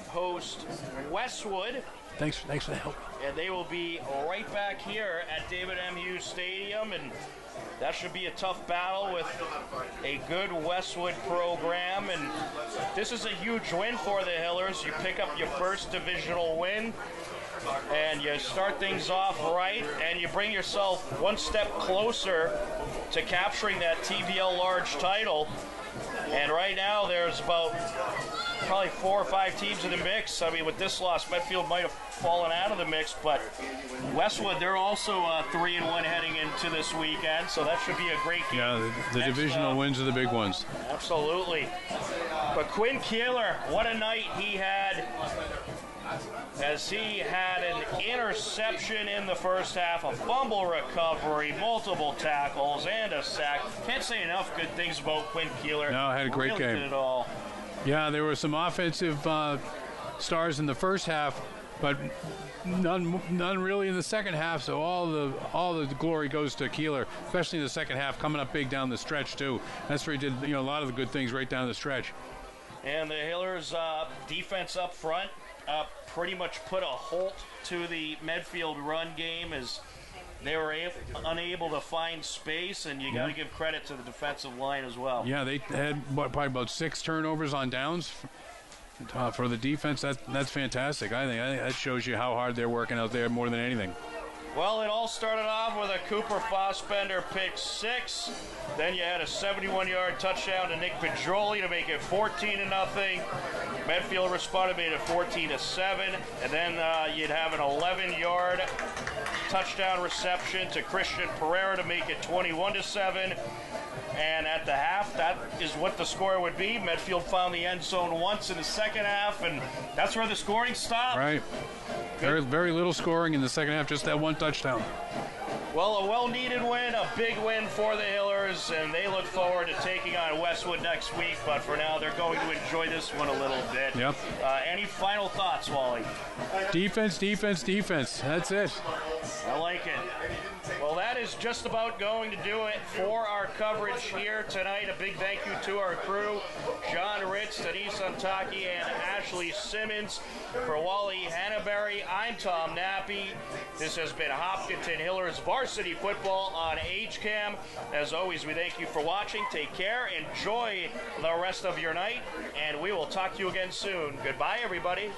Speaker 1: host Westwood.
Speaker 2: Thanks for the help.
Speaker 1: And they will be right back here at David M. Hughes Stadium, and that should be a tough battle with a good Westwood program. And this is a huge win for the Hillers. You pick up your first divisional win, and you start things off right, and you bring yourself one step closer to capturing that TVL large title. And right now there's about probably 4 or 5 teams in the mix. I mean, with this loss, Medfield might have fallen out of the mix, but Westwood, they're also 3-1 heading into this weekend, so that should be a great game.
Speaker 2: Yeah, the divisional wins are the big ones.
Speaker 1: Absolutely. But Quinn Keeler, what a night he had, as he had an interception in the first half, a fumble recovery, multiple tackles, and a sack. Can't say enough good things about Quinn Keeler.
Speaker 2: No, had a great
Speaker 1: really
Speaker 2: game.
Speaker 1: Did it all.
Speaker 2: Yeah, there were some offensive stars in the first half, but none really in the second half. So all the glory goes to Keeler, especially in the second half, coming up big down the stretch too. That's where he did a lot of the good things right down the stretch.
Speaker 1: And the Hillers defense up front pretty much put a halt to the Medfield run game as they were unable to find space, and you got to give credit to the defensive line as well.
Speaker 2: Yeah, they had probably about 6 turnovers on downs for the defense. That's fantastic. I think that shows you how hard they're working out there more than anything.
Speaker 1: Well, it all started off with a Cooper Fossbender pick 6. Then you had a 71-yard touchdown to Nick Pedroli to make it 14-0. Medfield responded, made it 14-7. And then you'd have an 11-yard touchdown reception to Christian Pereira to make it 21-7. And at the half, that is what the score would be. Medfield found the end zone once in the second half, and that's where the scoring stopped.
Speaker 2: Right. Very little scoring in the second half, just that one touchdown.
Speaker 1: Well, a well-needed win, a big win for the Hillers, and they look forward to taking on Westwood next week. But for now, they're going to enjoy this one a little bit.
Speaker 2: Yep.
Speaker 1: Any final thoughts, Wally?
Speaker 2: Defense. That's it.
Speaker 1: I like it. Well, that is just about going to do it for our coverage here tonight. A big thank you to our crew, John Ritz, Denise Antaki, and Ashley Simmons. For Wally Hannaberry, I'm Tom Nappy. This has been Hopkinton Hillers Varsity Football on HCAM. As always, we thank you for watching. Take care. Enjoy the rest of your night, and we will talk to you again soon. Goodbye, everybody.